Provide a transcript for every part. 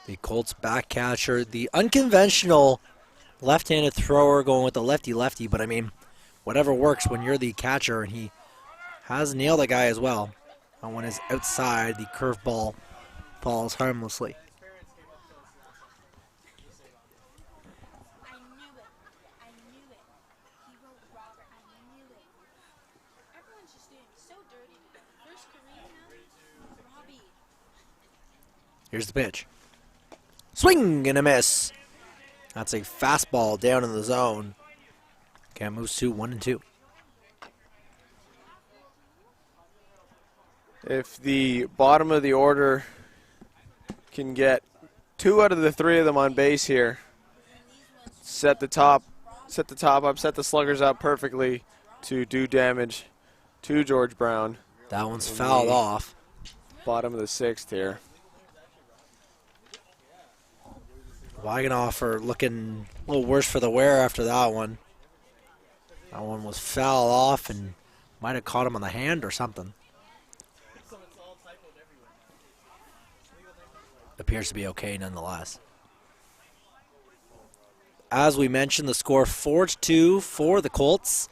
The Colts back catcher, the unconventional left-handed thrower going with the lefty-lefty, but I mean, whatever works when you're the catcher, and he has nailed a guy as well. And when it's outside, the curveball falls harmlessly. Here's the pitch. Swing and a miss. That's a fastball down in the zone. Cam moves to 1-2. If the bottom of the order can get 2 out of the 3 of them on base here, set the top up, set the sluggers up perfectly to do damage to George Brown. That one's fouled off. Bottom of the 6th here. Wagenhofer looking a little worse for the wear after that one. That one was fouled off and might have caught him on the hand or something. Appears to be okay nonetheless. As we mentioned, the score 4-2 for the Colts.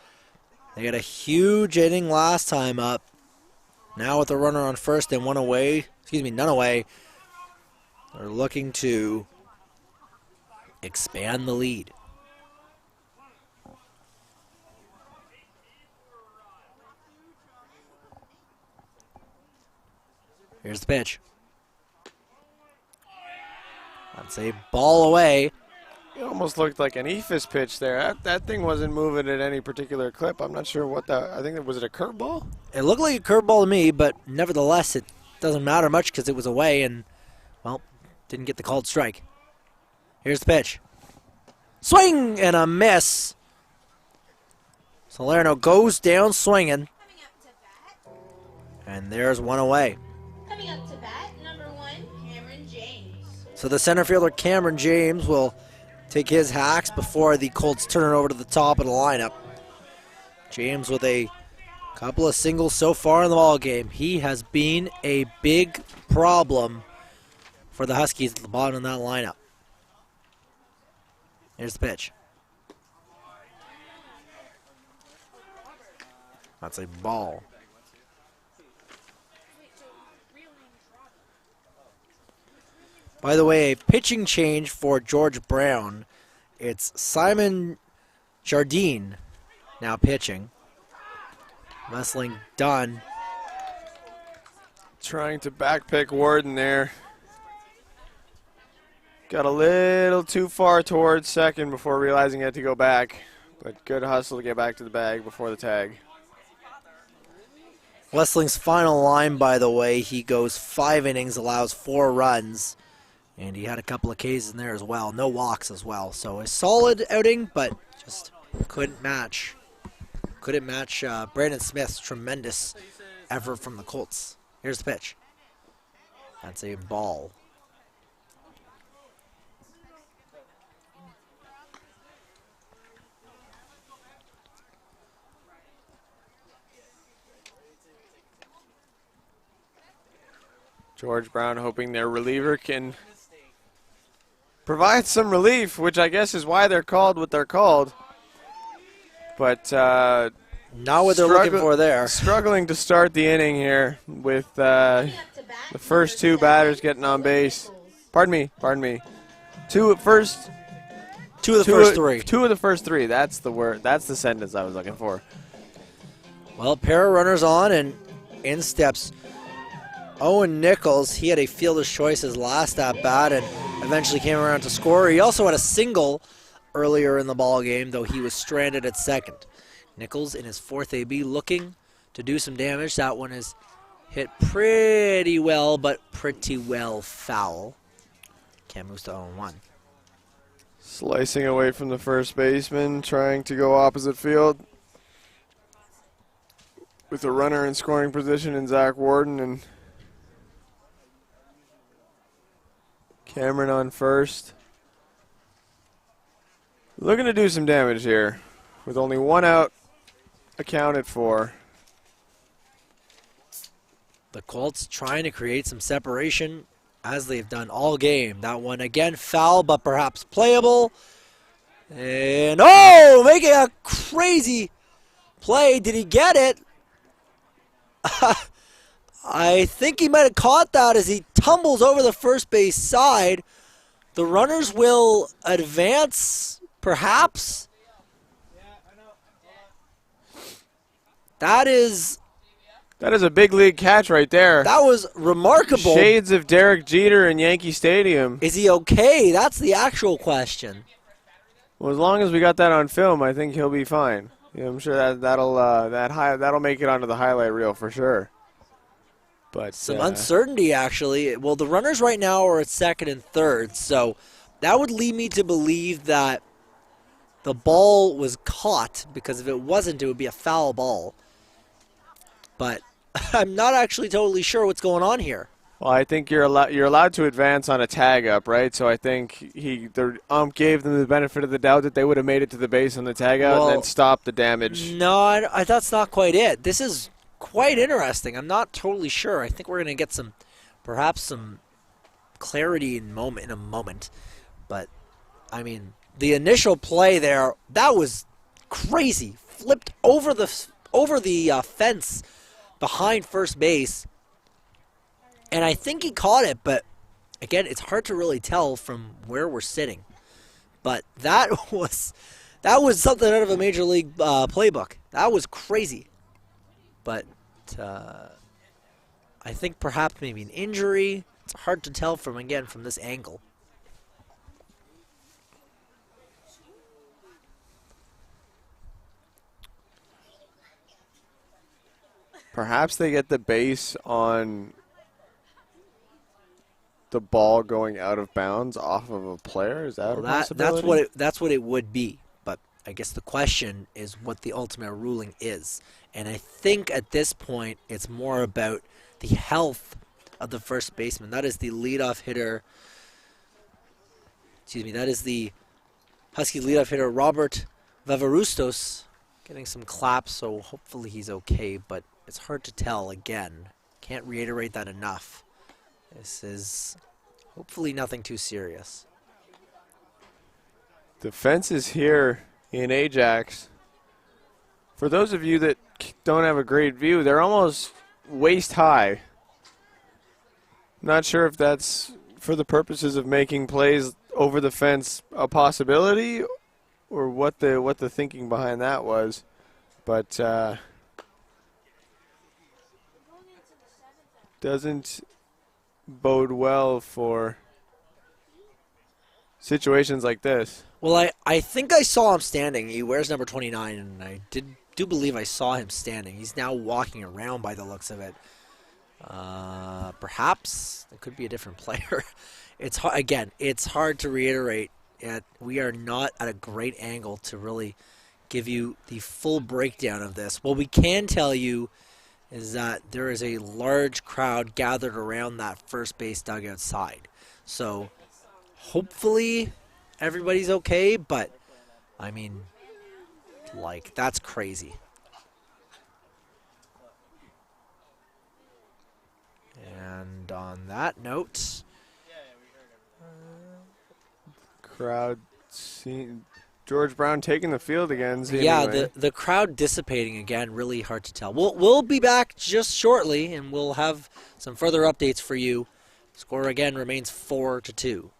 They had a huge inning last time up. Now with a runner on first and none away, they're looking to expand the lead. Here's the pitch. That's a ball away. It almost looked like an ephus pitch there. That thing wasn't moving at any particular clip. I'm not sure what that, I think, was it a curveball? It looked like a curveball to me, but nevertheless, it doesn't matter much because it was away and, well, didn't get the called strike. Here's the pitch. Swing and a miss. Salerno goes down swinging. And there's one away. Coming up to bat, number 1, Cameron James. So the center fielder, Cameron James, will take his hacks before the Colts turn it over to the top of the lineup. James with a couple of singles so far in the ball game. He has been a big problem for the Huskies at the bottom of that lineup. Here's the pitch. That's a ball. By the way, a pitching change for George Brown. It's Simon Jardine now pitching. Wrestling done. Trying to backpick Warden there. Got a little too far towards second before realizing he had to go back. But good hustle to get back to the bag before the tag. Westling's final line, by the way, he goes 5 innings, allows 4 runs. And he had a couple of Ks in there as well. No walks as well. So a solid outing, but just couldn't match. Brandon Smith's tremendous effort from the Colts. Here's the pitch. That's a ball. George Brown hoping their reliever can provide some relief, which I guess is why they're called what they're called. But not what they're looking for there. Struggling to start the inning here with the first 2 batters getting on base. Pardon me. 2 of the first 3. 2 of the first 3. That's the word. That's the sentence I was looking for. Well, pair of runners on, and in steps Owen Nichols. He had a fielder's choice his last at bat and eventually came around to score. He also had a single earlier in the ball game, though he was stranded at second. Nichols in his 4th AB looking to do some damage. That one is hit pretty well, but pretty well foul. Cam moves to 0-1. Slicing away from the first baseman, trying to go opposite field. With a runner in scoring position in Zach Warden and Cameron on first. Looking to do some damage here with only 1 out accounted for. The Colts trying to create some separation as they've done all game. That one again foul, but perhaps playable. And oh, making a crazy play. Did he get it? I think he might have caught that as he tumbles over the first base side. The runners will advance, perhaps. That is a big league catch right there. That was remarkable. Shades of Derek Jeter in Yankee Stadium. Is he okay? That's the actual question. Well, as long as we got that on film, I think he'll be fine. Yeah, I'm sure that'll make it onto the highlight reel for sure. But some uncertainty, actually. Well, the runners right now are at second and third, so that would lead me to believe that the ball was caught, because if it wasn't, it would be a foul ball. But I'm not actually totally sure what's going on here. Well, I think you're allowed to advance on a tag up, right? So I think the ump gave them the benefit of the doubt that they would have made it to the base on the tag out and then stopped the damage. No, that's not quite it. This is quite interesting. I'm not totally sure. I think we're going to get perhaps some clarity in a moment. But I mean, the initial play there, that was crazy. Flipped over the fence behind first base. And I think he caught it, but again, it's hard to really tell from where we're sitting. But that was something out of a major league playbook. That was crazy. But I think perhaps maybe an injury. It's hard to tell from this angle. Perhaps they get the base on the ball going out of bounds off of a player. Is that a possibility? That's what it would be. But I guess the question is what the ultimate ruling is. And I think at this point it's more about the health of the first baseman. That is the leadoff hitter. That is the Husky leadoff hitter Robert Vavarustos, getting some claps, so hopefully he's okay. But it's hard to tell. Again, can't reiterate that enough. This is hopefully nothing too serious. The fence is here in Ajax. For those of you that don't have a great view, they're almost waist high. Not sure if that's for the purposes of making plays over the fence a possibility or what the thinking behind that was. But doesn't bode well for situations like this. Well, I think I saw him standing. He wears number 29, and I do believe I saw him standing. He's now walking around by the looks of it. Perhaps it could be a different player. It's hard to reiterate. We are not at a great angle to really give you the full breakdown of this. What we can tell you is that there is a large crowd gathered around that first base dugout side. So hopefully everybody's okay, but I mean, that's crazy. And on that note, crowd seeing George Brown taking the field again. Yeah, the crowd dissipating again, really hard to tell. We'll be back just shortly, and we'll have some further updates for you. Score again remains 4-2.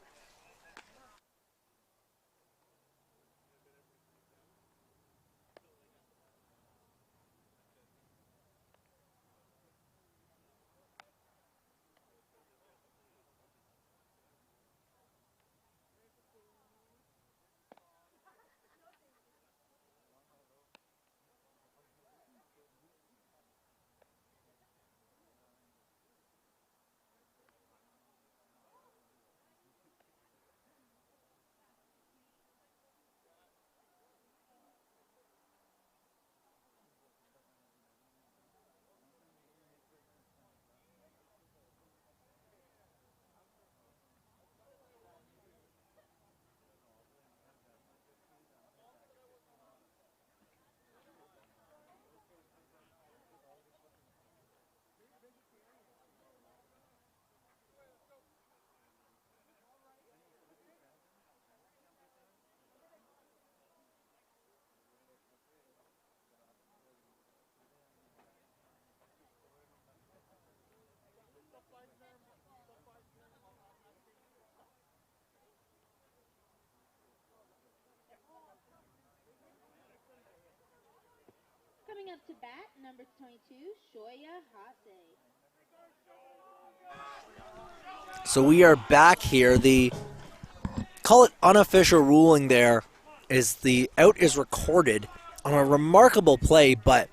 Coming up to bat, number 22, Shoya Hase. So we are back here. The call it unofficial ruling there is the out is recorded on a remarkable play, but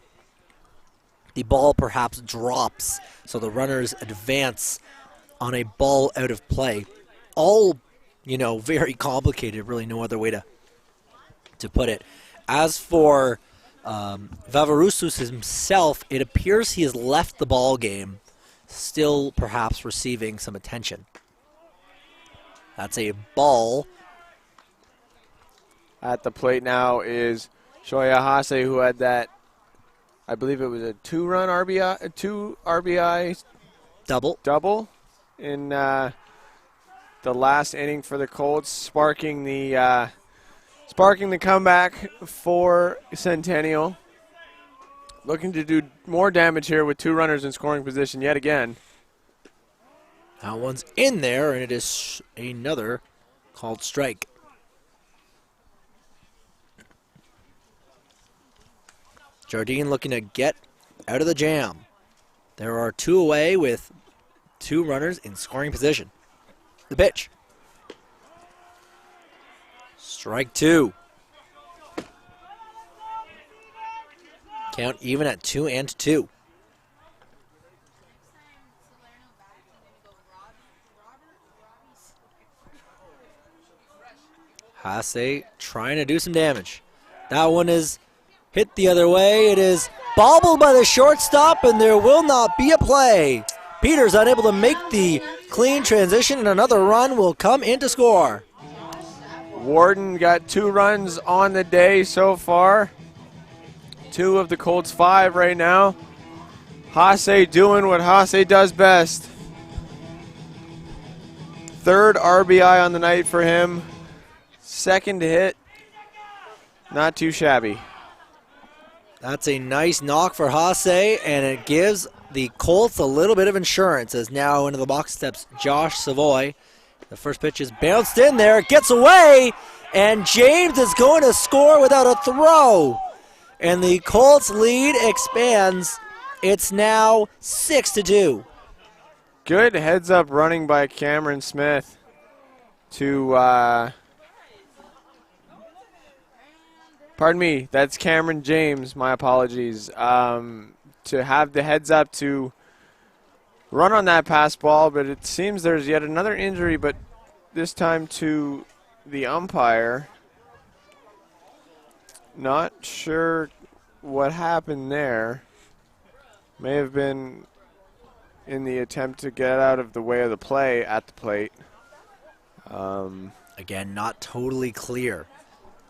the ball perhaps drops, so the runners advance on a ball out of play. All, very complicated, really no other way to put it. As for Vavaroussos himself, it appears he has left the ball game, still perhaps receiving some attention. That's a ball. At the plate now is Shoya Hase, who had that, I believe it was a two RBI double in the last inning for the Colts, sparking the comeback for Centennial. Looking to do more damage here with two runners in scoring position yet again. That one's in there, and it is another called strike. Jardine looking to get out of the jam. There are two away with two runners in scoring position. The pitch. Strike two. Count even at 2-2. Hase trying to do some damage. That one is hit the other way. It is bobbled by the shortstop, and there will not be a play. Peters unable to make the clean transition, and another run will come in to score. Warden got 2 runs on the day so far. 2 of the Colts' 5 right now. Hase doing what Hase does best. 3rd RBI on the night for him. 2nd hit. Not too shabby. That's a nice knock for Hase, and it gives the Colts a little bit of insurance, as now into the box steps Josh Savoy. The first pitch is bounced in there, gets away, and James is going to score without a throw. And the Colts lead expands. It's now 6-2. Good heads-up running by Cameron Smith to, pardon me, that's Cameron James, my apologies, to have the heads-up to run on that pass ball, but it seems there's yet another injury, but this time to the umpire. Not sure what happened there. May have been in the attempt to get out of the way of the play at the plate. Again, not totally clear.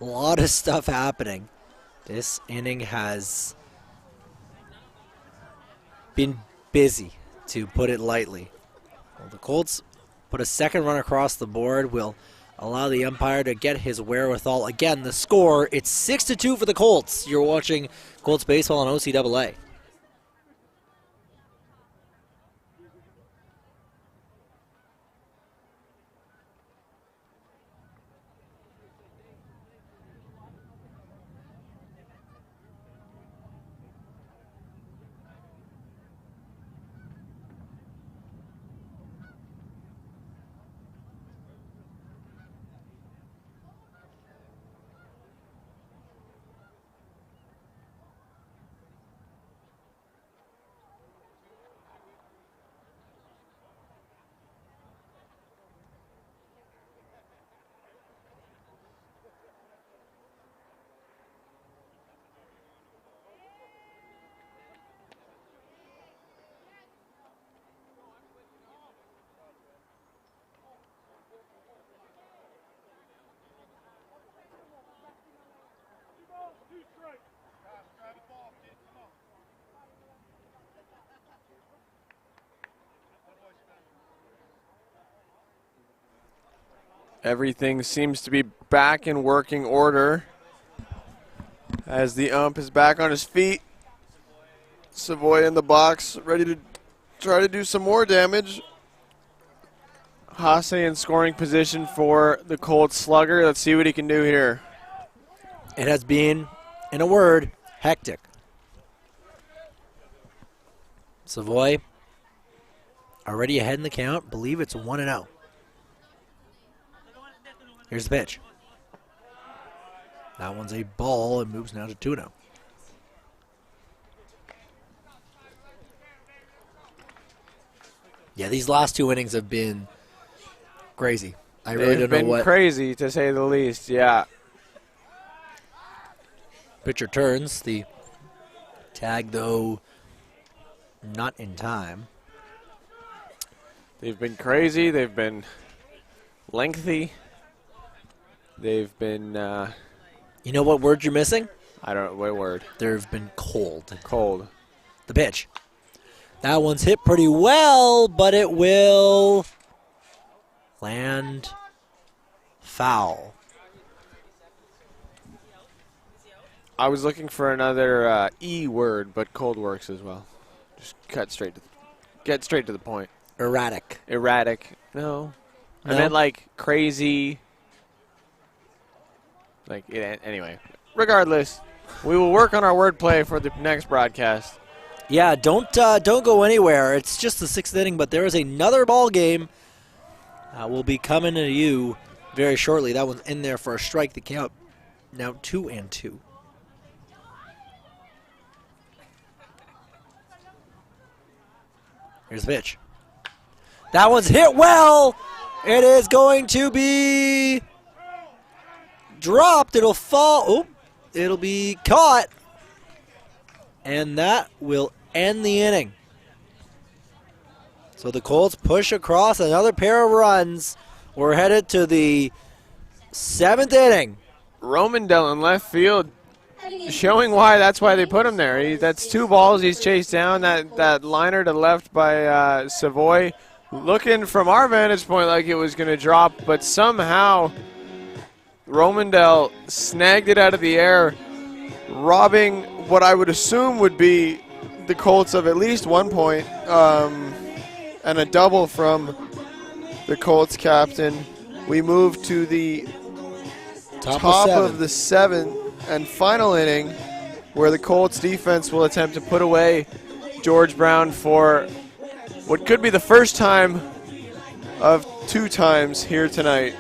A lot of stuff happening. This inning has been busy, to put it lightly. Well, the Colts put a second run across the board, will allow the umpire to get his wherewithal. Again, the score, it's 6-2 for the Colts. You're watching Colts baseball on OCAA. Everything seems to be back in working order as the ump is back on his feet. Savoy in the box, ready to try to do some more damage. Hase in scoring position for the Colts slugger. Let's see what he can do here. It has been, in a word, hectic. Savoy already ahead in the count. Believe it's 1-0. Here's the pitch. That one's a ball and moves now to 2-0. Yeah, these last two innings have been crazy. I really They've don't know been what. crazy, to say the least, yeah. Pitcher turns. The tag, though, not in time. They've been crazy. They've been lengthy. They've been, You know what word you're missing? I don't know, what word? They've been cold. Cold. The pitch. That one's hit pretty well, but it will land foul. I was looking for another E word, but cold works as well. Just get straight to the point. Erratic. Erratic. No. I No? meant like crazy. Anyway. Regardless, we will work on our wordplay for the next broadcast. Yeah, don't go anywhere. It's just the sixth inning, but there is another ball game will be coming to you very shortly. That one's in there for a strike. The count now 2-2. Here's the pitch. That one's hit well. It is going to be dropped. It'll fall. Oh, it'll be caught. And that will end the inning. So the Colts push across another pair of runs. We're headed to the seventh inning. Romandel in left field, showing why that's why they put him there. That's two balls he's chased down. That liner to left by Savoy, looking from our vantage point like it was going to drop, but somehow Romandel snagged it out of the air, robbing what I would assume would be the Colts of at least 1 point, and a double from the Colts captain. We move to the top of the seventh and final inning, where the Colts defense will attempt to put away George Brown for what could be the first time of 2 times here tonight.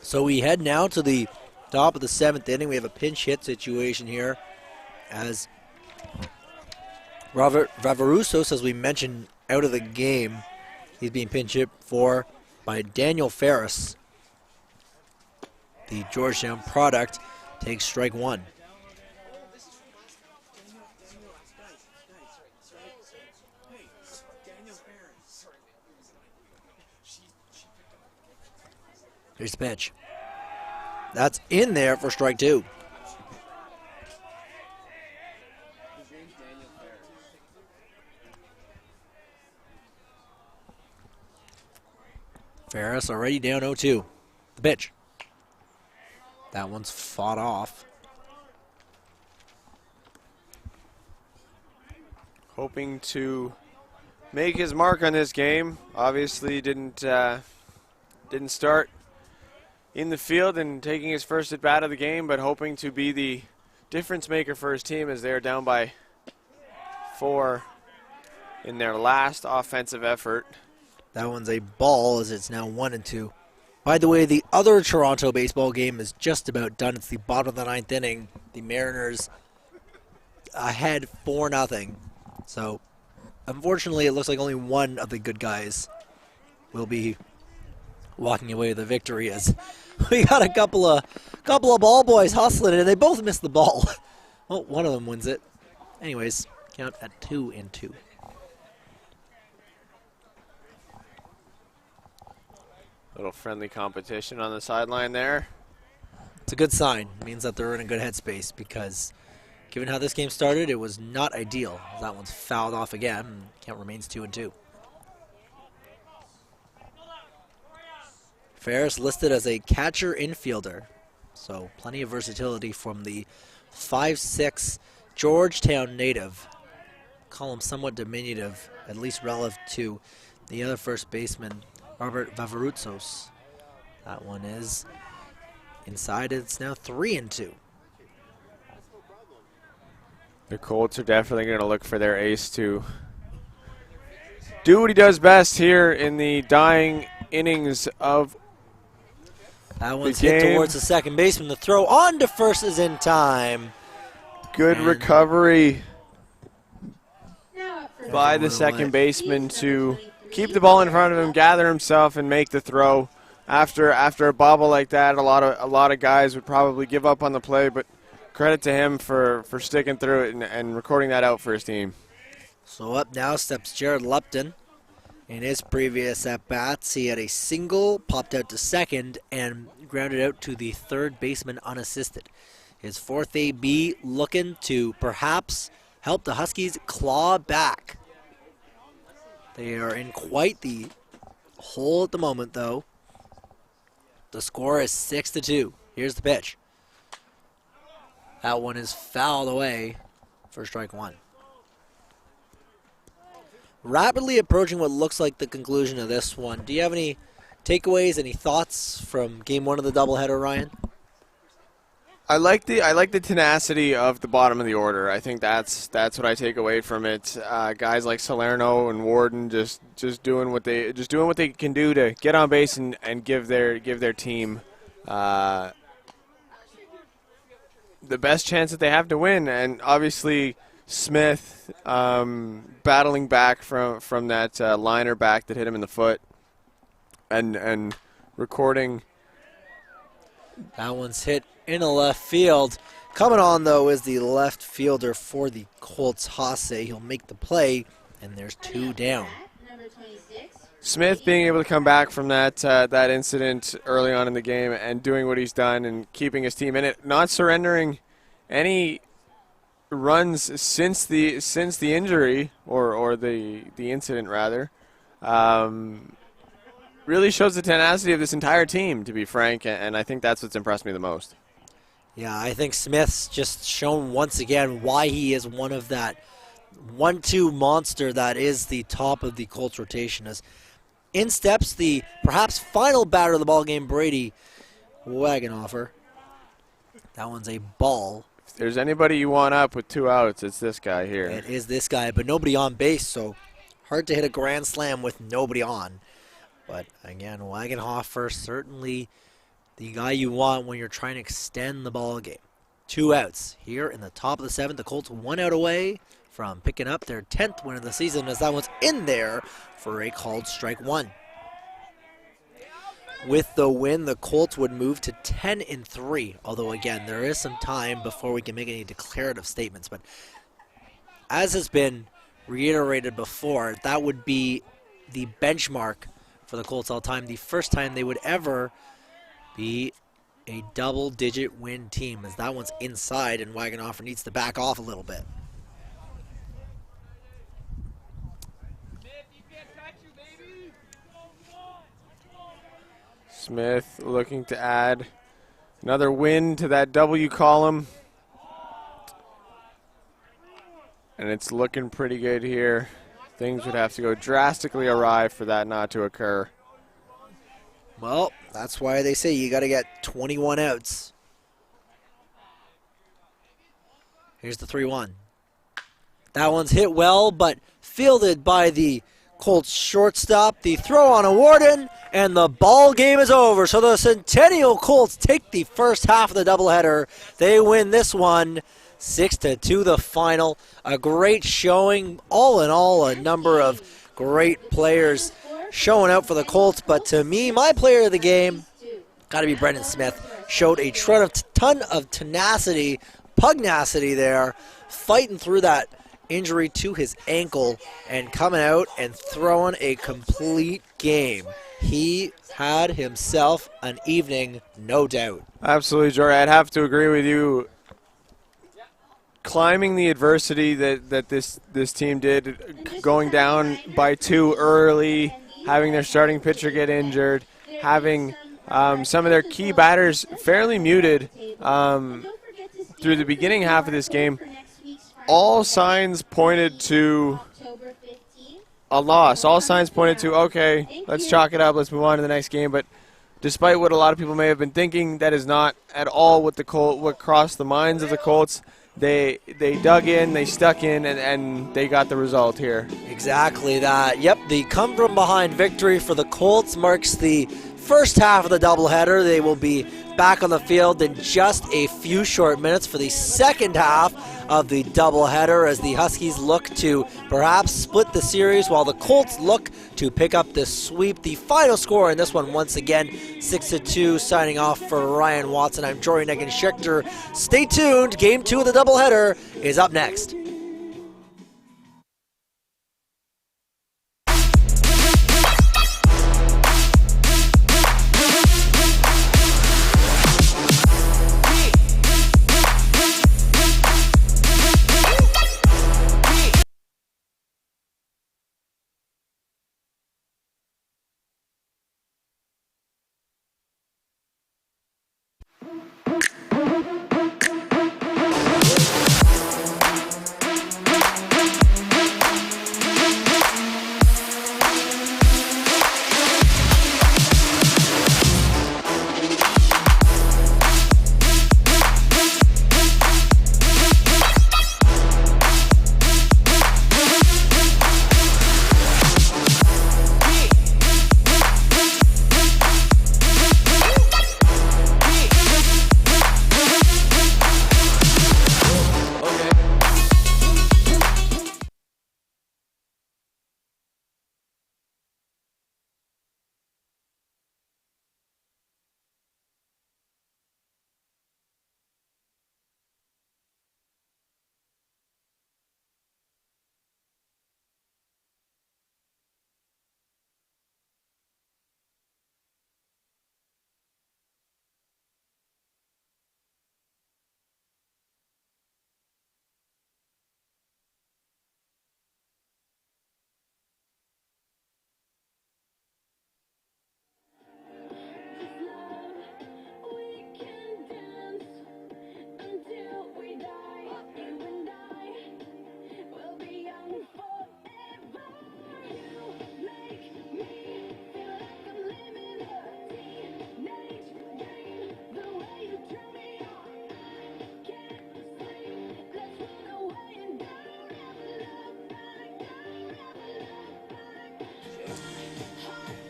So we head now to the top of the seventh inning. We have a pinch hit situation here as Robert Vavarousos, as we mentioned, out of the game. He's being pinch hit for by Daniel Ferris. The Georgetown product takes strike one. Here's the pitch. That's in there for strike two. Ferris already down 0-2. The pitch. That one's fought off. Hoping to make his mark on this game. Obviously didn't start in the field and taking his first at bat of the game, but hoping to be the difference maker for his team as they are down by 4 in their last offensive effort. That one's a ball as it's now 1-2. By the way, the other Toronto baseball game is just about done. It's the bottom of the 9th inning. The Mariners ahead 4-0. So, unfortunately, it looks like only one of the good guys will be walking away with a victory as we got a couple of ball boys hustling and they both missed the ball. Well, one of them wins it. Anyways, count at 2-2. Little friendly competition on the sideline there. It's a good sign. It means that they're in a good headspace because given how this game started, it was not ideal. That one's fouled off again. Count remains 2-2. Ferris listed as a catcher infielder, so plenty of versatility from the 5'6" Georgetown native. Call him somewhat diminutive, at least relative to the other first baseman, Robert Vavarutsos. That one is inside. It's now 3-2. The Colts are definitely going to look for their ace to do what he does best here in the dying innings of that one's hit towards the second baseman. The throw on to first is in time. Good recovery by the second baseman to keep the ball in front of him, gather himself, and make the throw. After a bobble like that, a lot of guys would probably give up on the play, but credit to him for sticking through it and recording that out for his team. So up now steps Jared Lupton. In his previous at-bats, he had a single, popped out to second, and grounded out to the third baseman unassisted. His fourth AB looking to perhaps help the Huskies claw back. They are in quite the hole at the moment, though. The score is 6-2. Here's the pitch. That one is fouled away for strike one. Rapidly approaching what looks like the conclusion of this one. Do you have any takeaways, any thoughts from game one of the doubleheader, Ryan? I like the tenacity of the bottom of the order. I think that's what I take away from it. Guys like Salerno and Warden just doing what they can do to get on base and give their team the best chance that they have to win. And obviously Smith battling back from that liner back that hit him in the foot and recording. That one's hit in the left field. Coming on, though, is the left fielder for the Colts, Hasse. He'll make the play, and there's two down. Smith being able to come back from that incident early on in the game and doing what he's done and keeping his team in it, not surrendering any runs since the injury or the incident rather. Really shows the tenacity of this entire team, to be frank, and I think that's what's impressed me the most. Yeah, I think Smith's just shown once again why he is one of that 1-2 monster that is the top of the Colts rotation. As in steps the perhaps final batter of the ball game, Brady Wagenhofer. That one's a ball. If there's anybody you want up with 2 outs, it's this guy here. It is this guy, but nobody on base, so hard to hit a grand slam with nobody on. But again, Wagenhofer certainly the guy you want when you're trying to extend the ball game. 2 outs here in the top of the 7th. The Colts 1 out away from picking up their 10th win of the season as that one's in there for a called strike one. With the win, the Colts would move to 10-3. Although again, there is some time before we can make any declarative statements. But as has been reiterated before, that would be the benchmark for the Colts all time. The first time they would ever be a double-digit win team, as that one's inside and Wagenhofer needs to back off a little bit. Smith looking to add another win to that W column. And it's looking pretty good here. Things would have to go drastically awry for that not to occur. Well, that's why they say you got to get 21 outs. Here's the 3-1. That one's hit well, but fielded by the Colts shortstop. The throw on a Warden, and the ball game is over. So the Centennial Colts take the first half of the doubleheader. They win this one 6-2 the final. A great showing. All in all, a number of great players showing out for the Colts. But to me, my player of the game, got to be Brendan Smith. Showed a ton of tenacity, pugnacity there, fighting through that injury to his ankle and coming out and throwing a complete game. He had himself an evening, no doubt. Absolutely, Jory. I'd have to agree with you. Climbing the adversity that this team did, going down by 2 early, having their starting pitcher get injured, having some of their key batters fairly muted through the beginning half of this game. All signs pointed to a loss. All signs pointed to, okay, let's chalk it up, let's move on to the next game. But despite what a lot of people may have been thinking, that is not at all what crossed the minds of the Colts. They dug in, they stuck in, and they got the result here. Exactly that. Yep, the come-from-behind victory for the Colts marks the first half of the doubleheader. They will be back on the field in just a few short minutes for the second half of the doubleheader as the Huskies look to perhaps split the series while the Colts look to pick up the sweep. The final score in this one, once again, 6-2. Signing off for Ryan Watson, I'm Jory Negan-Schechter. Stay tuned. Game 2 of the doubleheader is up next.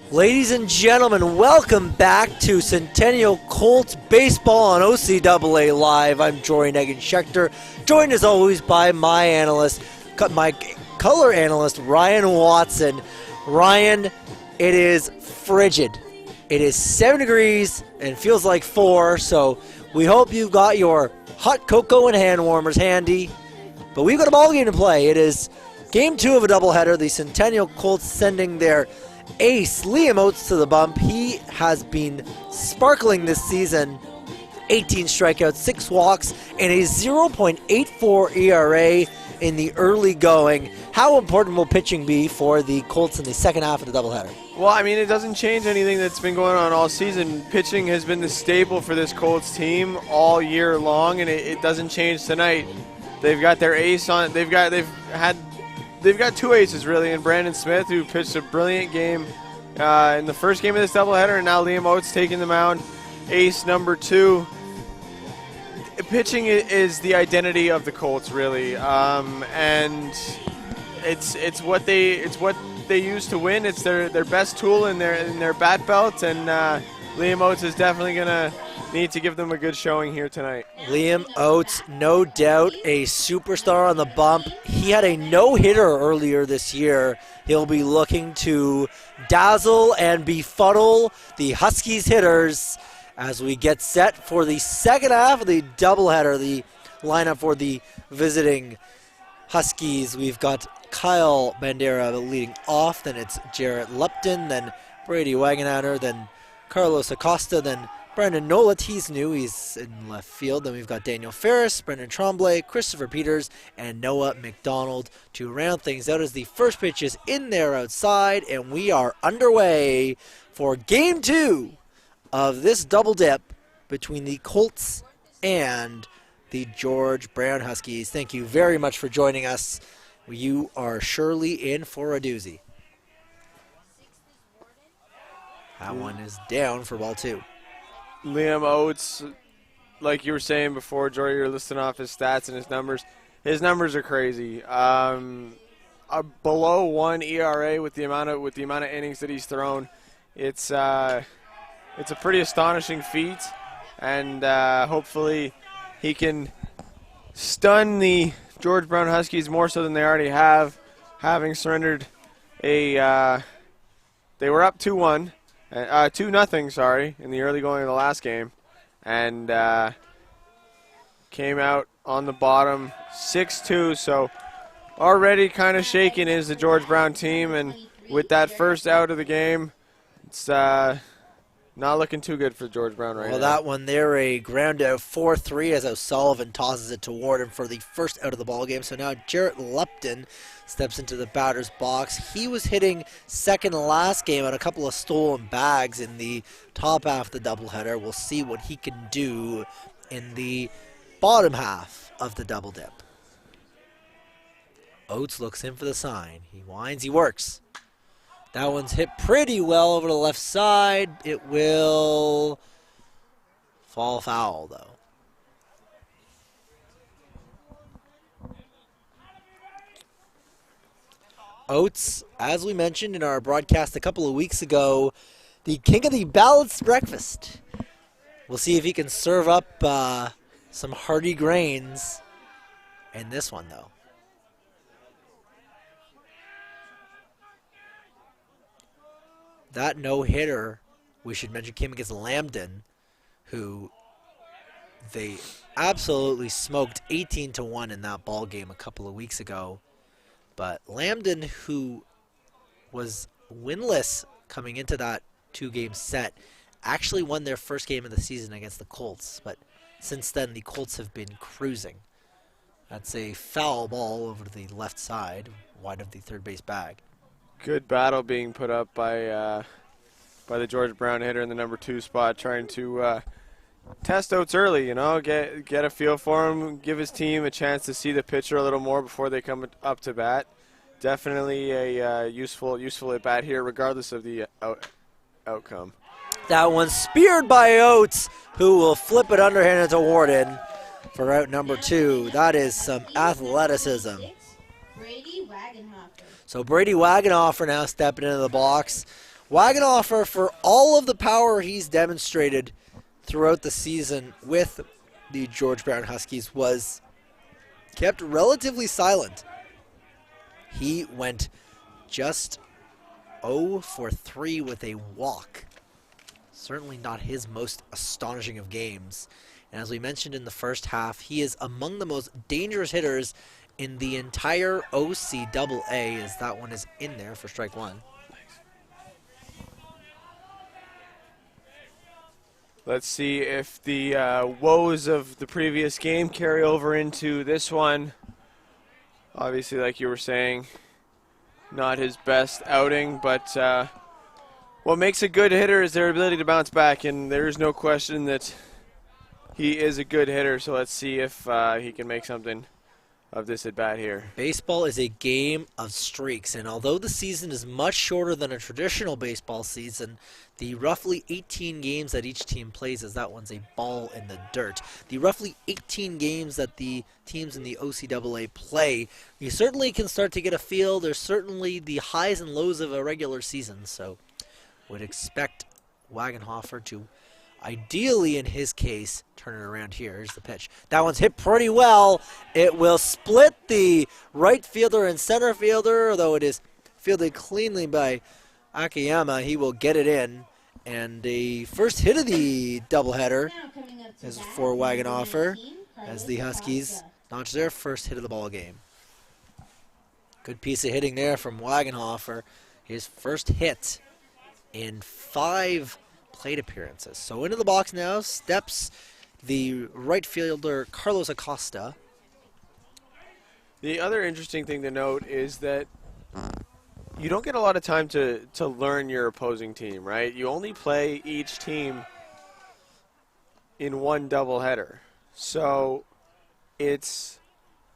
Ladies and gentlemen, welcome back to Centennial Colts Baseball on OCAA Live. I'm Jory Negan-Schechter, joined as always by my color analyst, Ryan Watson. Ryan, it is frigid. It is 7 degrees and feels like 4, so we hope you've got your hot cocoa and hand warmers handy. But we've got a ball game to play. It is game 2 of a doubleheader. The Centennial Colts sending their ace, Liam Oates, to the bump. He has been sparkling this season. 18 strikeouts, 6 walks, and a 0.84 ERA in the early going. How important will pitching be for the Colts in the second half of the doubleheader? Well, I mean, it doesn't change anything that's been going on all season. Pitching has been the staple for this Colts team all year long, and it doesn't change tonight. They've got their ace on. They've got 2 aces really, in Brandon Smith, who pitched a brilliant game in the first game of this doubleheader, and now Liam Oates taking the mound, ace number 2. Pitching is the identity of the Colts, really, and it's what they use to win. It's their best tool in their bat belt, and Liam Oates is definitely gonna need to give them a good showing here tonight. Liam Oates, no doubt a superstar on the bump. He had a no-hitter earlier this year. He'll be looking to dazzle and befuddle the Huskies hitters as we get set for the second half of the doubleheader, the lineup for the visiting Huskies. We've got Kyle Bandera leading off, then it's Jarrett Lupton, then Brady Wagenhauer, then Carlos Acosta, then Brandon Nolet, he's new, he's in left field. Then we've got Daniel Ferris, Brendan Tremblay, Christopher Peters, and Noah McDonald to round things out as the first pitch is in there outside, and we are underway for Game 2 of this double dip between the Colts and the George Brown Huskies. Thank you very much for joining us. You are surely in for a doozy. That one is down for ball 2. Liam Oates, like you were saying before, Jory, you're listing off his stats and his numbers. His numbers are crazy. A below 1 ERA with the amount of innings that he's thrown. It's a pretty astonishing feat, and hopefully he can stun the George Brown Huskies more so than they already have, having surrendered they were up 2-1. 2-0, sorry, in the early going of the last game, and came out on the bottom 6-2. So already kind of shaken is the George Brown team, and with that first out of the game, it's not looking too good for George Brown right now. Well, that one there, a ground out 4-3 as O'Sullivan tosses it to Warden for the first out of the ball game. So now Jarrett Lupton steps into the batter's box. He was hitting second last game on a couple of stolen bags in the top half of the doubleheader. We'll see what he can do in the bottom half of the double dip. Oates looks in for the sign. He winds, he works. That one's hit pretty well over the left side. It will fall foul, though. Oates, as we mentioned in our broadcast a couple of weeks ago, the king of the balanced breakfast. We'll see if he can serve up some hearty grains in this one, though. That no-hitter, we should mention, came against Lambden, who they absolutely smoked 18-1 in that ball game a couple of weeks ago. But Lambden, who was winless coming into that two-game set, actually won their first game of the season against the Colts. But since then, the Colts have been cruising. That's a foul ball over to the left side, wide of the third base bag. Good battle being put up by the George Brown hitter in the number 2 spot, trying to test Oates early, get a feel for him, give his team a chance to see the pitcher a little more before they come up to bat. Definitely a useful at bat here, regardless of the outcome. That one's speared by Oates, who will flip it underhanded to Warden for out number 2. That is some athleticism. Brady Wagenhofer. So Brady Wagenhofer now stepping into the box. Wagenhofer, for all of the power he's demonstrated throughout the season with the George Brown Huskies, was kept relatively silent. He went just 0 for 3 with a walk. Certainly not his most astonishing of games. And as we mentioned in the first half, he is among the most dangerous hitters in the entire OCAA, as that one is in there for strike 1. Let's see if the woes of the previous game carry over into this one. Obviously, like you were saying, not his best outing, but what makes a good hitter is their ability to bounce back, and there is no question that he is a good hitter. So let's see if he can make something this at bat here. Baseball is a game of streaks, and although the season is much shorter than a traditional baseball season, the roughly 18 games that each team plays, as that one's a ball in the dirt, the roughly 18 games that the teams in the OCAA play, you certainly can start to get a feel. There's certainly the highs and lows of a regular season, so would expect Wagenhofer to ideally, in his case, turn it around here. Here's the pitch. That one's hit pretty well. It will split the right fielder and center fielder, although it is fielded cleanly by Akiyama. He will get it in. And the first hit of the doubleheader is for Wagenhofer as the Huskies notch their first hit of the ball game. Good piece of hitting there from Wagenhofer. His first hit in 5 plate appearances. So into the box now steps the right fielder Carlos Acosta. The other interesting thing to note is that you don't get a lot of time to learn your opposing team, right? You only play each team in one doubleheader. So it's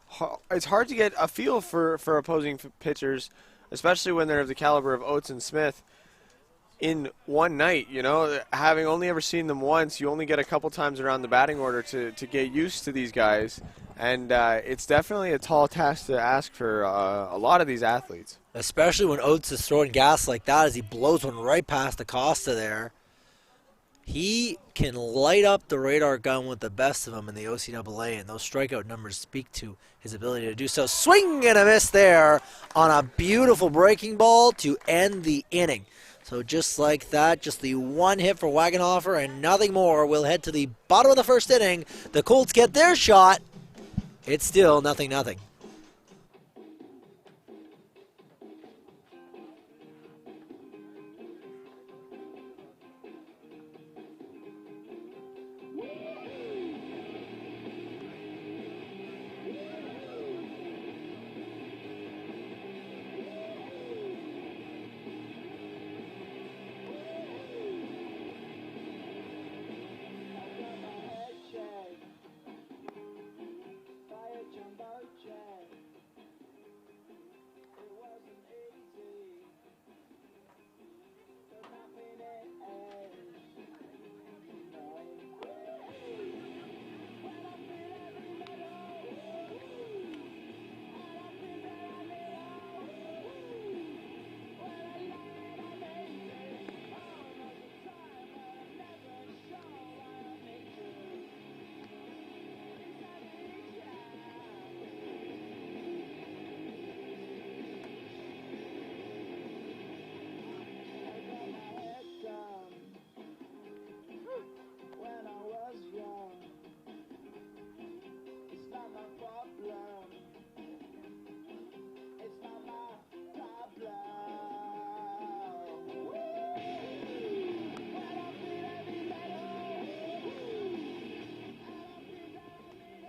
hard to get a feel for opposing pitchers, especially when they're of the caliber of Oates and Smith, in one night. You know, having only ever seen them once, you only get a couple times around the batting order to get used to these guys. And it's definitely a tall task to ask for a lot of these athletes. Especially when Oates is throwing gas like that as he blows one right past Acosta there. He can light up the radar gun with the best of them in the OCAA, and those strikeout numbers speak to his ability to do so. Swing and a miss there on a beautiful breaking ball to end the inning. So just like that, just the one hit for Wagenhofer and nothing more. We'll head to the bottom of the first inning. The Colts get their shot. It's still 0-0.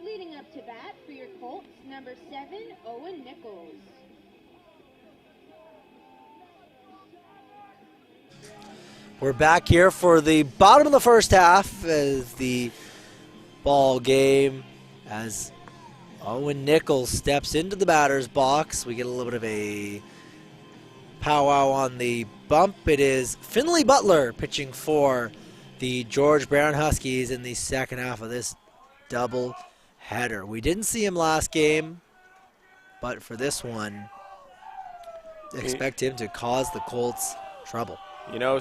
Leading up to bat for your Colts, number 7, Owen Nichols. We're back here for the bottom of the first half as the ball game, as Owen Nichols steps into the batter's box. We get a little bit of a powwow on the bump. It is Finley Butler pitching for the George Brown Huskies in the second half of this double header. We didn't see him last game, but for this one, expect him to cause the Colts trouble. You know,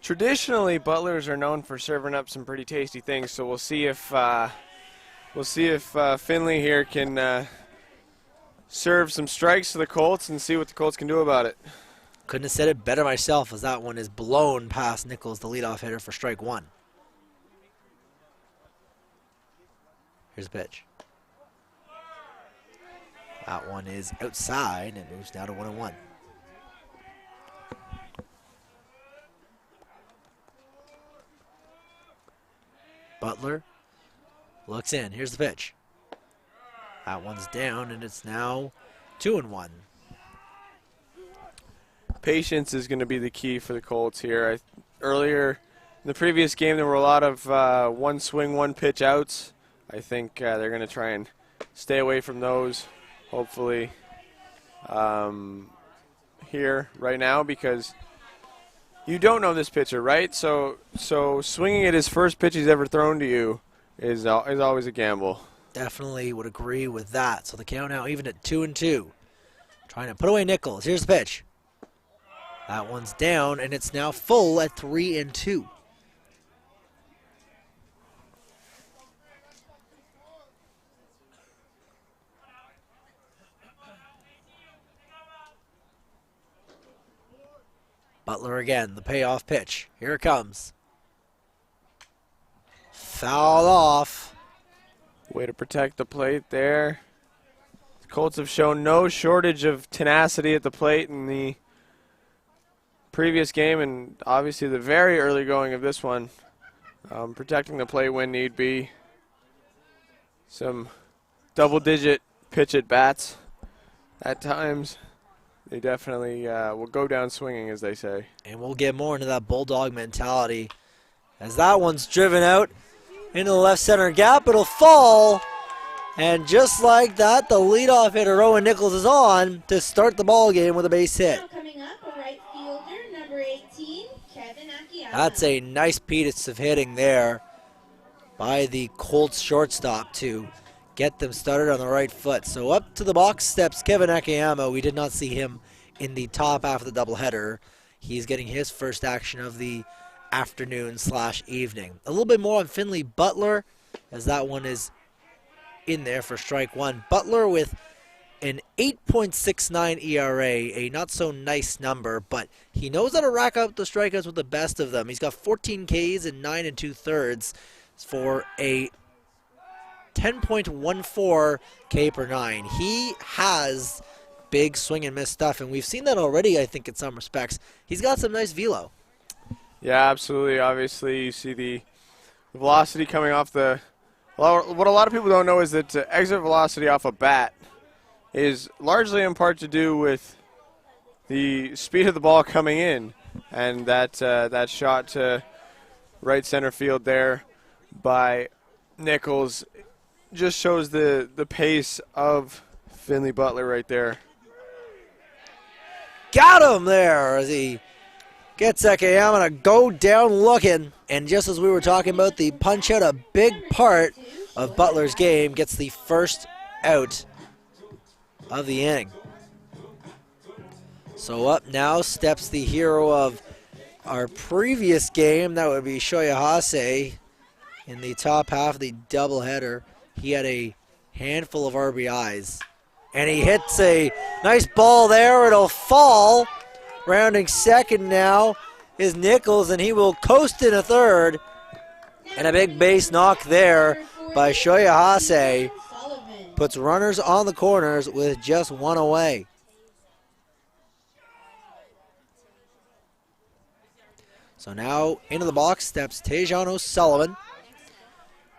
traditionally Butlers are known for serving up some pretty tasty things. So we'll see if Finley here can serve some strikes to the Colts and see what the Colts can do about it. Couldn't have said it better myself, as that one is blown past Nichols, the leadoff hitter, for strike one. Here's the pitch. That one is outside and moves now to 1-1. Butler looks in. Here's the pitch. That one's down, and it's now 2-1. Patience is going to be the key for the Colts here. Earlier in the previous game, there were a lot of one swing, one pitch outs. I think they're going to try and stay away from those, hopefully, here right now, because you don't know this pitcher, right? So swinging at his first pitch he's ever thrown to you is always a gamble. Definitely would agree with that. So the count now even at 2-2. Trying to put away Nichols. Here's the pitch. That one's down, and it's now full at 3-2. Butler again, the payoff pitch. Here it comes. Fouled off. Way to protect the plate there. The Colts have shown no shortage of tenacity at the plate in the previous game, and obviously the very early going of this one. Protecting the plate when need be. Some double-digit pitch at bats at times. They definitely will go down swinging, as they say. And we'll get more into that Bulldog mentality as that one's driven out into the left center gap. It'll fall. And just like that, the leadoff hitter, Owen Nichols, is on to start the ball game with a base hit. Now coming up, a right fielder, number 18, Kevin Akiyama. That's a nice piece of hitting there by the Colts shortstop to get them started on the right foot. So up to the box steps Kevin Akiyama. We did not see him in the top half of the doubleheader. He's getting his first action of the afternoon/evening. A little bit more on Finley Butler, as that one is in there for strike one. Butler with an 8.69 ERA, a not so nice number, but he knows how to rack up the strikeouts with the best of them. He's got 14 Ks and 9 2/3 for a 10.14 K per 9. He has big swing and miss stuff, and we've seen that already, I think, in some respects. He's got some nice velo. Yeah, absolutely. Obviously, you see the velocity coming off the... What a lot of people don't know is that exit velocity off a bat is largely in part to do with the speed of the ball coming in, and that shot to right center field there by Nichols just shows the pace of Finley Butler right there. Got him there as he gets Akiyama to go down looking. And just as we were talking about the punch out, a big part of Butler's game, gets the first out of the inning. So up now steps the hero of our previous game. That would be Shoya Hase in the top half of the doubleheader. He had a handful of RBIs. And he hits a nice ball there. It'll fall. Rounding second now is Nichols, and he will coast in a third. And a big base knock there by Shoya Hase puts runners on the corners with just one away. So now into the box steps Tejan O'Sullivan,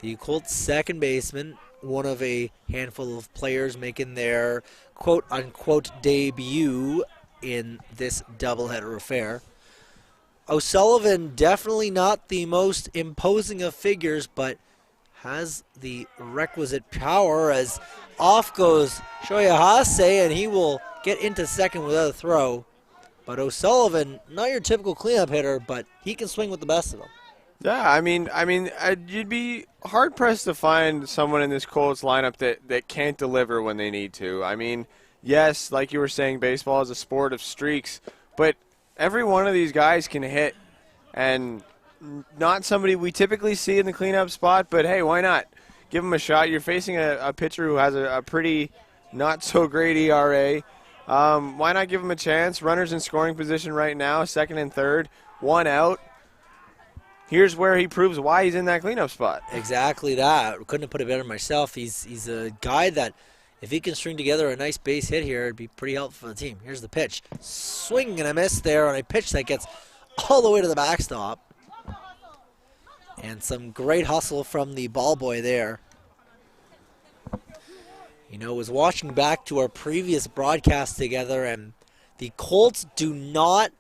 the Colts second baseman, one of a handful of players making their quote-unquote debut in this doubleheader affair. O'Sullivan definitely not the most imposing of figures, but has the requisite power as off goes Shoya Hase, and he will get into second without a throw. But O'Sullivan, not your typical cleanup hitter, but he can swing with the best of them. Yeah, I mean, you'd be hard-pressed to find someone in this Colts lineup that can't deliver when they need to. I mean, yes, like you were saying, baseball is a sport of streaks, but every one of these guys can hit, and not somebody we typically see in the cleanup spot, but hey, why not? Give him a shot. You're facing a pitcher who has a pretty not-so-great ERA. Why not give him a chance? Runners in scoring position right now, second and third, one out. Here's where he proves why he's in that cleanup spot. Exactly that. Couldn't have put it better myself. He's a guy that if he can string together a nice base hit here, it'd be pretty helpful for the team. Here's the pitch. Swing and a miss there on a pitch that gets all the way to the backstop. And some great hustle from the ball boy there. You know, was watching back to our previous broadcast together, and the Colts do not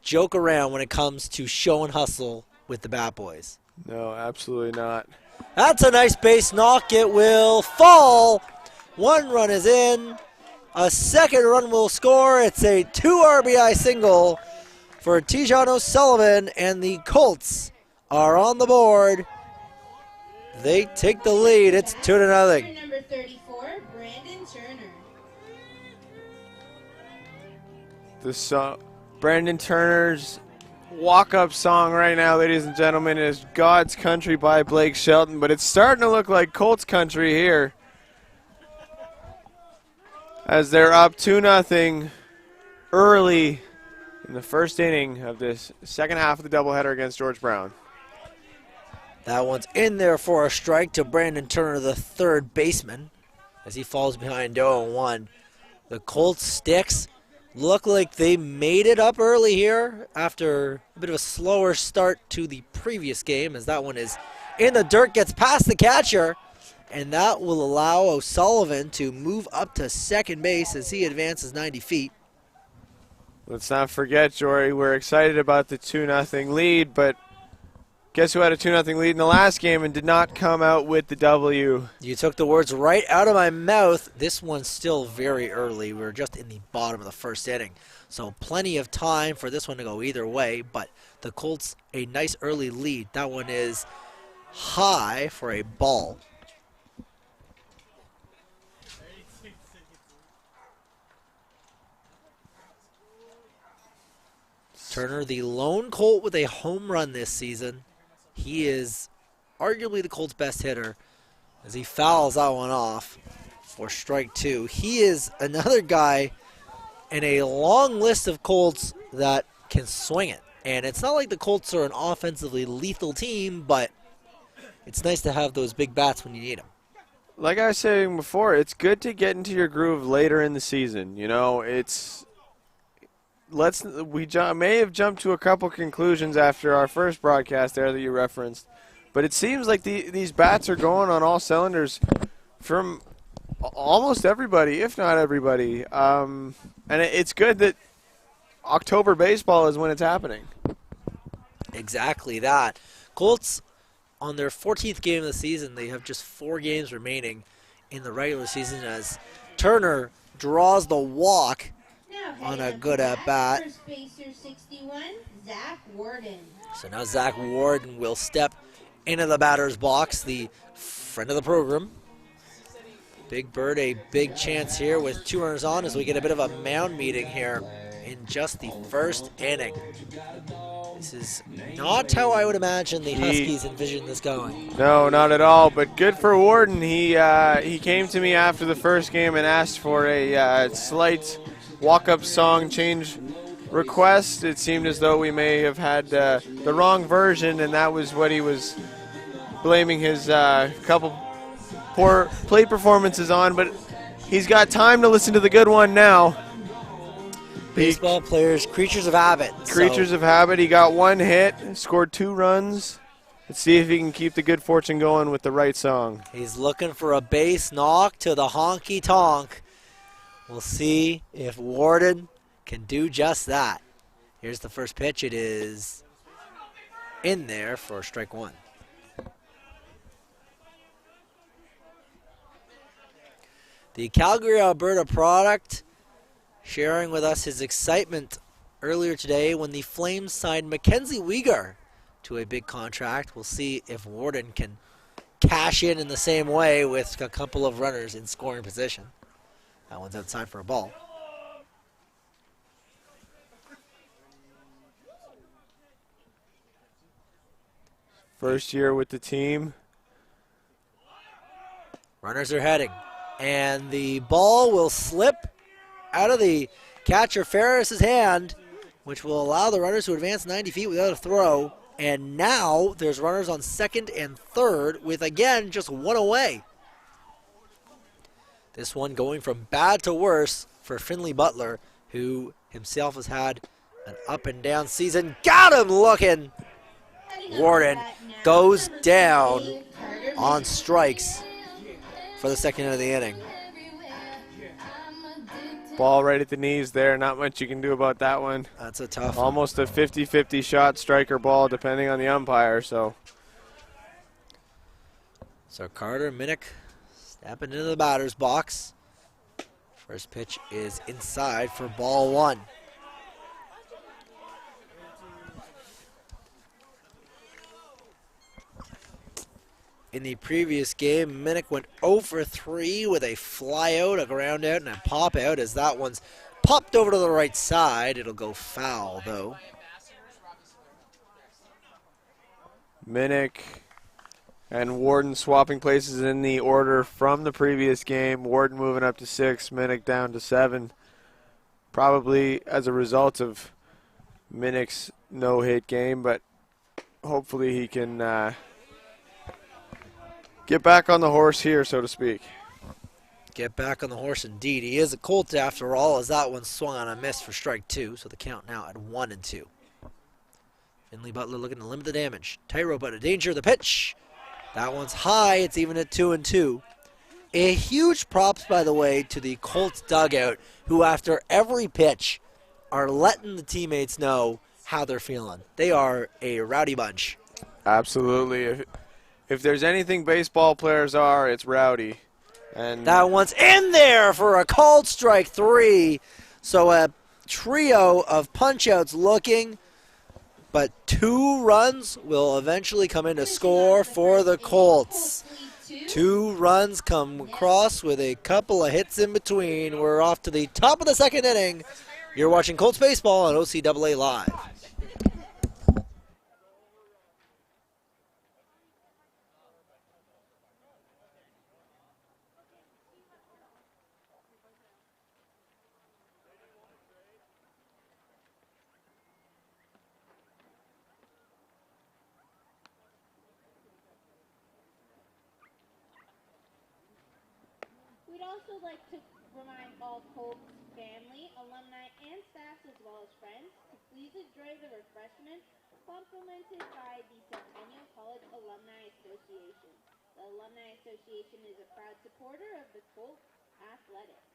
joke around when it comes to show and hustle with the Bat Boys. No, absolutely not. That's a nice base knock. It will fall One run is in. A second run will score. It's a 2 RBI single for Tijon O'Sullivan, and the Colts are on the board. They take the lead. It's 2-0. Number 34, Brandon Turner. Brandon Turner's walk-up song right now, ladies and gentlemen, is God's Country by Blake Shelton, but it's starting to look like Colts country here as they're up 2-0 early in the first inning of this second half of the doubleheader against George Brown. That one's in there for a strike to Brandon Turner, the third baseman, as he falls behind 0-1. The Colts sticks look like they made it up early here after a bit of a slower start to the previous game, as that one is in the dirt, gets past the catcher, and that will allow O'Sullivan to move up to second base as he advances 90 feet. Let's not forget, Jory, we're excited about the 2-0 lead, but guess who had a 2-0 lead in the last game and did not come out with the W? You took the words right out of my mouth. This one's still very early. We're just in the bottom of the first inning, so plenty of time for this one to go either way, but the Colts a nice early lead. That one is high for a ball. Turner, the lone Colt with a home run this season. He is arguably the Colts' best hitter as he fouls that one off for strike 2. He is another guy in a long list of Colts that can swing it. And it's not like the Colts are an offensively lethal team, but it's nice to have those big bats when you need them. Like I was saying before, it's good to get into your groove later in the season. You know, we may have jumped to a couple conclusions after our first broadcast there that you referenced, but it seems like these bats are going on all cylinders from almost everybody, if not everybody. And it's good that October baseball is when it's happening. Exactly that. Colts, on their 14th game of the season, they have just 4 games remaining in the regular season as Turner draws the walk on a good at-bat. First baser 61, Zach Warden. So now Zach Warden will step into the batter's box, the friend of the program. Big Bird, a big chance here with 2 runners on as we get a bit of a mound meeting here in just the first inning. This is not how I would imagine the Huskies envision this going. No, not at all, but good for Warden. He came to me after the first game and asked for a slight walk-up song change request. It seemed as though we may have had the wrong version, and that was what he was blaming his couple poor plate performances on, but he's got time to listen to the good one now. Baseball players, creatures of habit. Creatures of habit. He got 1 hit, scored 2 runs. Let's see if he can keep the good fortune going with the right song. He's looking for a base knock to the honky-tonk. We'll see if Warden can do just that. Here's the first pitch. It is in there for strike 1. The Calgary, Alberta product sharing with us his excitement earlier today when the Flames signed Mackenzie Weegar to a big contract. We'll see if Warden can cash in the same way with a couple of runners in scoring position. That one's outside for a ball. First year with the team. Runners are heading. And the ball will slip out of the catcher Ferris's hand, which will allow the runners to advance 90 feet without a throw. And now there's runners on second and third with, again, just 1 away. This one going from bad to worse for Finley Butler, who himself has had an up and down season. Got him looking. Warden goes down on strikes for the second of the inning. Ball right at the knees there. Not much you can do about that one. That's a tough one. Almost a 50-50 shot, striker ball, depending on the umpire. So Carter Minnick Stepping into the batter's box. First pitch is inside for ball one. In the previous game, Minnick went 0 for 3 with a fly out, a ground out, and a pop out as that one's popped over to the right side. It'll go foul, though. Minnick and Warden swapping places in the order from the previous game. Warden moving up to 6, Minnick down to 7. Probably as a result of Minnick's no-hit game, but hopefully he can get back on the horse here, so to speak. Get back on the horse indeed. He is a Colt after all, as that one swung on a miss for strike 2, so the count now at 1-2. Finley Butler looking to limit the damage. Tyro, but a danger of the pitch. That one's high. It's even at 2-2. A huge props, by the way, to the Colts dugout, who after every pitch are letting the teammates know how they're feeling. They are a rowdy bunch. Absolutely. If there's anything baseball players are, it's rowdy. And that one's in there for a called strike 3. So a trio of punch-outs looking, but 2 runs will eventually come in to score for the Colts. 2 runs come across with a couple of hits in between. We're off to the top of the second inning. You're watching Colts baseball on OCAA Live. We'd also like to remind all Colts family, alumni, and staffs, as well as friends, to please enjoy the refreshments complimented by the Centennial College Alumni Association. The Alumni Association is a proud supporter of the Colts athletics.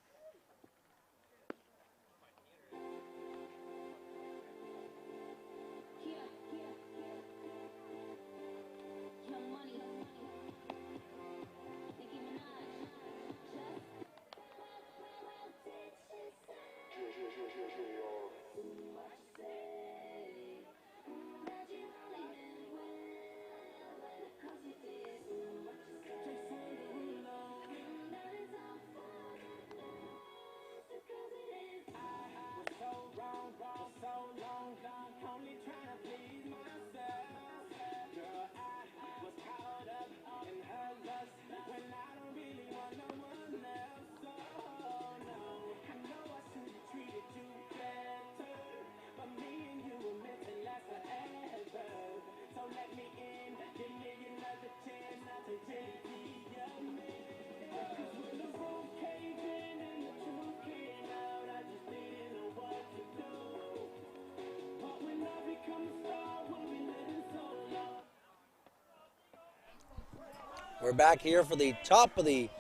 We're back here for the top of the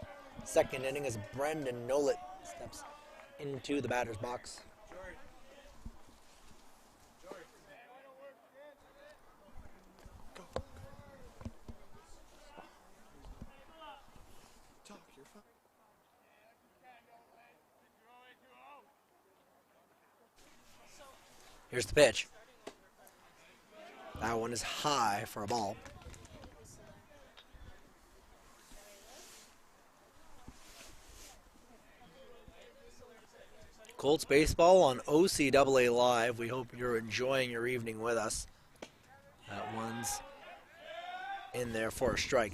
second inning as Brendan Nolet steps into the batter's box. Here's the pitch. That one is high for a ball. Colts baseball on OCAA Live. We hope you're enjoying your evening with us. That one's in there for a strike.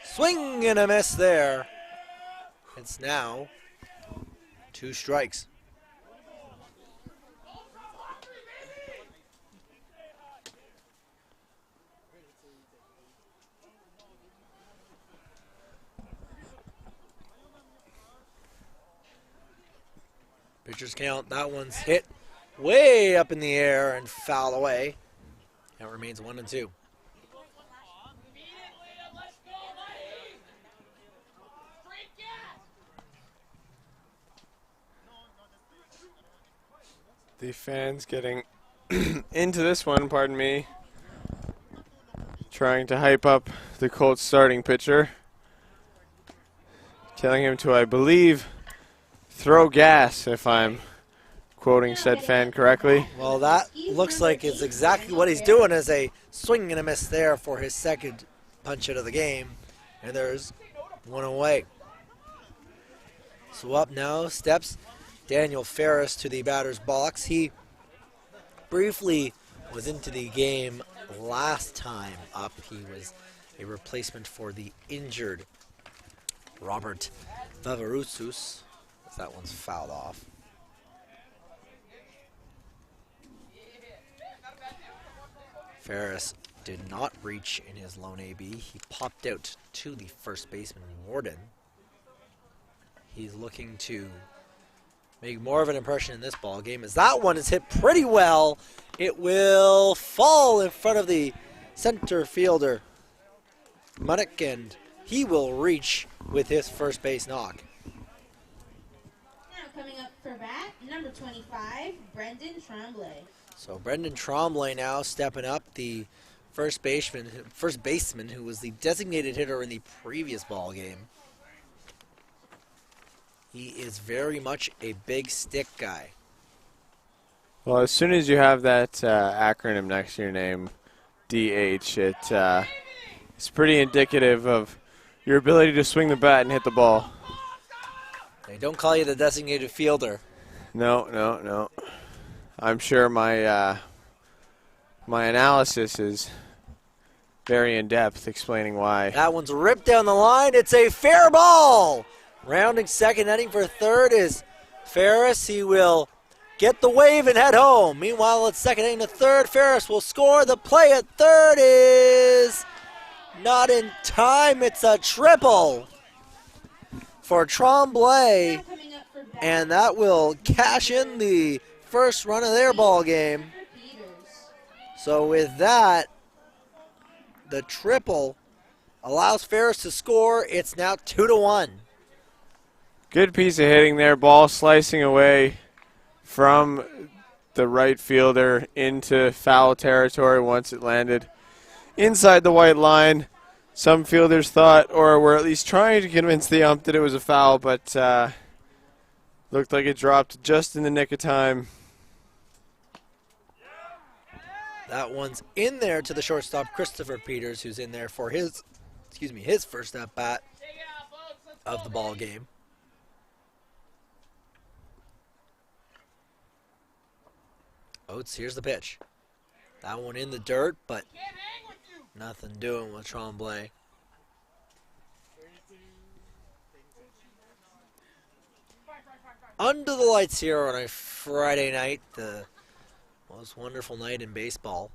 Swing and a miss there. It's now 2 strikes. Pitcher's count, that one's hit way up in the air and foul away. It remains 1-2. The fans getting into this one, pardon me. Trying to hype up the Colts starting pitcher. Telling him to, I believe, throw gas, if I'm quoting said fan correctly. Well, that looks like it's exactly what he's doing, as a swing and a miss there for his second punch out of the game. And there's one away. So up now steps Daniel Ferris to the batter's box. He briefly was into the game last time up. He was a replacement for the injured Robert Vavaroussus. That one's fouled off. Ferris did not reach in his lone AB. He popped out to the first baseman, Warden. He's looking to make more of an impression in this ball game, as that one is hit pretty well. It will fall in front of the center fielder, Munnick, and he will reach with his first base knock. Now coming up for bat, number 25, Brendan Tremblay. So Brendan Tremblay now stepping up, the first baseman who was the designated hitter in the previous ball game. He is very much a big stick guy. Well, as soon as you have that acronym next to your name, DH, it's pretty indicative of your ability to swing the bat and hit the ball. They don't call you the designated fielder. No. I'm sure my my analysis is very in-depth, explaining why. That one's ripped down the line. It's a fair ball. Rounding second, heading for third is Ferris. He will get the wave and head home. Meanwhile, it's second, heading to third. Ferris will score. The play at third is not in time. It's a triple for Tremblay, Now coming up for bat, and that will cash in the first run of their ball game. Peters. So with that, the triple allows Ferris to score. It's now 2-1. Good piece of hitting there. Ball slicing away from the right fielder into foul territory once it landed inside the white line. Some fielders thought, or were at least trying to convince the ump that it was a foul, but looked like it dropped just in the nick of time. That one's in there to the shortstop, Christopher Peters, who's in there for his first at bat of the ball game. Oates, here's the pitch. That one in the dirt, but nothing doing with Tremblay. Under the lights here on a Friday night, the most wonderful night in baseball.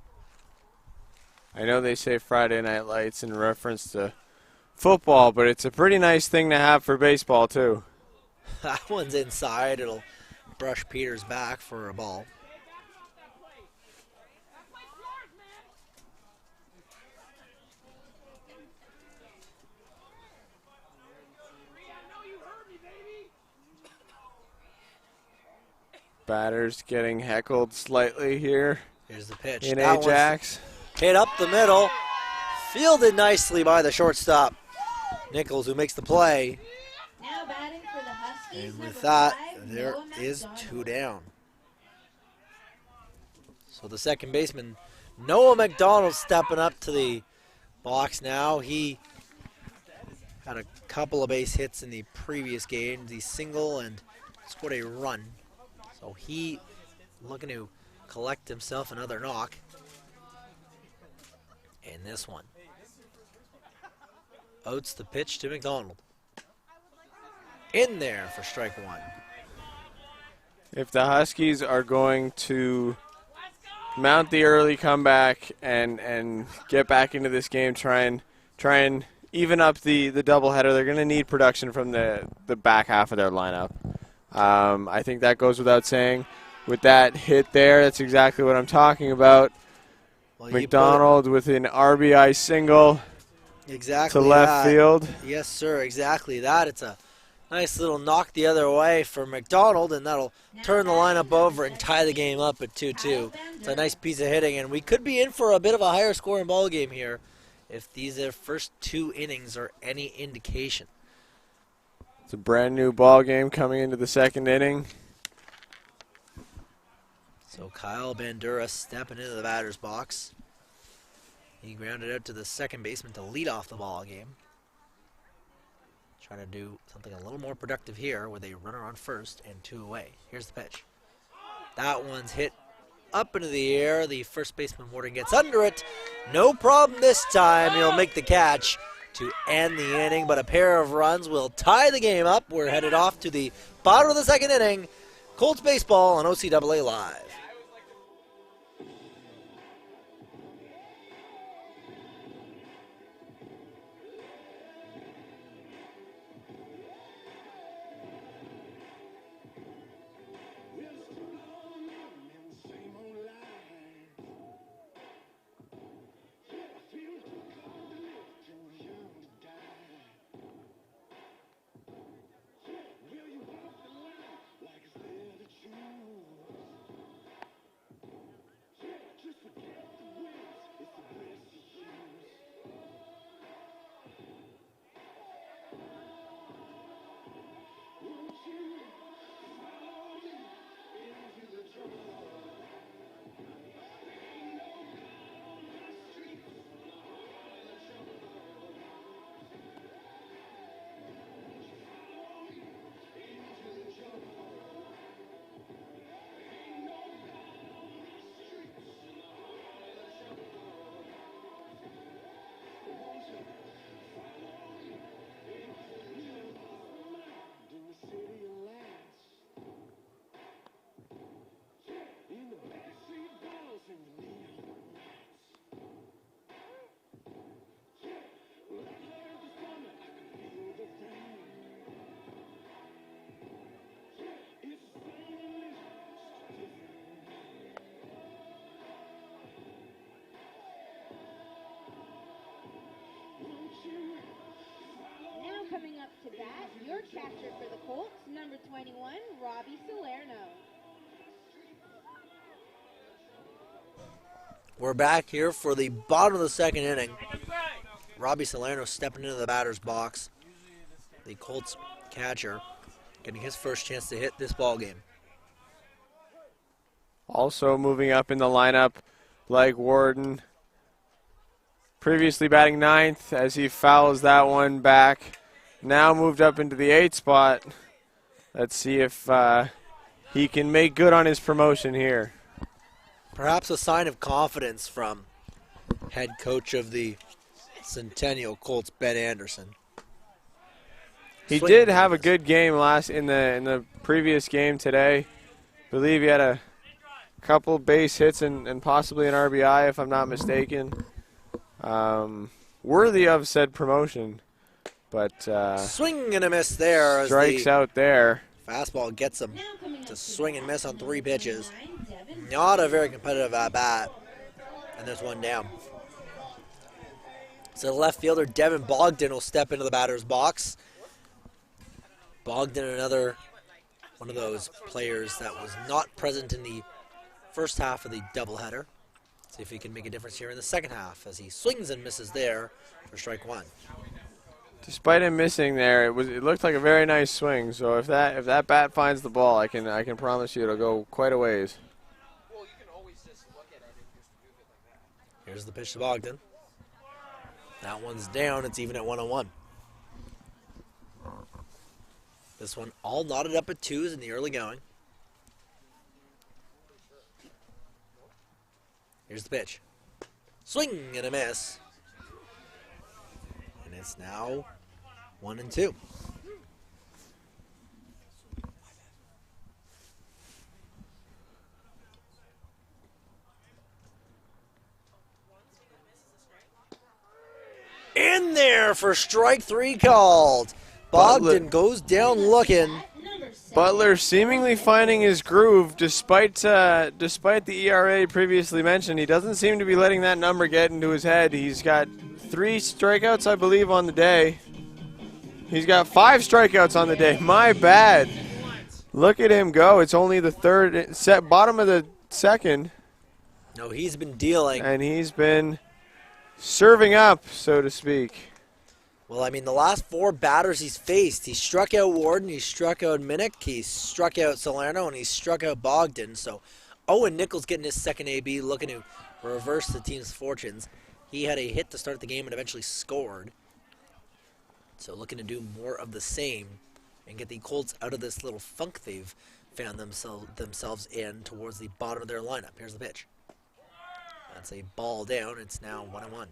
I know they say Friday Night Lights in reference to football, but it's a pretty nice thing to have for baseball, too. That one's inside. It'll brush Peters back for a ball. Batters getting heckled slightly here Here's the pitch. in That Ajax. one's hit up the middle. Fielded nicely by the shortstop, Nichols, who makes the play. Now batting for the Huskies, And number with that, 5, there Noah is McDonald. 2 down. So the second baseman, Noah McDonald, stepping up to the box now. He had a couple of base hits in the previous game, the single, and scored a run. So he looking to collect himself another knock in this one. Oates the pitch to McDonald. In there for strike one. If the Huskies are going to mount the early comeback and get back into this game, try and even up the doubleheader, they're going to need production from the back half of their lineup. I think that goes without saying. With that hit there, that's exactly what I'm talking about. Well, McDonald with an RBI single exactly to left field. Yes, sir, exactly that. It's a Nice little knock the other way for McDonald, and that'll turn the lineup over and tie the game up at 2-2. It's a nice piece of hitting, and we could be in for a bit of a higher scoring ball game here if these first 2 innings are any indication. It's a brand new ball game coming into the second inning. So Kyle Bandura stepping into the batter's box. He grounded out to the second baseman to lead off the ball game. Trying to do something a little more productive here with a runner on first and 2 away. Here's the pitch. That one's hit up into the air. The first baseman Morton gets under it. No problem this time. He'll make the catch to end the inning, but a pair of runs will tie the game up. We're headed off to the bottom of the second inning. Colts baseball on OCAA Live. Coming up to bat, your catcher for the Colts, number 21, Robbie Salerno. We're back here for the bottom of the second inning. Robbie Salerno stepping into the batter's box. The Colts catcher getting his first chance to hit this ball game. Also moving up in the lineup, Blake Warden. Previously batting ninth as he fouls that one back. Now moved up into the 8th spot. Let's see if he can make good on his promotion here. Perhaps a sign of confidence from head coach of the Centennial Colts, Ben Anderson. He did have a good game in the previous game today. I believe he had a couple base hits and possibly an RBI, if I'm not mistaken. Worthy of said promotion. But swing and a miss there. As strikes out there. Fastball gets him to swing and miss on 3 pitches. Not a very competitive at-bat. And there's one down. So the left fielder, Devin Bogdan, will step into the batter's box. Bogdan, another one of those players that was not present in the first half of the doubleheader. See if he can make a difference here in the second half as he swings and misses there for strike 1. Despite him missing there, it looked like a very nice swing. So if that bat finds the ball, I can promise you it'll go quite a ways. Here's the pitch to Bogdan. That one's down. It's even at 1-1. This one all knotted up at 2s in the early going. Here's the pitch. Swing and a miss. And it's now 1-2. In there for strike 3 called. Bogdan goes down looking. Butler seemingly finding his groove despite the ERA previously mentioned. He doesn't seem to be letting that number get into his head. He's got 3 strikeouts, I believe, on the day. He's got 5 strikeouts on the day. My bad. Look at him go. It's only the third, bottom of the second. No, he's been dealing. And he's been serving up, so to speak. Well, I mean, the last 4 batters he's faced, he struck out Warden, he struck out Minnick, he struck out Salerno, and he struck out Bogdan. So Owen Nichols getting his second AB, looking to reverse the team's fortunes. He had a hit to start the game and eventually scored. So looking to do more of the same and get the Colts out of this little funk they've found themselves in towards the bottom of their lineup. Here's the pitch. That's a ball down. It's now 1-1.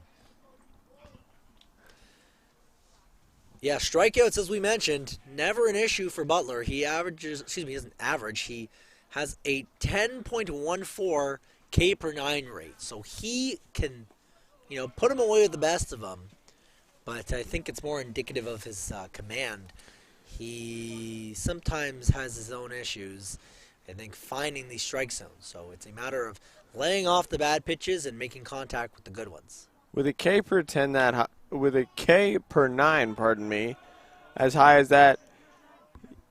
Yeah, strikeouts, as we mentioned, never an issue for Butler. He doesn't average. He has a 10.14 K per 9 rate. So he can, put him away with the best of them. But I think it's more indicative of his command. He sometimes has his own issues, I think, finding these strike zones. So it's a matter of laying off the bad pitches and making contact with the good ones. With a K per 10 with a K per 9, pardon me, as high as that,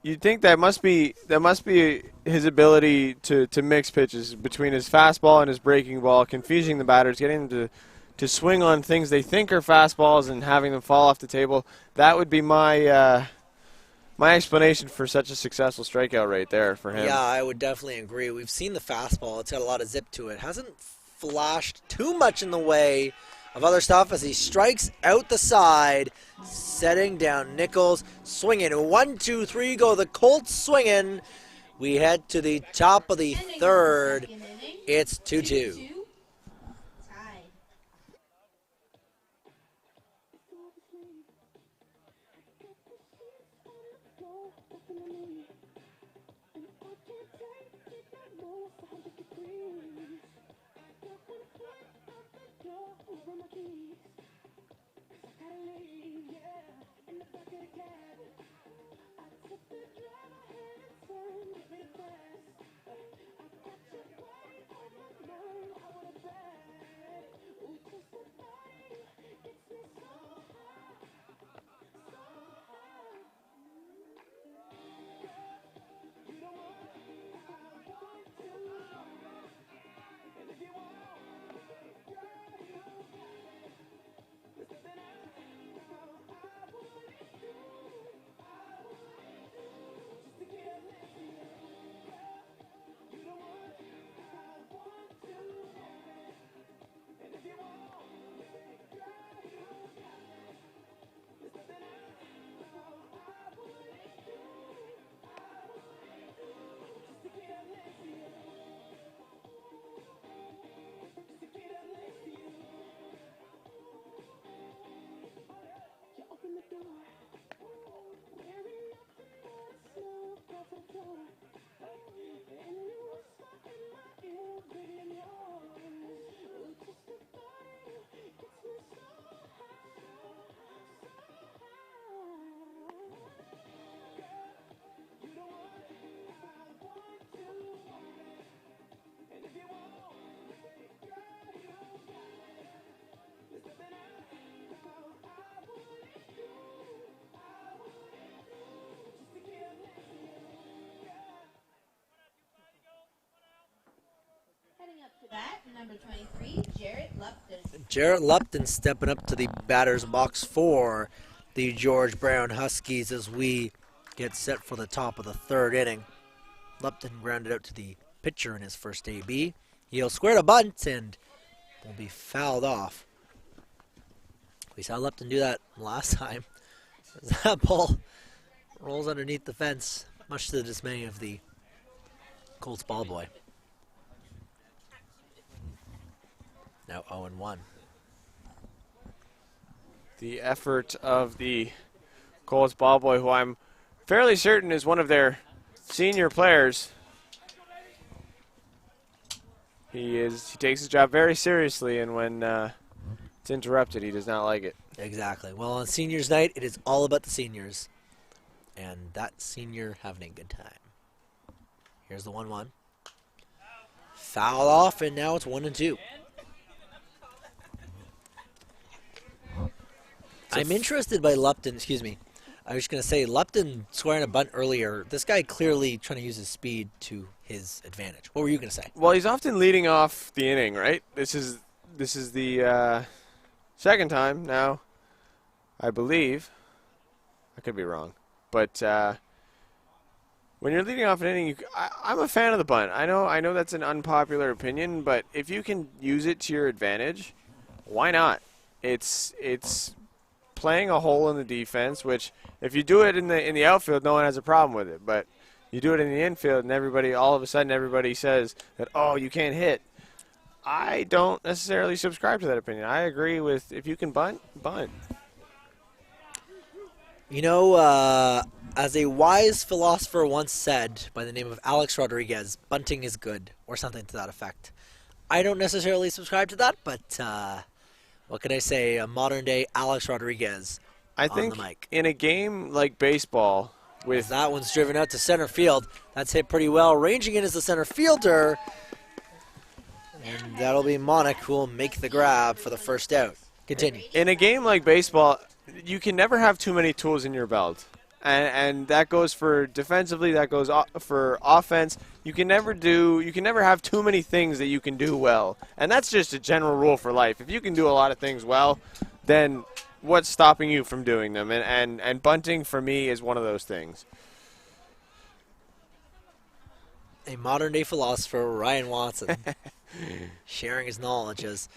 you'd think that must be his ability to mix pitches between his fastball and his breaking ball, confusing the batters, getting them to swing on things they think are fastballs and having them fall off the table. That would be my explanation for such a successful strikeout rate there for him. Yeah, I would definitely agree. We've seen the fastball. It's got a lot of zip to it. Hasn't flashed too much in the way of other stuff as he strikes out the side, setting down Nichols, swinging. 1, 2, 3, go the Colts swinging. We head to the top of the third. It's 2-2. Number 23, Jarrett Lupton. Jarrett Lupton stepping up to the batter's box for the George Brown Huskies as we get set for the top of the third inning. Lupton grounded out to the pitcher in his first AB. He'll square a bunt and will be fouled off. We saw Lupton do that last time. That ball rolls underneath the fence, much to the dismay of the Colts ball boy. Now 0-1. The effort of the Colts ball boy, who I'm fairly certain is one of their senior players. He takes his job very seriously, and when it's interrupted, he does not like it. Exactly. Well, on seniors night, it is all about the seniors. And that senior having a good time. Here's the 1-1. Foul off, and now it's 1-2. I'm interested by Lupton, I was going to say, Lupton scoring a bunt earlier. This guy clearly trying to use his speed to his advantage. What were you going to say? Well, he's often leading off the inning, right? This is the second time now, I believe. I could be wrong, but when you're leading off an inning, I'm a fan of the bunt. I know that's an unpopular opinion, but if you can use it to your advantage, why not? It's playing a hole in the defense, which if you do it in the outfield, no one has a problem with it. But you do it in the infield, and all of a sudden everybody says that, oh, you can't hit. I don't necessarily subscribe to that opinion. I agree with if you can bunt. You know, as a wise philosopher once said by the name of Alex Rodriguez, bunting is good, or something to that effect. I don't necessarily subscribe to that, but what can I say? A modern-day Alex Rodriguez I on think the mic. in a game like baseball, As that one's driven out to center field. That's hit pretty well. Ranging in is the center fielder. And that'll be Monick who will make the grab for the first out. Continue. in a game like baseball, you can never have too many tools in your belt. And that goes for defensively, that goes for offense. You can never have too many things that you can do well. And that's just a general rule for life. If you can do a lot of things well, then what's stopping you from doing them? And bunting for me is one of those things. A modern-day philosopher, Ryan Watson, sharing his knowledge as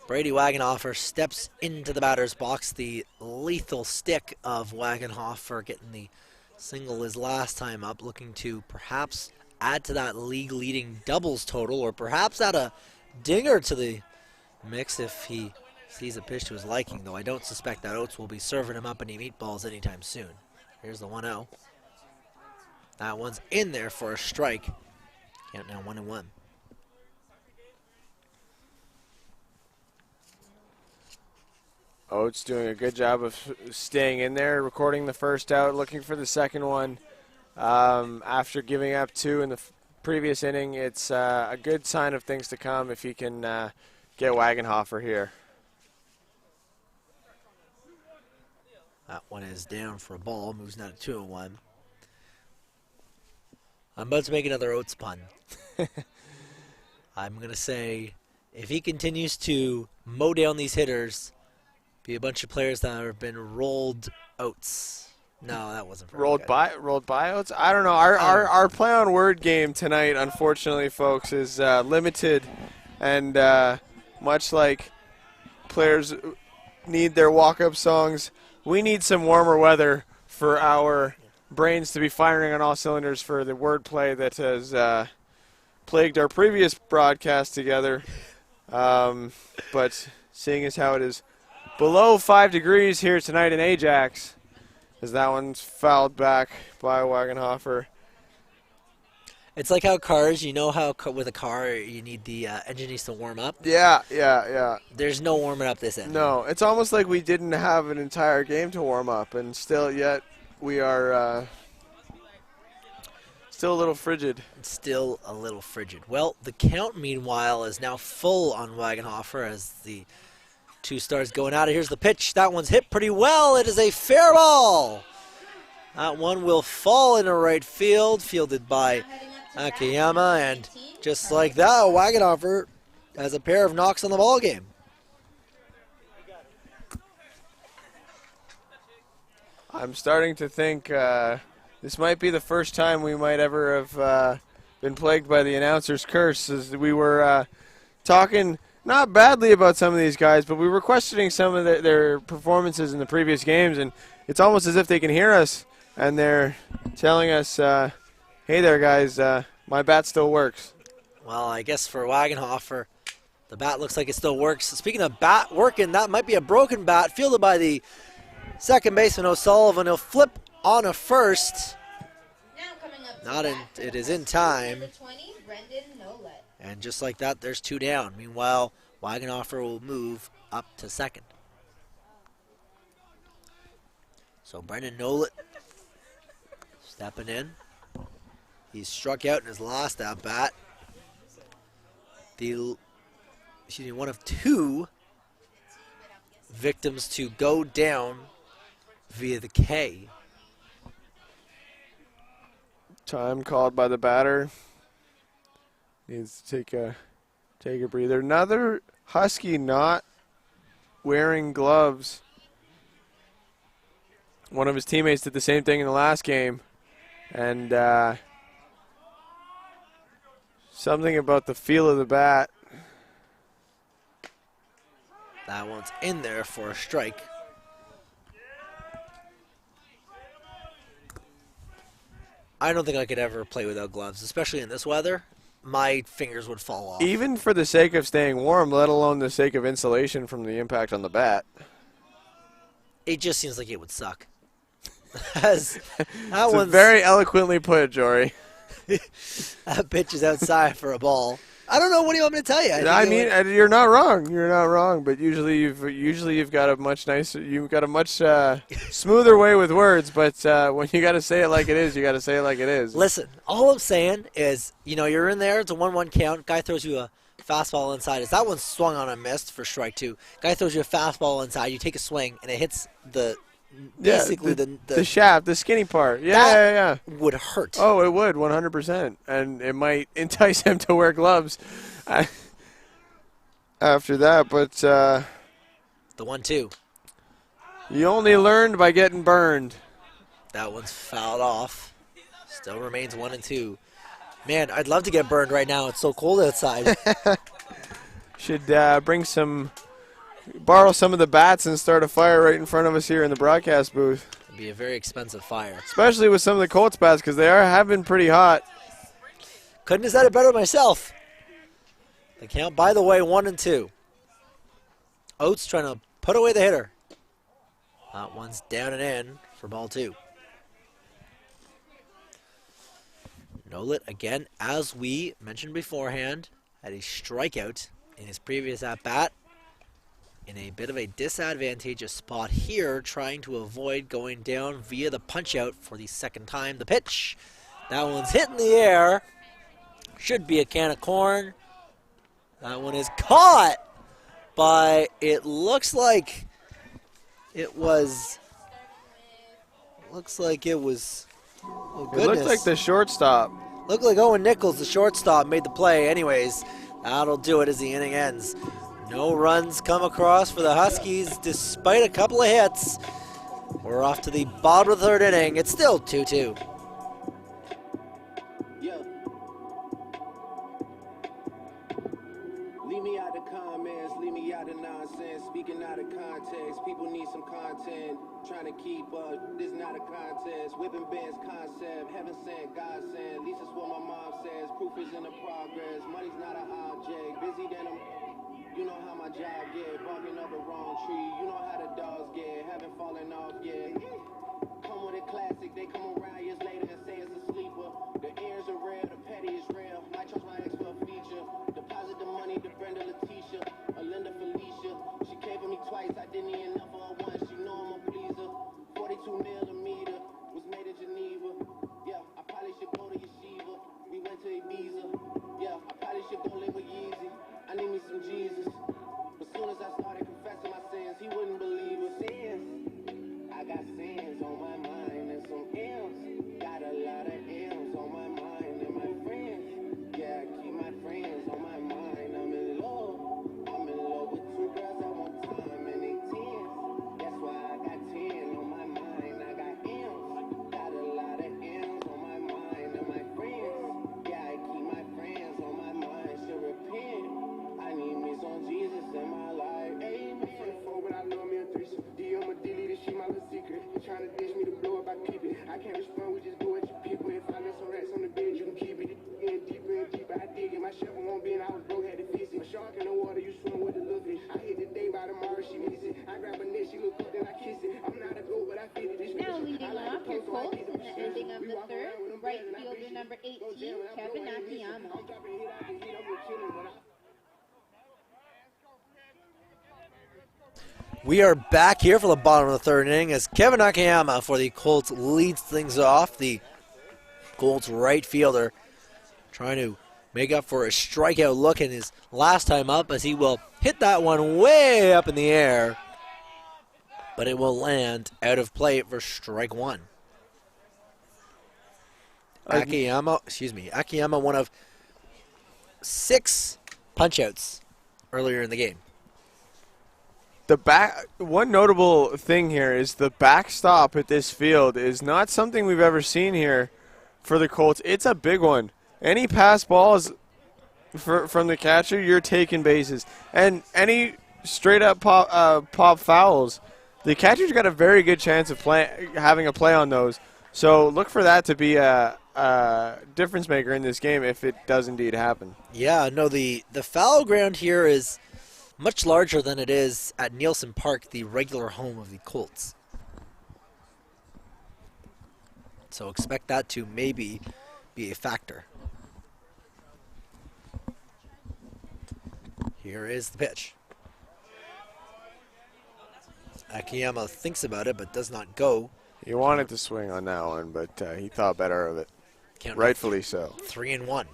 Brady Wagenhofer steps into the batter's box. The lethal stick of Wagenhofer getting the single his last time up, looking to perhaps add to that league-leading doubles total, or perhaps add a dinger to the mix if he sees a pitch to his liking, though I don't suspect that Oates will be serving him up any meatballs anytime soon. Here's the 1-0. That one's in there for a strike. Count now 1-1. Oates doing a good job of staying in there, recording the first out, looking for the second one. After giving up 2 in the previous inning, it's a good sign of things to come if he can get Wagenhofer here. That one is down for a ball, moves now to 2-1. I'm about to make another Oates pun. I'm going to say, if he continues to mow down these hitters, be a bunch of players that have been rolled Oates. No, that wasn't very Rolled good. by Oates? I don't know. Our play on word game tonight, unfortunately, folks, is limited. And much like players need their walk-up songs, we need some warmer weather for our brains to be firing on all cylinders for the wordplay that has plagued our previous broadcast together. But seeing as how it is below 5 degrees here tonight in Ajax, as that one's fouled back by Wagenhofer. It's like how cars, you know how with a car you need the engine needs to warm up? Yeah. There's no warming up this end. No, it's almost like we didn't have an entire game to warm up, and still yet we are still a little frigid. Still a little frigid. Well, the count, meanwhile, is now full on Wagenhofer as the 2 stars going out. Here's the pitch. That one's hit pretty well. It is a fair ball. That one will fall into right field, fielded by Akiyama, and just like that, Wagenhofer has a pair of knocks on the ball game. I'm starting to think this might be the first time we might ever have been plagued by the announcer's curse, as we were talking not badly about some of these guys, but we were questioning some of their performances in the previous games, and it's almost as if they can hear us, and they're telling us, hey there, guys, my bat still works. Well, I guess for Wagenhofer, the bat looks like it still works. Speaking of bat working, that might be a broken bat, fielded by the second baseman O'Sullivan. He'll flip on a first. It is in time. And just like that, there's 2 down. Meanwhile, Wagenhofer will move up to second. So Brendan Nolet stepping in. He's struck out in his last at bat. One of 2 victims to go down via the K Time called by the batter. Needs to take a breather. Another Husky not wearing gloves. One of his teammates did the same thing in the last game. And something about the feel of the bat. That one's in there for a strike. I don't think I could ever play without gloves, especially in this weather. My fingers would fall off. Even for the sake of staying warm, let alone the sake of insulation from the impact on the bat. It just seems like it would suck. That one's very eloquently put, Jory. That pitch is outside for a ball. I don't know. What do you want me to tell you? I mean, you're not wrong. You're not wrong. But usually you've got a much nicer, you've got a much smoother way with words. But when you got to say it like it is, you got to say it like it is. Listen, all I'm saying is, you're in there. It's a 1-1 count. Guy throws you a fastball inside. As that one swung on and missed for strike 2. Guy throws you a fastball inside. You take a swing and it hits basically the shaft, the skinny part. Yeah. Would hurt. Oh, it would, 100%. And it might entice him to wear gloves after that. But the 1-2. You only learned by getting burned. That one's fouled off. Still remains 1-2. Man, I'd love to get burned right now. It's so cold outside. Should borrow some of the bats and start a fire right in front of us here in the broadcast booth. It'd be a very expensive fire. Especially with some of the Colts bats because have been pretty hot. Couldn't have said it better myself. The count, by the way, 1-2. Oates trying to put away the hitter. That one's down and in for ball 2. Nolet, again, as we mentioned beforehand, had a strikeout in his previous at-bat. In a bit of a disadvantageous spot here, trying to avoid going down via the punch-out for the second time. The pitch. That one's hit in the air. Should be a can of corn. That one is caught by, it looks like it was, oh goodness. It looked like the shortstop. Looked like Owen Nichols, the shortstop, made the play. Anyways, that'll do it as the inning ends. No runs come across for the Huskies despite a couple of hits. We're off to the bottom of the 3rd inning. It's still 2-2. Leave me out the comments, leave me out the nonsense. Speaking out of context, people need some content. Trying to keep up, this not a contest. Whipping bands concept, heaven sent, God sent. At least that's what my mom says. Proof is in the progress. Money's not an object. Busy than I'm. You know how my job get, barking up the wrong tree. You know how the dogs get, haven't fallen off yet. Come with a classic, they come around years later and say it's a sleeper. The ears are real, the petty is real. Might trust my ex for a feature. Deposit the money to Brenda Letitia, or Linda Felicia. She came for me twice, I didn't even enough for her once. You know I'm a pleaser. 42 millimeter, was made in Geneva. Yeah, I probably should go to Yeshiva. We went to Ibiza. Yeah, I probably should go live with Yeezy. I need me some Jesus. But soon as I started confessing my sins, he wouldn't believe us. Sins. I got sins on my mind and some M's. Got a lot of M's on my mind and my friends. Yeah, I keep my friends on my mind. I'm in love with 2 girls at one time and they 10s. That's why I got 10 on my mind. I got M's. Got a lot of M's on my mind and my friends. Yeah, I keep my friends on my mind. Should repent. I need me some Jesus in my life. Amen. From the 4, but I love me a 3. D on my delete, she my little secret. You trying to dish me to blow up, I peep it. I can't respond, we just go at your people. If I left some rats on the bed, you can keep it. In deeper and deeper, I dig it. My shovel won't be, and I was broke, had to fix it. A shark in the water, you swim with the little fish. I hit the day, by tomorrow she miss it. I grab her neck, she look up, then I kiss it. I'm not a goat, but I fit it. Now leading off your Colts in the ending of the 3rd, right fielder number 18, Kevin Akiyama. I'm dropping hit after hit, I'm just chilling, but We are back here for the bottom of the 3rd inning as Kevin Akiyama for the Colts leads things off. The Colts right fielder trying to make up for a strikeout look in his last time up as he will hit that one way up in the air. But it will land out of play for strike 1. Akiyama, one of 6 punch-outs earlier in the game. One notable thing here is the backstop at this field is not something we've ever seen here for the Colts. It's a big one. Any pass balls from the catcher, you're taking bases. And any straight-up pop fouls, the catcher's got a very good chance of having a play on those. So look for that to be a difference maker in this game if it does indeed happen. Yeah, no, the foul ground here is much larger than it is at Nielsen Park, the regular home of the Colts. So expect that to maybe be a factor. Here is the pitch. Akiyama thinks about it but does not go. He wanted to swing on that one, but he thought better of it. Count Rightfully so. 3-1.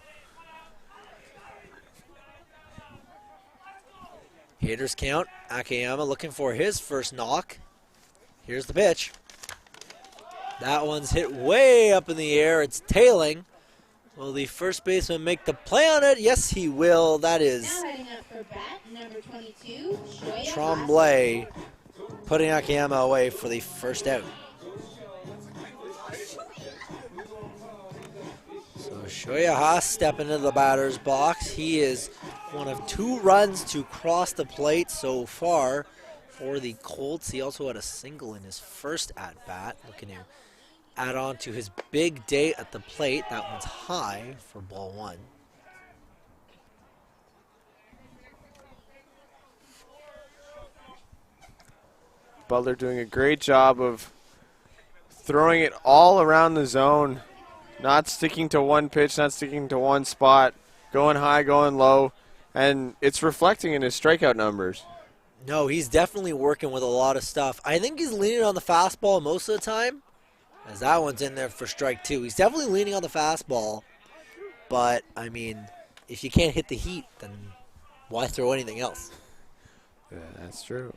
Hitters count. Akiyama looking for his first knock. Here's the pitch. That one's hit way up in the air. It's tailing. Will the first baseman make the play on it? Yes, he will. That is Now heading up for bat, number 22, Shoya Tremblay putting Akiyama away for the first out. So Shoya Haas stepping into the batter's box. He is one of 2 runs to cross the plate so far for the Colts. He also had a single in his first at-bat, looking to add on to his big day at the plate. That one's high for ball 1. Butler doing a great job of throwing it all around the zone, not sticking to one pitch, not sticking to one spot, going high, going low, and it's reflecting in his strikeout numbers. No, he's definitely working with a lot of stuff. I think he's leaning on the fastball most of the time, as that one's in there for strike 2. He's definitely leaning on the fastball, but, I mean, if you can't hit the heat, then why throw anything else? Yeah, that's true.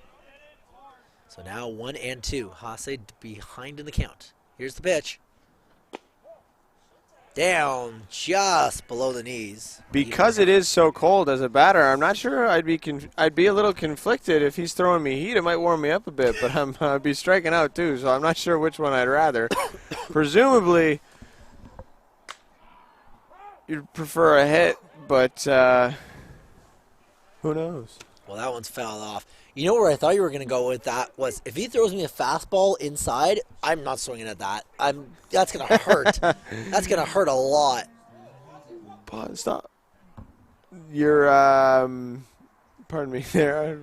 So now 1-2. Hase behind in the count. Here's the pitch. Down just below the knees. Because it is so cold as a batter, I'm not sure I'd be a little conflicted if he's throwing me heat. It might warm me up a bit, but I'd be striking out too, so I'm not sure which one I'd rather. Presumably, you'd prefer a hit, but who knows? Well, that one's fouled off. You know where I thought you were going to go with that was if he throws me a fastball inside, I'm not swinging at that. That's going to hurt. That's going to hurt a lot. Pause, stop. You're, pardon me there.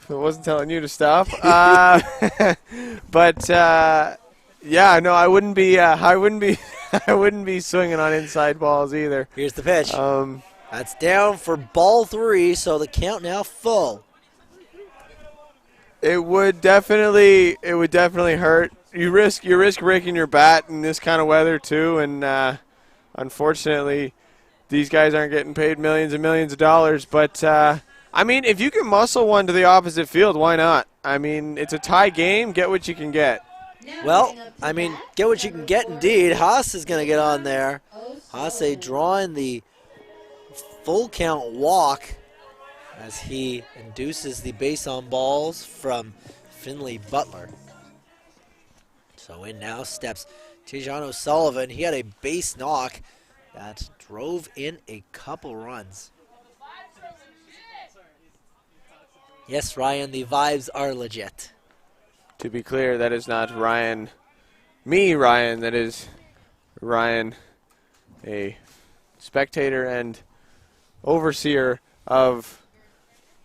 I wasn't telling you to stop. But yeah, no, I wouldn't be I wouldn't be swinging on inside balls either. Here's the pitch. That's down for ball 3, so the count now full. It would definitely hurt. You risk breaking your bat in this kind of weather too, and unfortunately, these guys aren't getting paid millions and millions of dollars. But I mean, if you can muscle one to the opposite field, why not? I mean, it's a tie game. Get what you can get. Well, I mean, get what you can get indeed. Haas is going to get on there. Haas drawing the full count walk as he induces the base on balls from Finley Butler. So in now steps Tijan O'Sullivan. He had a base knock that drove in a couple runs. Yes, Ryan, the vibes are legit. To be clear, that is not Ryan, Ryan. That is Ryan, a spectator and overseer of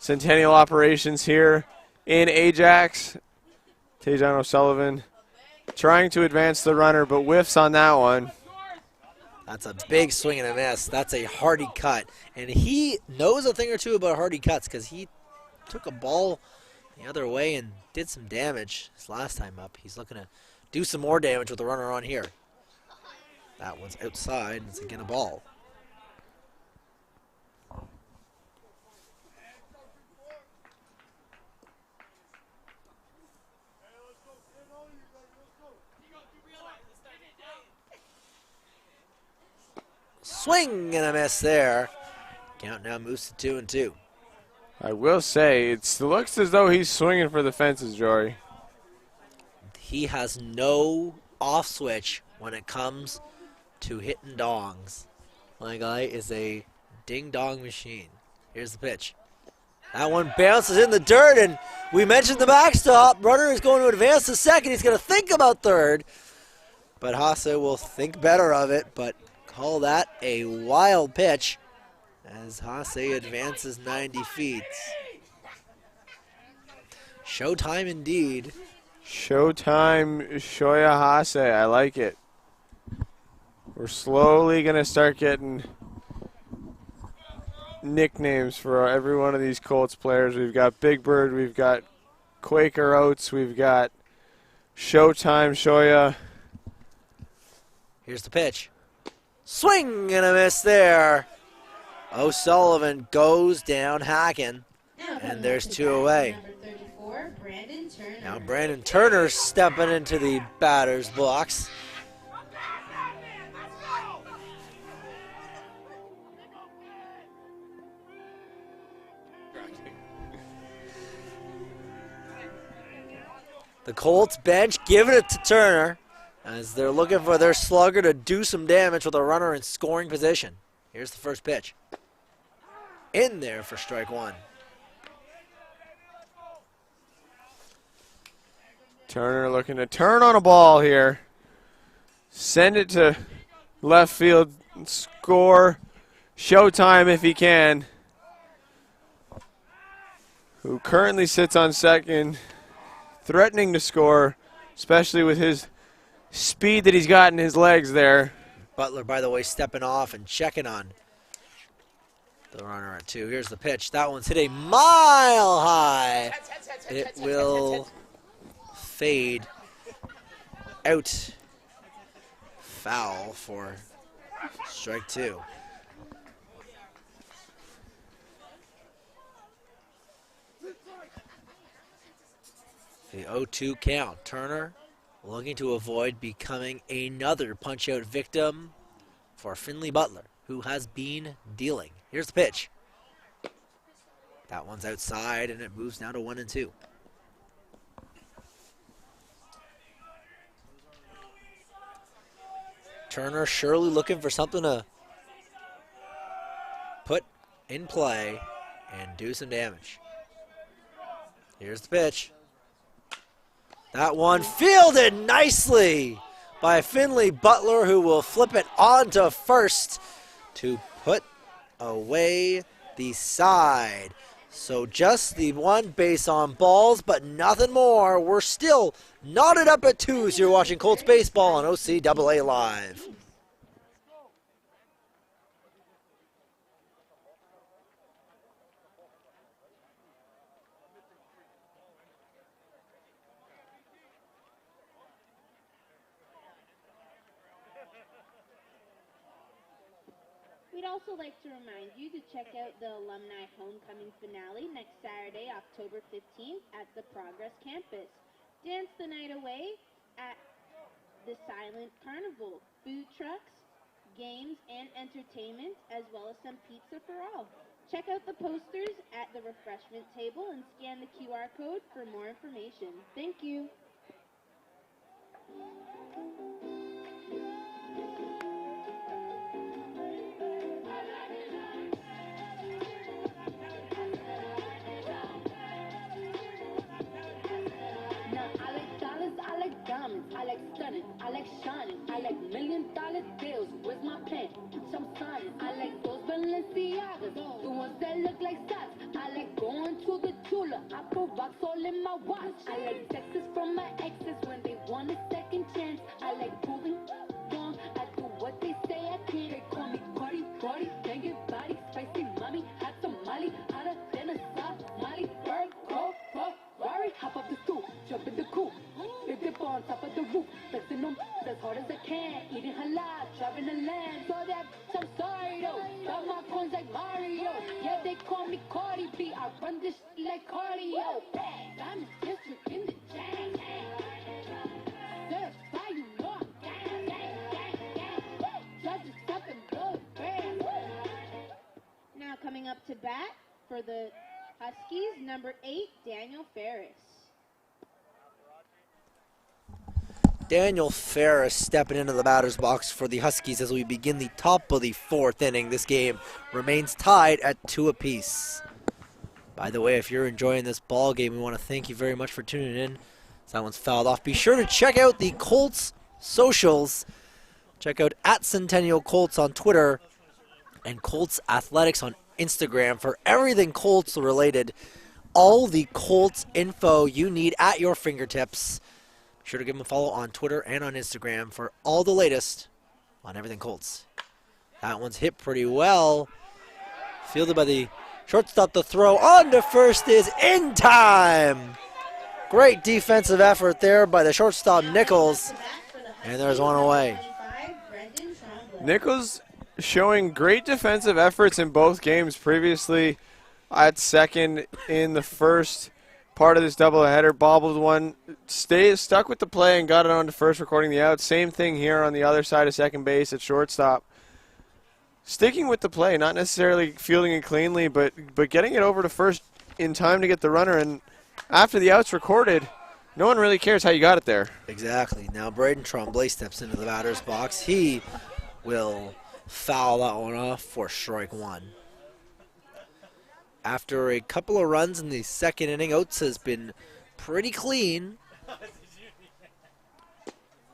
Centennial operations here in Ajax. Tijan O'Sullivan trying to advance the runner, but whiffs on that one. That's a big swing and a miss. That's a hardy cut. And he knows a thing or two about hardy cuts because he took a ball the other way and did some damage his last time up. He's looking to do some more damage with the runner on here. That one's outside. It's again a ball. Swing and a miss there. Count now moves to 2-2. I will say, it looks as though he's swinging for the fences, Jory. He has no off switch when it comes to hitting dongs. My guy is a ding-dong machine. Here's the pitch. That one bounces in the dirt, and we mentioned the backstop. Runner is going to advance to second. He's going to think about third, but Haase will think better of it, but call that a wild pitch as Haase advances 90 feet. Showtime indeed. Showtime, Shoya Haase. I like it. We're slowly going to start getting nicknames for every one of these Colts players. We've got Big Bird, we've got Quaker Oats, we've got Showtime Shoya. Here's the pitch. Swing and a miss there. O'Sullivan goes down hacking, and there's 2 away. Now Brandon Turner's stepping into the batter's box. The Colts bench giving it to Turner as they're looking for their slugger to do some damage with a runner in scoring position. Here's the first pitch. In there for strike 1. Turner looking to turn on a ball here. Send it to left field. Score. Showtime if he can. Who currently sits on second. Threatening to score, especially with his speed that he's got in his legs there. Butler, by the way, stepping off and checking on the runner at 2. Here's the pitch. That one's hit a mile high. It will fade out. Foul for strike 2. The 0-2 count. Turner looking to avoid becoming another punch-out victim for Finley Butler, who has been dealing. Here's the pitch. That one's outside, and it moves now to 1-2. Turner surely looking for something to put in play and do some damage. Here's the pitch. That one fielded nicely by Finley Butler, who will flip it onto first to put away the side. So just the one base on balls, but nothing more. We're still knotted up at 2s. You're watching Colts baseball on OCAA Live. We'd also like to remind you to check out the Alumni Homecoming Finale next Saturday, October 15th at the Progress Campus. Dance the night away at the Silent Carnival. Food trucks, games, and entertainment, as well as some pizza for all. Check out the posters at the refreshment table and scan the QR code for more information. Thank you. I like stunning, I like shining, I like $1,000,000 deals. Where's my pen? I'm signing. I like those Balenciagas, the ones that look like socks. I like going to the Tula. I put rocks all in my watch. I like texts from my exes when they want a second chance. I like proving wrong. I do what they say I can't. They call me Cardi, Cardi, banging body, spicy mommy, hot tamale, hotter than a Somali. Bird, crow, Ferrari, hop up the stoop, jump in the coupe. Big dip on top of the roof, flexing them as hard as I can. Eating halal, driving the land. So that I'm sorry though. Got my coins like Mario. Yeah, they call me Cardi B. I run this like cardio. I'm district in the jam. Certified, you know I'm gang. Judges up and blood red. coming up to bat for the Huskies, number 8, Daniel Ferris. Daniel Ferris stepping into the batter's box for the Huskies as we begin the top of the 4th inning. This game remains tied at 2 apiece. By the way, if you're enjoying this ball game, we want to thank you very much for tuning in. That one's fouled off. Be sure to check out the Colts socials. Check out at Centennial Colts on Twitter and Colts Athletics on Instagram for everything Colts related. All the Colts info you need at your fingertips. Be sure to give them a follow on Twitter and on Instagram for all the latest on everything Colts. That one's hit pretty well. Fielded by the shortstop. The throw on to first is in time. Great defensive effort there by the shortstop Nichols. And there's one away. Nichols showing great defensive efforts in both games. Previously at second in the first part of this doubleheader, bobbled one, stuck with the play and got it on to first, recording the out. Same thing here on the other side of second base at shortstop. Sticking with the play, not necessarily fielding it cleanly, but getting it over to first in time to get the runner. And after the out's recorded, no one really cares how you got it there. Exactly. Now Braden Tremblay steps into the batter's box. He will foul that one off for strike 1. After a couple of runs in the second inning, Oates has been pretty clean.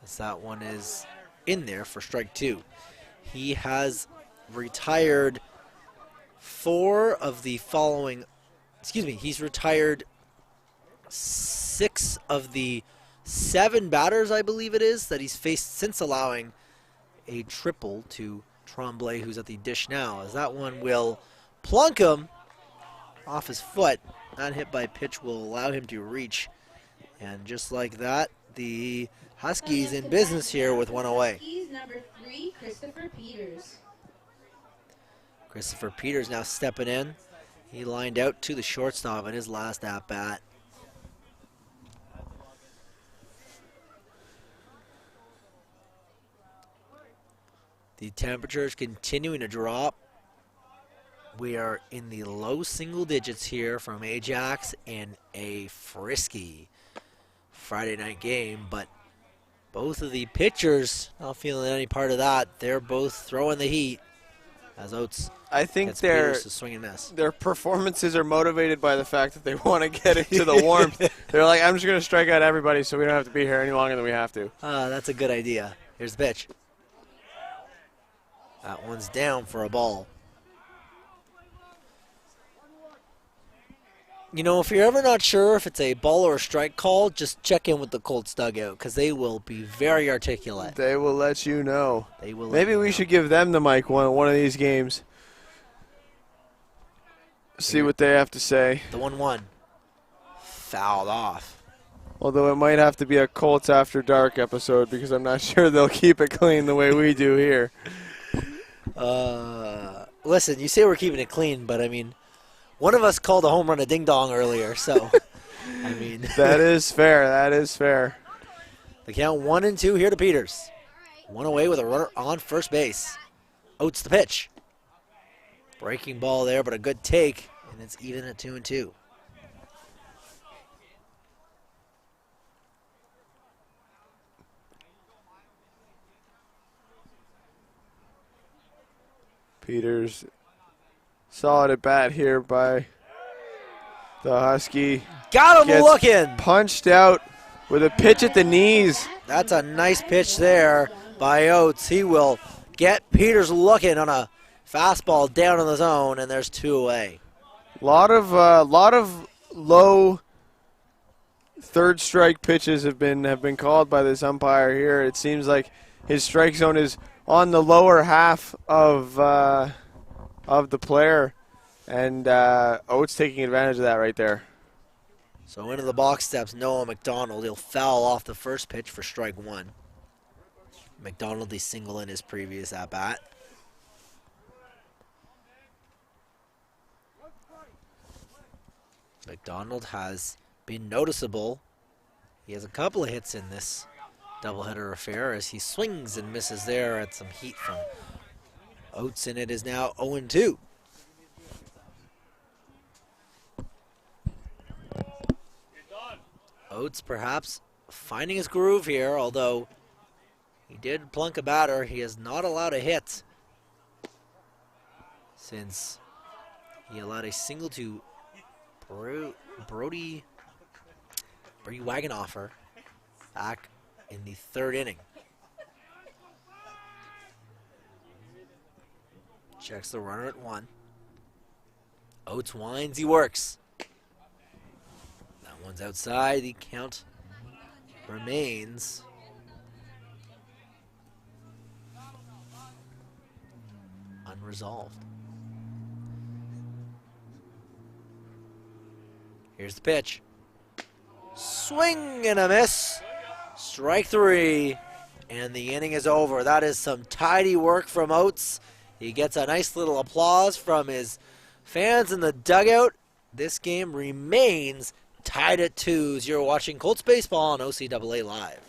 As that one is in there for strike 2. He has retired 4 of the following, he's retired 6 of the 7 batters, I believe it is, that he's faced since allowing a triple to Tremblay, who's at the dish now, as that one will plunk him off his foot. That hit by pitch will allow him to reach. And just like that, the Huskies in business here with one away. Huskies, number 3, Christopher Peters. Christopher Peters now stepping in. He lined out to the shortstop in his last at-bat. The temperature is continuing to drop. We are in the low single digits here from Ajax and a Frisky Friday night game, but both of the pitchers not feeling any part of that. They're both throwing the heat as Oates I think gets Peters to swing and miss. their performances are motivated by the fact that they want to get into the warmth. They're like, I'm just going to strike out everybody so we don't have to be here any longer than we have to. That's a good idea. Here's the pitch. That one's down for a ball. You know, if you're ever not sure if it's a ball or a strike call, just check in with the Colts dugout because they will be very articulate. They will let you know. They will. Maybe we should give them the mic one of these games. See what they have to say. The 1-1. Fouled off. Although it might have to be a Colts After Dark episode because I'm not sure they'll keep it clean the way we do here. Listen, you say we're keeping it clean, but I mean, one of us called a home run a ding-dong earlier, so, I mean. That is fair. That is fair. The count 1-2 here to Peters. One away with a runner on first base. Oates the pitch. Breaking ball there, but a good take, and it's even at 2-2. Peters, solid at bat here by the Husky. Got him Gets looking. Punched out with a pitch at the knees. That's a nice pitch there by Oates. He will get Peters looking on a fastball down in the zone, and there's 2 away. Lot of low third strike pitches have been called by this umpire here. It seems like his strike zone is on the lower half of the player, and Oates taking advantage of that right there. So into the box steps Noah McDonald. He'll foul off the first pitch for strike 1. McDonald, the single in his previous at-bat. McDonald has been noticeable. He has a couple of hits in this doubleheader affair as he swings and misses there at some heat from Oates, and it is now 0-2. Oates perhaps finding his groove here, although he did plunk a batter. He is not allowed a hit since he allowed a single to Brody Wagonoffer back in the third inning. Checks the runner at one. Oates winds, he works. That one's outside. The count remains unresolved. Here's the pitch. Swing and a miss. Strike three. And the inning is over. That is some tidy work from Oates. He gets a nice little applause from his fans in the dugout. This game remains tied at 2s. You're watching Colts Baseball on OCAA Live.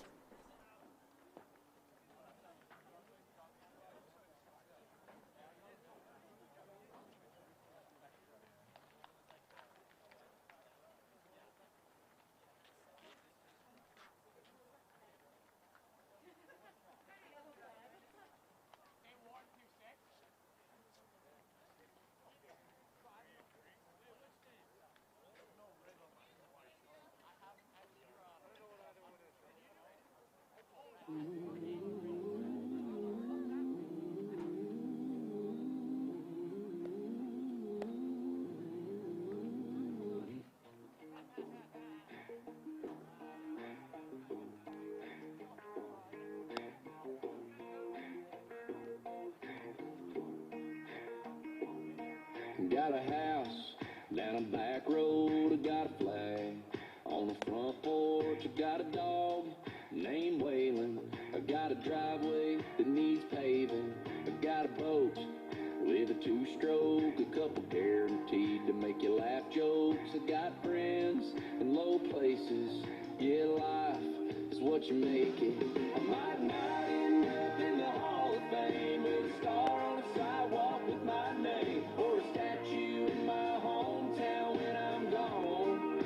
Got a house down a back road, I got a flag on the front porch, I got a dog named Waylon, I got a driveway that needs paving, I got a boat with a two-stroke, a couple guaranteed to make you laugh jokes, I got friends in low places, yeah, life is what you make it. I might not end up in the Hall of Fame with a star on the sidewalk with my name, or a statue in my hometown when I'm gone.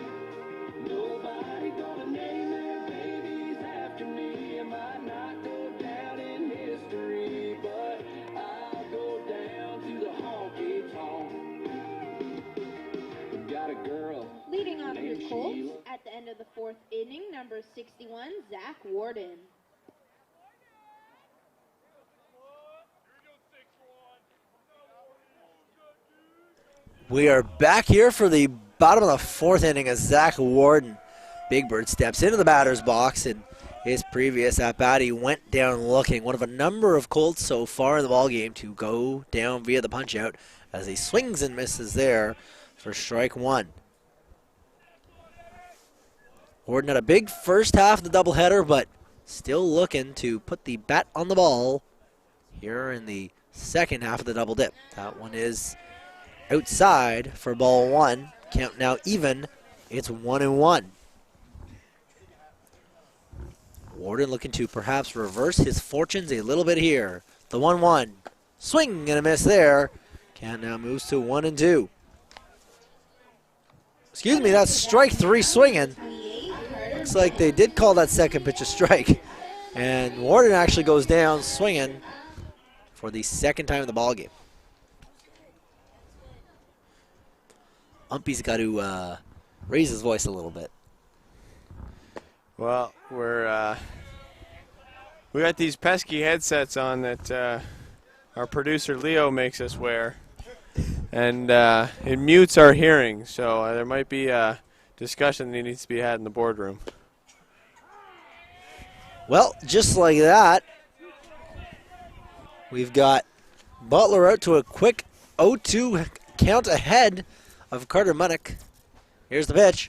Nobody gonna name their babies after me. I might not go down in history, but I'll go down to the honky tonk. Got a girl. Leading off your named Colts Sheila. at the end of the fourth inning, number 61, Zach Warden. We are back here for the bottom of the fourth inning as Zach Warden, Big Bird, steps into the batter's box. In his previous at-bat, he went down looking. One of a number of Colts so far in the ballgame to go down via the punch-out as he swings and misses there for strike one. Warden had a big first half of the doubleheader, but still looking to put the bat on the ball here in the second half of the double dip. That one is outside for ball one. Count now even. It's 1-1. Warden looking to perhaps reverse his fortunes a little bit here. The 1-1. Swing and a miss there. Count now moves to 1-2. Excuse me, that's strike three swinging. Looks like they did call that second pitch a strike. And Warden actually goes down swinging for the second time in the ballgame. Umpy's got to raise his voice a little bit. Well, we got these pesky headsets on that our producer Leo makes us wear, and it mutes our hearing. So there might be a discussion that needs to be had in the boardroom. Well, just like that, we've got Butler out to a quick 0-2 count ahead of Carter Munnick. Here's the pitch.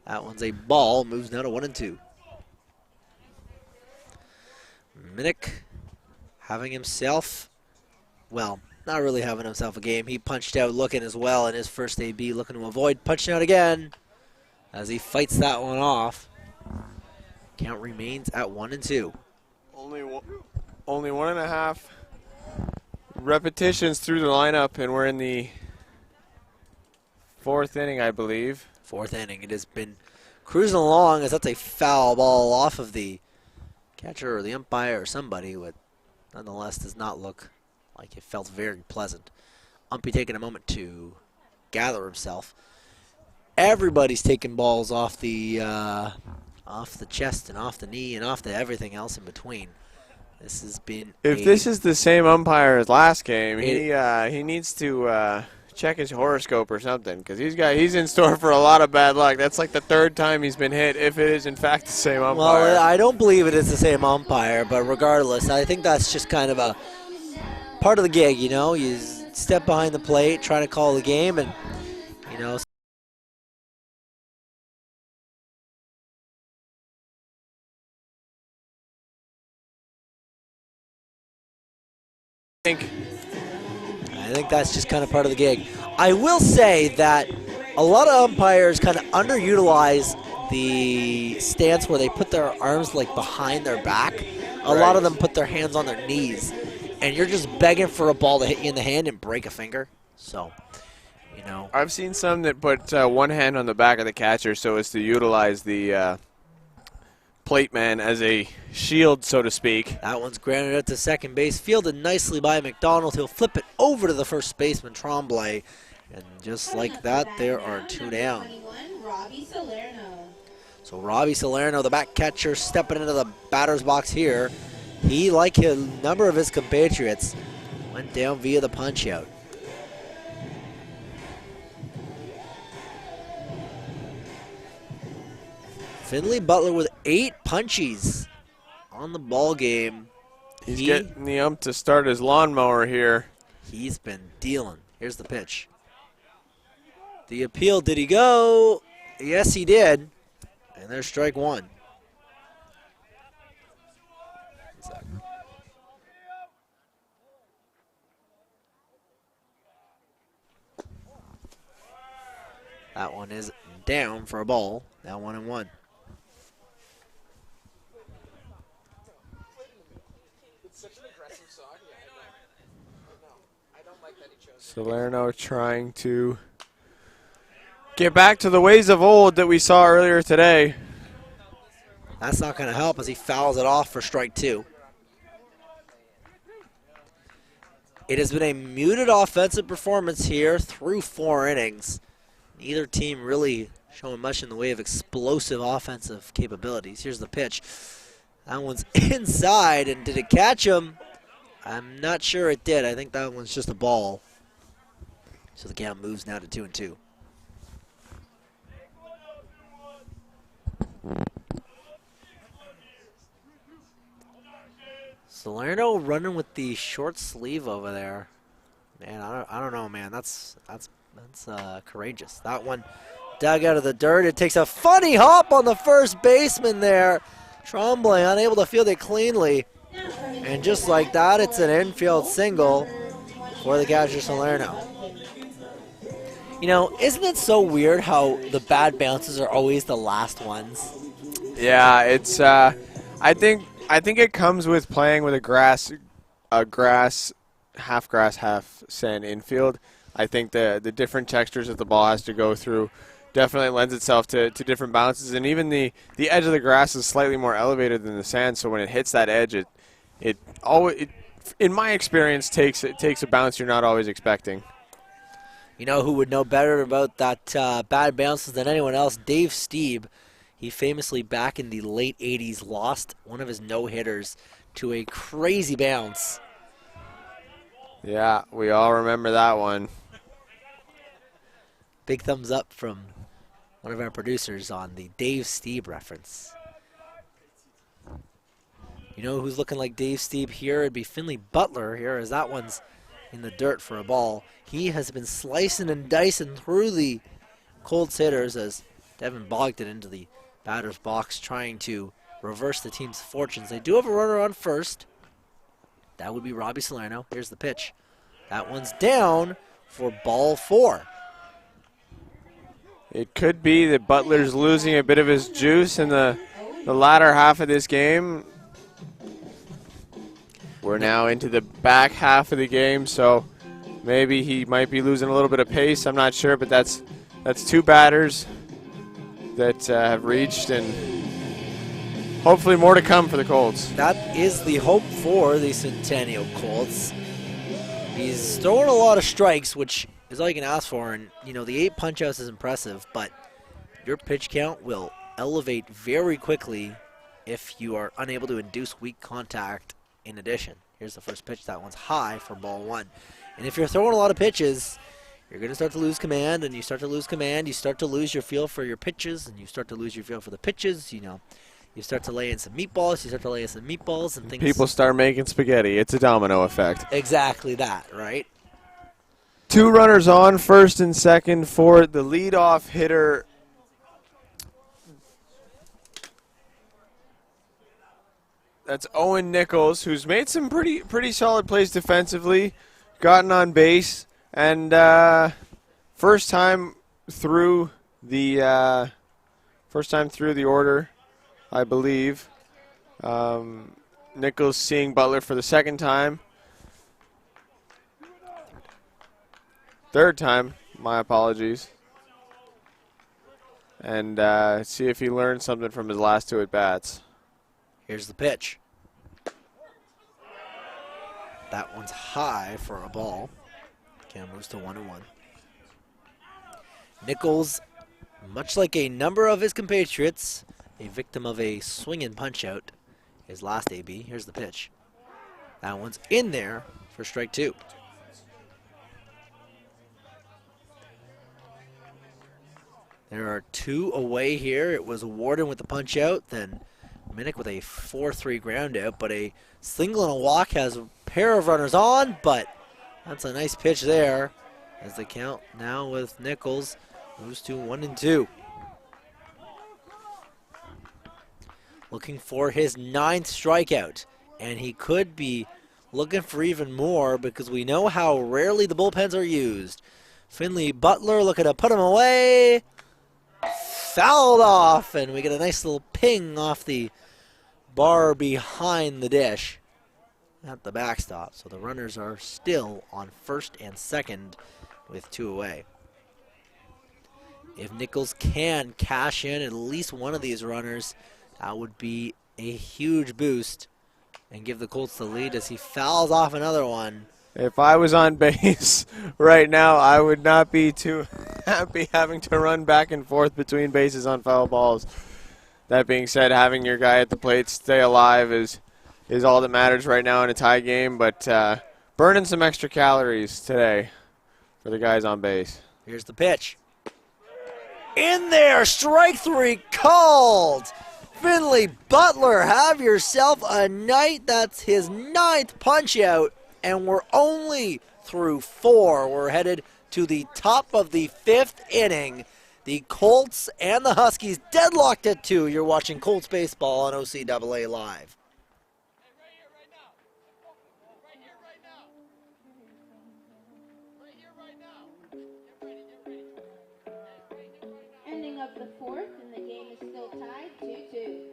That one's a ball. Moves now to 1-2. Munnick having himself, well, not really having himself a game. He punched out looking as well in his first AB, looking to avoid punching out again as he fights that one off. Count remains at 1-2. Only 1.5 repetitions through the lineup, and we're in the fourth inning, I believe. Fourth inning. It has been cruising along as that's a foul ball off of the catcher or the umpire or somebody, but nonetheless does not look like it felt very pleasant. Umpy taking a moment to gather himself. Everybody's taking balls off the chest and off the knee and off the everything else in between. This has been. If this is the same umpire as last game, he needs to check his horoscope or something, because he's in store for a lot of bad luck. That's like the third time he's been hit, if it is in fact the same umpire. Well, I don't believe it is the same umpire, but regardless, I think that's just kind of a part of the gig. You know, you step behind the plate, try to call the game, and you know. I think that's just kind of part of the gig. I will say that a lot of umpires kind of underutilize the stance where they put their arms like behind their back. A lot of them put their hands on their knees, and you're just begging for a ball to hit you in the hand and break a finger. So, you know. I've seen some that put one hand on the back of the catcher so as to utilize the plate man as a shield, so to speak. That one's grounded out to second base, fielded nicely by McDonald. He'll flip it over to the first baseman, Tremblay. And just like that, there are two down. So Robbie Salerno, the back catcher, stepping into the batter's box here. He, like a number of his compatriots, went down via the punch-out. Finley Butler with 8 punchies on the ball game. He's getting the ump to start his lawnmower here. He's been dealing. Here's the pitch. The appeal, did he go? Yes, he did. And there's strike one. That one is down for a ball. Now 1-1. Salerno trying to get back to the ways of old that we saw earlier today. That's not going to help as he fouls it off for strike two. It has been a muted offensive performance here through 4 innings. Neither team really showing much in the way of explosive offensive capabilities. Here's the pitch. That one's inside, and did it catch him? I'm not sure it did. I think that one's just a ball. So the count moves now to 2-2. Salerno running with the short sleeve over there. Man, I don't know, man. That's courageous. That one dug out of the dirt. It takes a funny hop on the first baseman there. Tremblay unable to field it cleanly. And just like that, it's an infield single for the catcher Salerno. You know, isn't it so weird how the bad bounces are always the last ones? Yeah, it's. I think it comes with playing with a grass, half grass, half sand infield. I think the different textures that the ball has to go through definitely lends itself to different bounces, and even the edge of the grass is slightly more elevated than the sand. So when it hits that edge, it always, in my experience, takes a bounce you're not always expecting. You know who would know better about that bad bounces than anyone else? Dave Steeb. He famously, back in the late 80s, lost one of his no-hitters to a crazy bounce. Yeah, we all remember that one. Big thumbs up from one of our producers on the Dave Steeb reference. You know who's looking like Dave Steeb here? It'd be Finley Butler here, as that one's in the dirt for a ball. He has been slicing and dicing through the Colts hitters as Devin bogged it into the batter's box, trying to reverse the team's fortunes. They do have a runner on first. That would be Robbie Salerno. Here's the pitch. That one's down for ball 4. It could be that Butler's losing a bit of his juice in the latter half of this game. We're now into the back half of the game, so maybe he might be losing a little bit of pace. I'm not sure, but that's 2 batters that have reached, and hopefully more to come for the Colts. That is the hope for the Centennial Colts. He's throwing a lot of strikes, which is all you can ask for. And, you know, the 8 punch-outs is impressive, but your pitch count will elevate very quickly if you are unable to induce weak contact in addition. Here's the first pitch. That one's high for ball 1. And if you're throwing a lot of pitches, you're going to start to lose command, and you start to lose command. You start to lose your feel for your pitches, and you start to lose your feel for the pitches, you know. You start to lay in some meatballs, and things. People start making spaghetti. It's a domino effect. Exactly that, right? 2 runners on, first and second for the leadoff hitter. That's Owen Nichols, who's made some pretty solid plays defensively, gotten on base, and first time through the order, I believe. Nichols seeing Butler for the second time. Third time, my apologies. And see if he learned something from his last 2 at-bats. Here's the pitch. That one's high for a ball. Count moves to 1-1. Nichols, much like a number of his compatriots, a victim of a swinging punch-out, his last AB. Here's the pitch. That one's in there for strike 2. There are 2 away here. It was Warden with the punch-out, then Minnick with a 4-3 ground out, but a single and a walk has a pair of runners on, but that's a nice pitch there as the count now with Nichols moves to 1-2. Looking for his 9th strikeout, and he could be looking for even more because we know how rarely the bullpens are used. Finley Butler looking to put him away. Fouled off, and we get a nice little ping off the bar behind the dish at the backstop. So the runners are still on first and second with 2 away. If Nichols can cash in at least one of these runners, that would be a huge boost and give the Colts the lead as he fouls off another one. If I was on base right now, I would not be too happy having to run back and forth between bases on foul balls. That being said, having your guy at the plate stay alive is all that matters right now in a tie game, but burning some extra calories today for the guys on base. Here's the pitch. In there, strike 3 called. Finley Butler, have yourself a night. That's his 9th punch out, and we're only through 4. We're headed to the top of the 5th inning. The Colts and the Huskies deadlocked at 2. You're watching Colts baseball on OCAA Live. Ending of the 4th, and the game is still tied 2-2.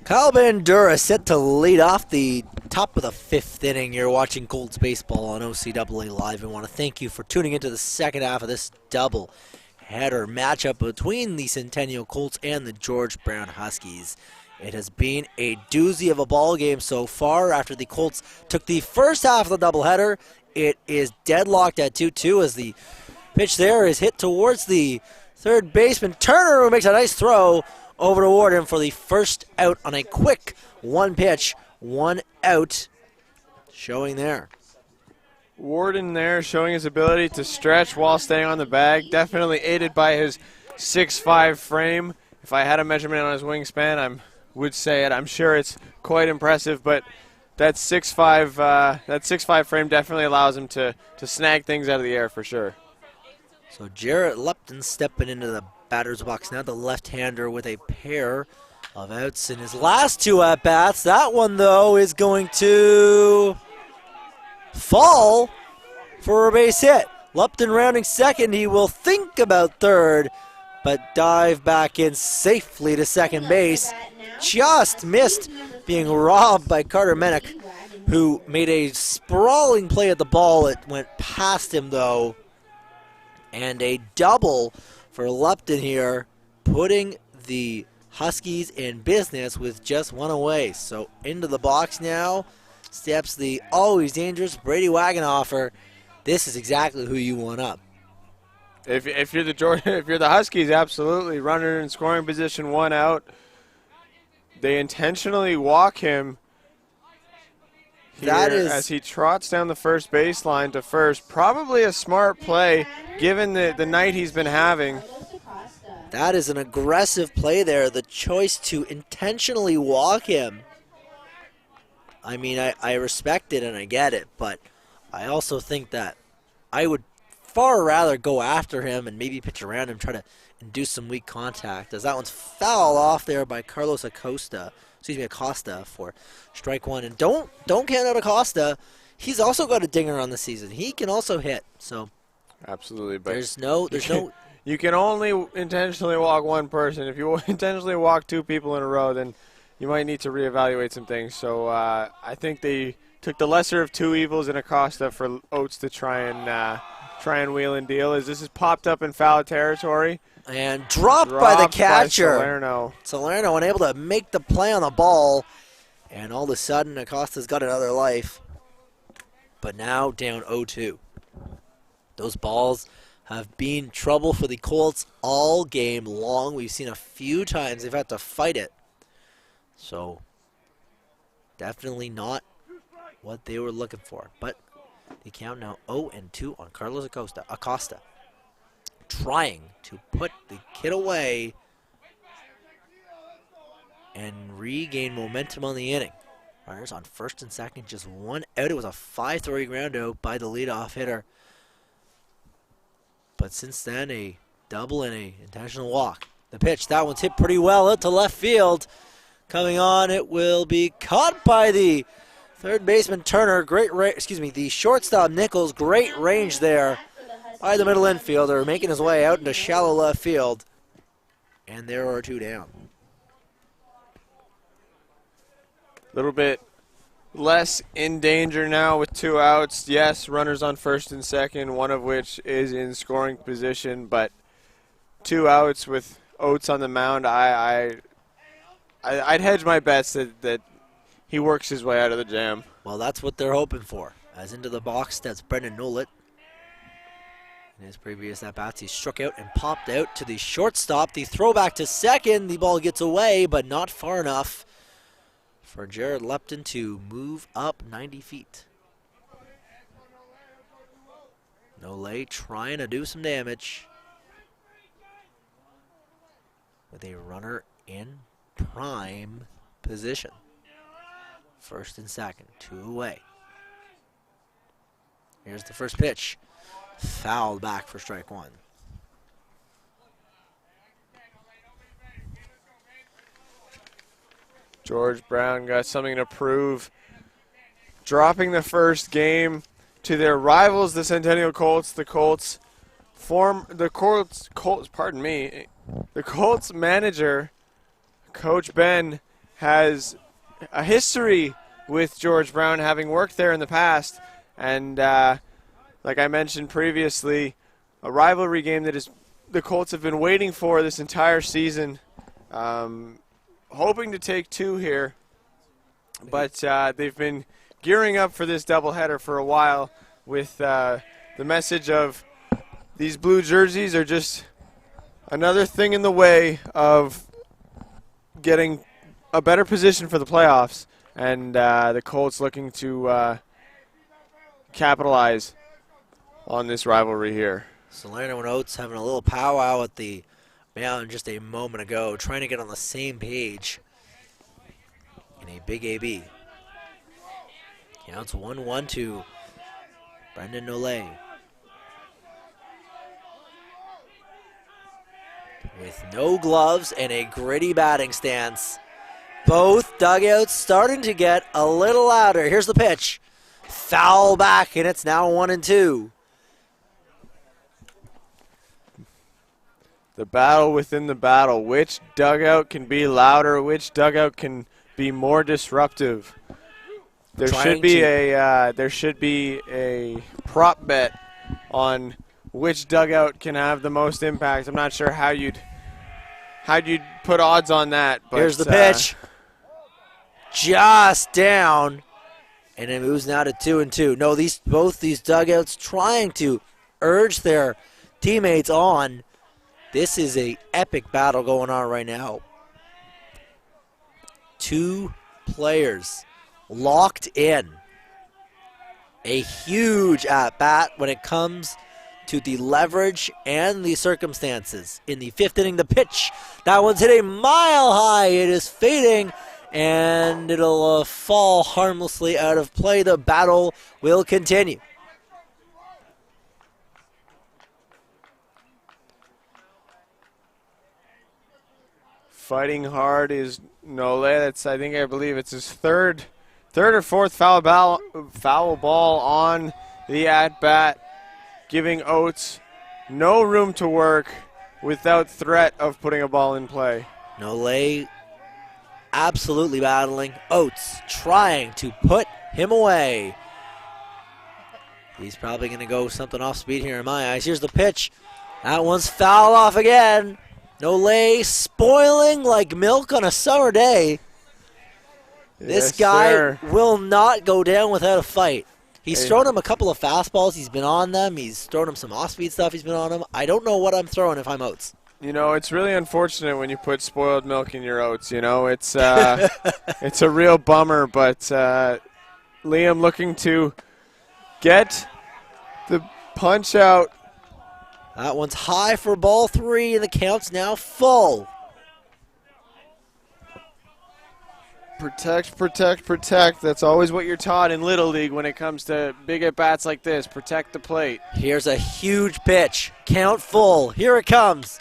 Kyle Bandura set to lead off the top of the 5th inning. You're watching Colts baseball on OCAA Live. I want to thank you for tuning into the second half of this double header matchup between the Centennial Colts and the George Brown Huskies. It has been a doozy of a ball game so far. After the Colts took the first half of the doubleheader, it is deadlocked at 2-2 as the pitch there is hit towards the third baseman. Turner, who makes a nice throw over to Warden for the first out on a quick one pitch, one out, showing there. Warden there showing his ability to stretch while staying on the bag. Definitely aided by his 6'5" frame. If I had a measurement on his wingspan, I would say it. I'm sure it's quite impressive, but that 6'5" frame definitely allows him to snag things out of the air for sure. So Jarrett Lupton stepping into the batter's box now, the left-hander with a pair of outs in his last 2 at-bats. That one, though, is going to fall for a base hit. Lupton rounding second. He will think about third, but dive back in safely to second base. Just missed being robbed by Carter Menick, who made a sprawling play at the ball. It went past him, though. And a double for Lupton here, putting the Huskies in business with just one away. So into the box now steps the always dangerous Brady Wagenhofer. This is exactly who you want up. If you're the Huskies, absolutely. Runner in scoring position, one out. They intentionally walk him here as he trots down the first baseline to first. Probably a smart play given the night he's been having. That is an aggressive play there. The choice to intentionally walk him. I mean, I respect it and I get it, but I also think that I would far rather go after him and maybe pitch around him, try to induce some weak contact, as that one's fouled off there by Carlos Acosta for strike one. And don't count out Acosta. He's also got a dinger on the season. He can also hit. So absolutely, but there's no. You can only intentionally walk one person. If you intentionally walk 2 people in a row, then you might need to reevaluate some things. So I think they took the lesser of 2 evils in Acosta for Oates to try and wheel and deal, as this is popped up in foul territory. And dropped by the catcher. Salerno unable to make the play on the ball. And all of a sudden, Acosta's got another life. But now down 0-2. Those balls have been trouble for the Colts all game long. We've seen a few times they've had to fight it. So, definitely not what they were looking for. But they count now 0-2 on Carlos Acosta. Trying to put the kid away and regain momentum on the inning. Runners on first and second, just one out. It was a 5-3 ground out by the leadoff hitter. But since then, a double and a intentional walk. The pitch, that one's hit pretty well out to left field. Coming on, it will be caught by the third baseman Turner. The shortstop Nichols. Great range there by the middle infielder, making his way out into shallow left field. And there are 2 down. A little bit less in danger now with 2 outs. Yes, runners on first and second, one of which is in scoring position, but 2 outs with Oates on the mound. I'd hedge my bets that he works his way out of the jam. Well, that's what they're hoping for. As into the box steps Brendan Nolet. In his previous at-bats, he struck out and popped out to the shortstop. The throwback to second. The ball gets away, but not far enough for Jared Lupton to move up 90 feet. Nolet trying to do some damage with a runner in prime position. First and second, 2 away. Here's the first pitch. Fouled back for strike one. George Brown got something to prove. Dropping the first game to their rivals, the Centennial Colts. The Colts manager, Coach Ben, has a history with George Brown, having worked there in the past. And like I mentioned previously, a rivalry game that the Colts have been waiting for this entire season, hoping to take two here. But they've been gearing up for this doubleheader for a while with the message of these blue jerseys are just another thing in the way of getting a better position for the playoffs. And the Colts looking to capitalize on this rivalry here. Solano and Oates having a little powwow at the mountain just a moment ago, trying to get on the same page in a big AB. Counts 1-1 to Brendan Nolay. With no gloves and a gritty batting stance. Both dugouts starting to get a little louder. Here's the pitch. Foul back, and it's now 1-2. The battle within the battle. Which dugout can be louder? Which dugout can be more disruptive? There should be a prop bet on which dugout can have the most impact. I'm not sure how you'd put odds on that. But here's the pitch. Just down, and it moves now to 2-2. No, both these dugouts trying to urge their teammates on. This is a epic battle going on right now. Two players locked in. A huge at-bat when it comes to the leverage and the circumstances. In the fifth inning, the pitch. That one's hit a mile high. It is fading, and it'll fall harmlessly out of play. The battle will continue. Fighting hard is Nole. I believe it's his third or fourth foul ball on the at-bat, giving Oates no room to work without threat of putting a ball in play. Nole absolutely battling. Oates trying to put him away. He's probably going to go something off speed here in my eyes. Here's the pitch. That one's foul off again. Nole spoiling like milk on a summer day. This guy will not go down without a fight. He's thrown him a couple of fastballs. He's been on them. He's thrown him some off-speed stuff. He's been on them. I don't know what I'm throwing if I'm Oates. You know, it's really unfortunate when you put spoiled milk in your oats. You know, it's it's a real bummer. But Liam looking to get the punch out. That one's high for ball three, and the count's now full. Protect, protect, protect. That's always what you're taught in Little League when it comes to big at-bats like this. Protect the plate. Here's a huge pitch. Count full. Here it comes.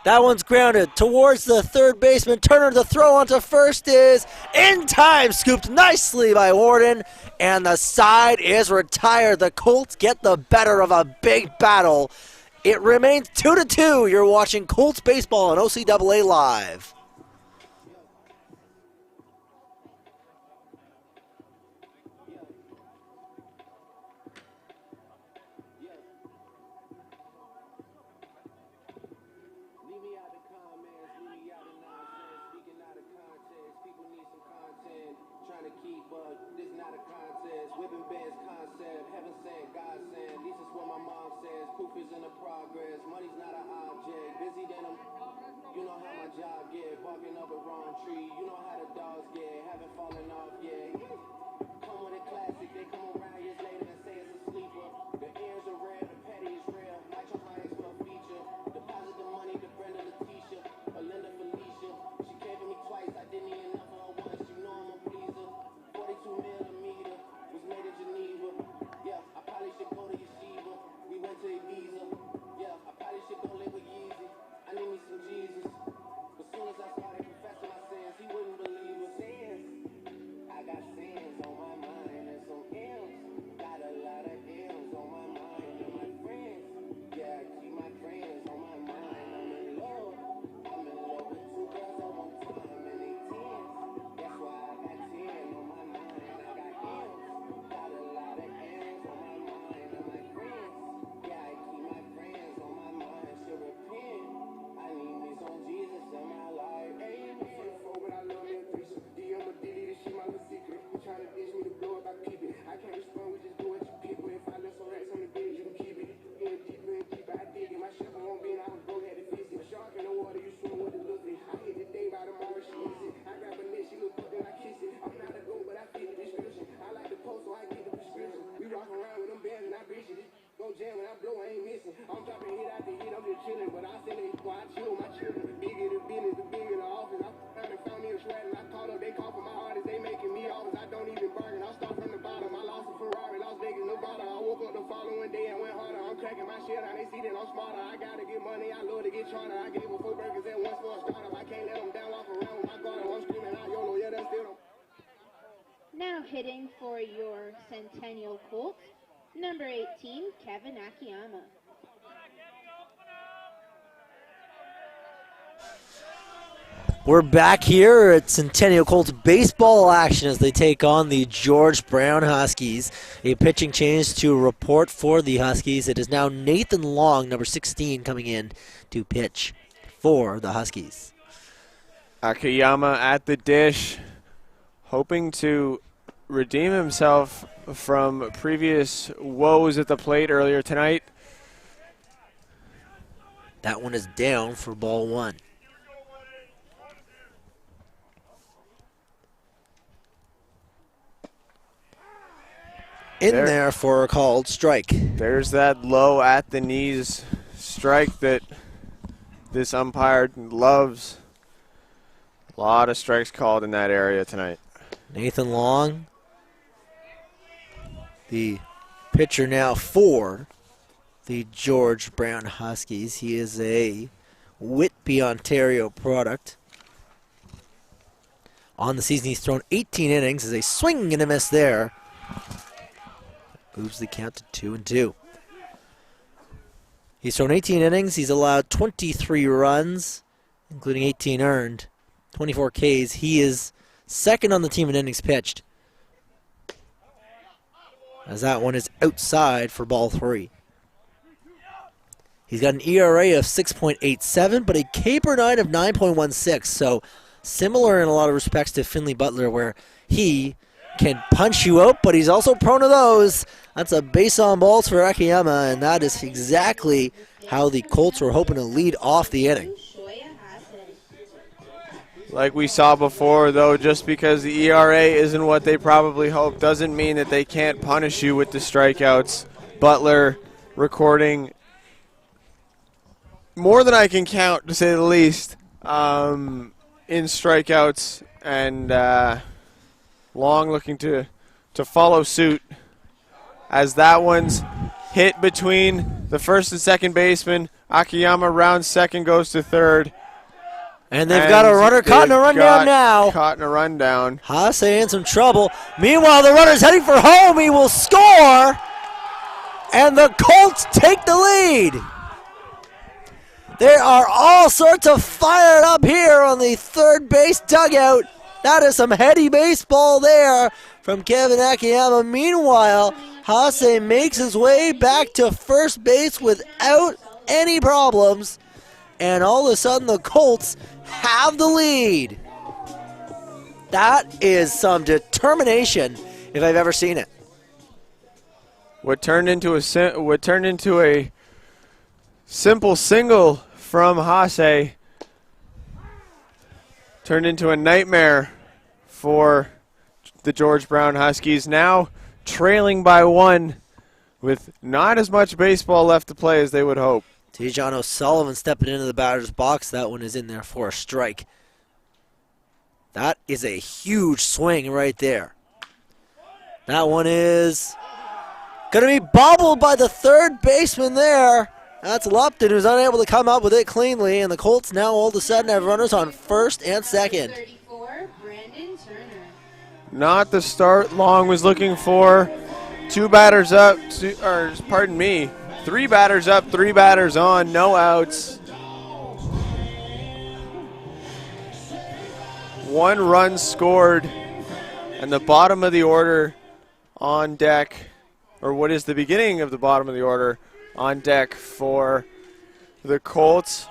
That one's grounded towards the third baseman. Turner, the throw onto first is in time. Scooped nicely by Warden, and the side is retired. The Colts get the better of a big battle. It remains 2-2. You're watching Colts baseball on OCAA Live. I ain't missing. I'm dropping hit after hit, I'm just chilling. But I send it, boy, I chill with my children. Bigger the business, the bigger the office. I found and found me a shred and I called up, they call for my artists, they making me offers. I don't even bargain, I start from the bottom. I lost a Ferrari, Las Vegas, Nevada. I woke up the following day and went harder. I'm cracking my shit out, they see that I'm smarter. I gotta get money, I love to get charter. I gave her 4 burgers and 1 for a startup. I can't let them down, walk around with my guard. I'm screaming out YOLO, yeah, that's still them. Now hitting for your Centennial Colts, number 18, Kevin Akiyama. We're back here at Centennial Colts baseball action as they take on the George Brown Huskies. A pitching change to report for the Huskies. It is now Nathan Long, number 16, coming in to pitch for the Huskies. Akiyama at the dish, hoping to redeem himself from previous woes at the plate earlier tonight. That one is down for ball 1. In there for a called strike. There's that low at the knees strike that this umpire loves. A lot of strikes called in that area tonight. Nathan Long, the pitcher now for the George Brown Huskies. He is a Whitby, Ontario product. On the season, he's thrown 18 innings. As a swing and a miss there. Moves the count to 2-2. He's thrown 18 innings. He's allowed 23 runs, including 18 earned, 24 Ks. He is second on the team in innings pitched, as that one is outside for ball 3. He's got an ERA of 6.87, but a K/9 of 9.16. So similar in a lot of respects to Finley Butler, where he can punch you out, but he's also prone to those. That's a base on balls for Akiyama, and that is exactly how the Colts were hoping to lead off the inning. Like we saw before, though, just because the ERA isn't what they probably hoped doesn't mean that they can't punish you with the strikeouts. Butler recording more than I can count, to say the least, in strikeouts, and Long looking to follow suit, as that one's hit between the first and second baseman. Akiyama rounds second, goes to third. And they've got a runner caught in a rundown now. Caught in a rundown. Haase in some trouble. Meanwhile, the runner's heading for home. He will score. And the Colts take the lead. There are all sorts of fired up here on the third base dugout. That is some heady baseball there from Kevin Akiyama. Meanwhile, Haase makes his way back to first base without any problems. And all of a sudden, the Colts have the lead. That is some determination if I've ever seen it. What turned into a simple single from Haase turned into a nightmare for the George Brown Huskies, now trailing by 1 with not as much baseball left to play as they would hope. Tejan O'Sullivan stepping into the batter's box. That one is in there for a strike. That is a huge swing right there. That one is going to be bobbled by the third baseman there. That's Lupton, who's unable to come up with it cleanly, and the Colts now all of a sudden have runners on first and second. 34, Brandon Turner. Not the start Long was looking for. 2 batters up, 3 batters up, 3 batters on, no outs. 1 run scored, and the bottom of the order on deck, or what is the beginning of the bottom of the order on deck for the Colts.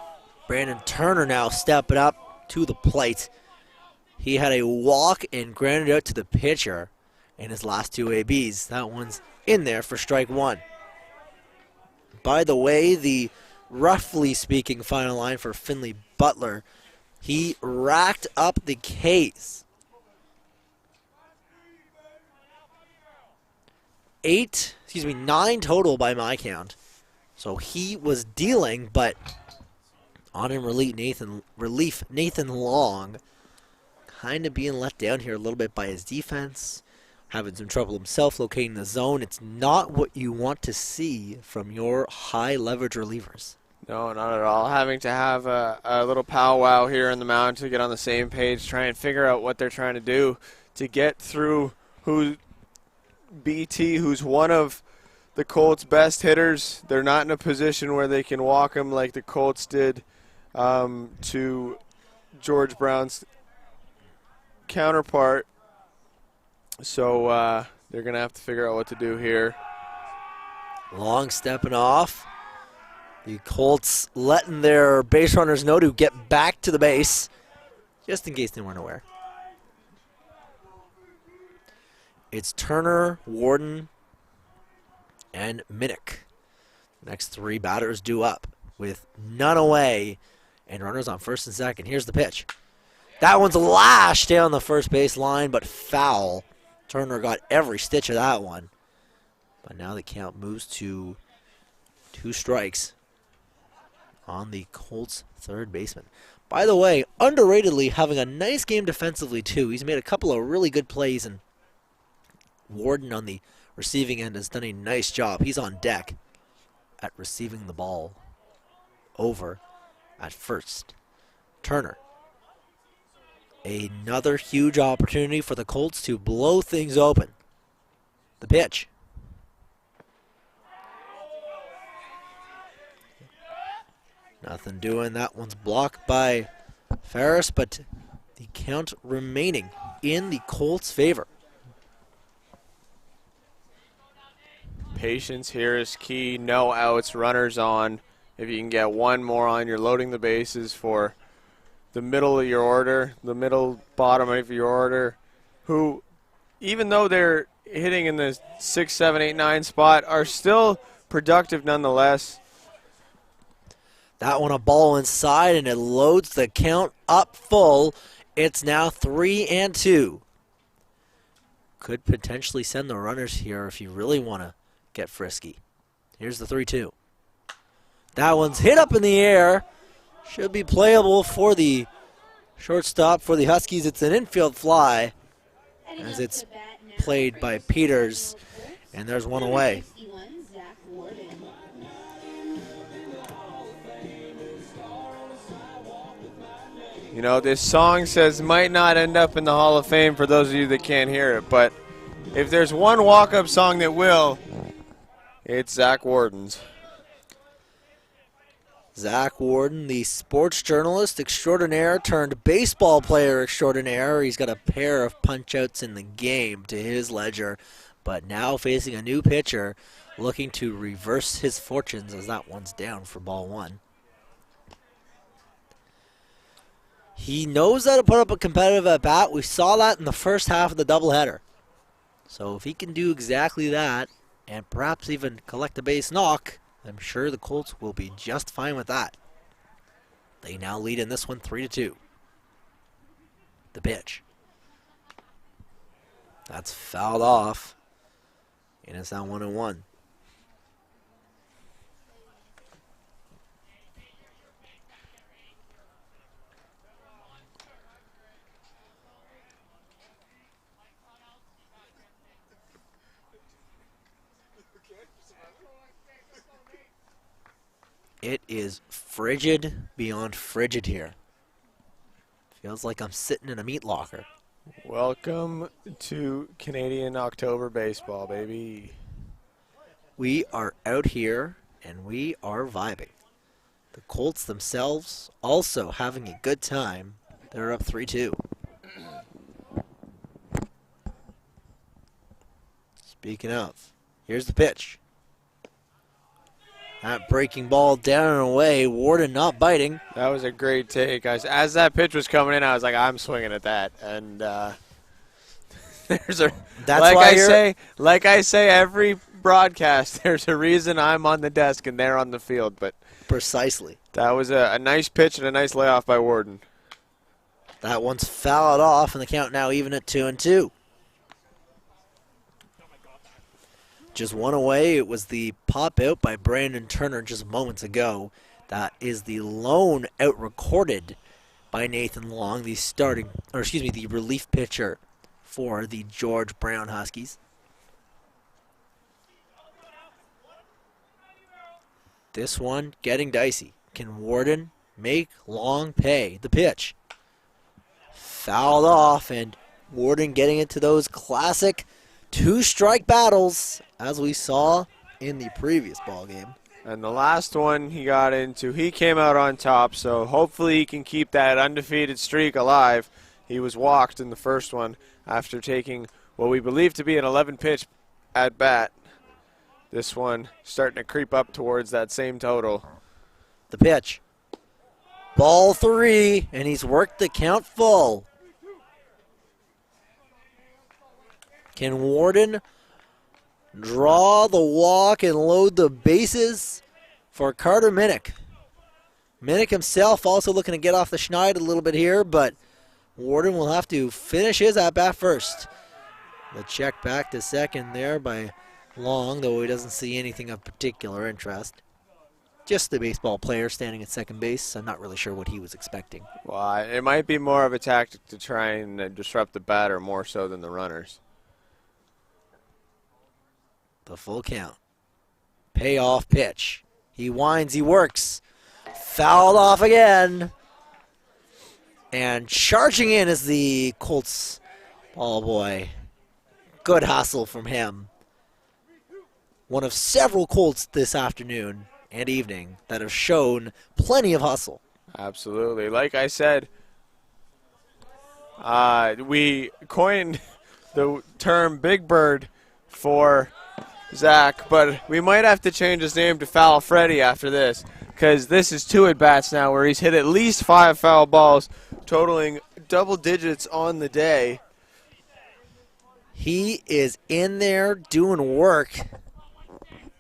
Brandon Turner now stepping up to the plate. He had a walk and grounded out to the pitcher in his last 2 ABs. That one's in there for strike 1. By the way, the roughly speaking final line for Finley Butler, he racked up the Ks. 9 total by my count. So he was dealing, but on in relief, Nathan Long kind of being let down here a little bit by his defense, having some trouble himself locating the zone. It's not what you want to see from your high leverage relievers. No, not at all. Having to have a little powwow here in the mound to get on the same page, try and figure out what they're trying to do to get through BT, who's one of the Colts' best hitters. They're not in a position where they can walk him like the Colts did to George Brown's counterpart. So they're going to have to figure out what to do here. Long stepping off. The Colts letting their base runners know to get back to the base, just in case they weren't aware. It's Turner, Warden, and Minnick. Next three batters due up with none away and runners on first and second. Here's the pitch. That one's lashed down the first base line, but foul. Turner got every stitch of that one. But now the count moves to 2 strikes on the Colts third baseman. By the way, underratedly having a nice game defensively too. He's made a couple of really good plays, and Warden on the receiving end has done a nice job. He's on deck at receiving the ball over at first. Turner. Another huge opportunity for the Colts to blow things open. The pitch. Nothing doing. That one's blocked by Ferris, but the count remaining in the Colts' favor. Patience here is key. No outs, runners on. If you can get one more on, you're loading the bases for the middle of your order, the middle bottom of your order, who, even though they're hitting in the 6, 7, 8, 9 spot, are still productive nonetheless. That one a ball inside, and it loads the count up full. It's now 3-2. Could potentially send the runners here if you really want to get frisky. Here's the 3-2. That one's hit up in the air. Should be playable for the shortstop for the Huskies. It's an infield fly as it's played by Peters, and there's one away. You know, this song says might not end up in the Hall of Fame for those of you that can't hear it, but if there's one walk-up song that will, it's Zach Warden's. Zach Warden, the sports journalist extraordinaire turned baseball player extraordinaire. He's got a pair of punch-outs in the game to his ledger, but now facing a new pitcher looking to reverse his fortunes as that one's down for ball 1. He knows how to put up a competitive at-bat. We saw that in the first half of the doubleheader. So if he can do exactly that and perhaps even collect a base knock, I'm sure the Colts will be just fine with that. They now lead in this one 3-2. The pitch. That's fouled off. And it's now 1-1. It is frigid beyond frigid here. Feels like I'm sitting in a meat locker. Welcome to Canadian October baseball, baby. We are out here and we are vibing. The Colts themselves also having a good time. They're up 3-2. Speaking of, here's the pitch. That breaking ball down and away. Warden not biting. That was a great take. As that pitch was coming in, I was like, I'm swinging at that. And there's a like I say every broadcast, there's a reason I'm on the desk and they're on the field. But precisely. That was a nice pitch and a nice layoff by Warden. That one's fouled off, and the count now even at 2-2. just one away. It was the pop out by Brandon Turner just moments ago. That is the lone out recorded by Nathan Long, the relief pitcher for the George Brown Huskies. This one getting dicey. Can Warden make Long pay? The pitch. Fouled off, and Warden getting into those classic two-strike battles as we saw in the previous ball game. And the last one he got into, he came out on top, so hopefully he can keep that undefeated streak alive. He was walked in the first one after taking what we believe to be an 11-pitch at bat. This one starting to creep up towards that same total. The pitch. Ball 3, and he's worked the count full. Can Warden draw the walk and load the bases for Carter Minnick? Minnick himself also looking to get off the schneid a little bit here, but Warden will have to finish his at-bat first. The check back to second there by Long, though he doesn't see anything of particular interest. Just the baseball player standing at second base. I'm not really sure what he was expecting. Well, it might be more of a tactic to try and disrupt the batter more so than the runners. The full count. Payoff pitch. He winds, he works. Fouled off again. And charging in is the Colts ball boy. Good hustle from him. One of several Colts this afternoon and evening that have shown plenty of hustle. Absolutely. Like I said, we coined the term Big Bird for Zach, but we might have to change his name to Foul Freddy after this, because this is 2 at-bats now where he's hit at least 5 foul balls, totaling double digits on the day. He is in there doing work.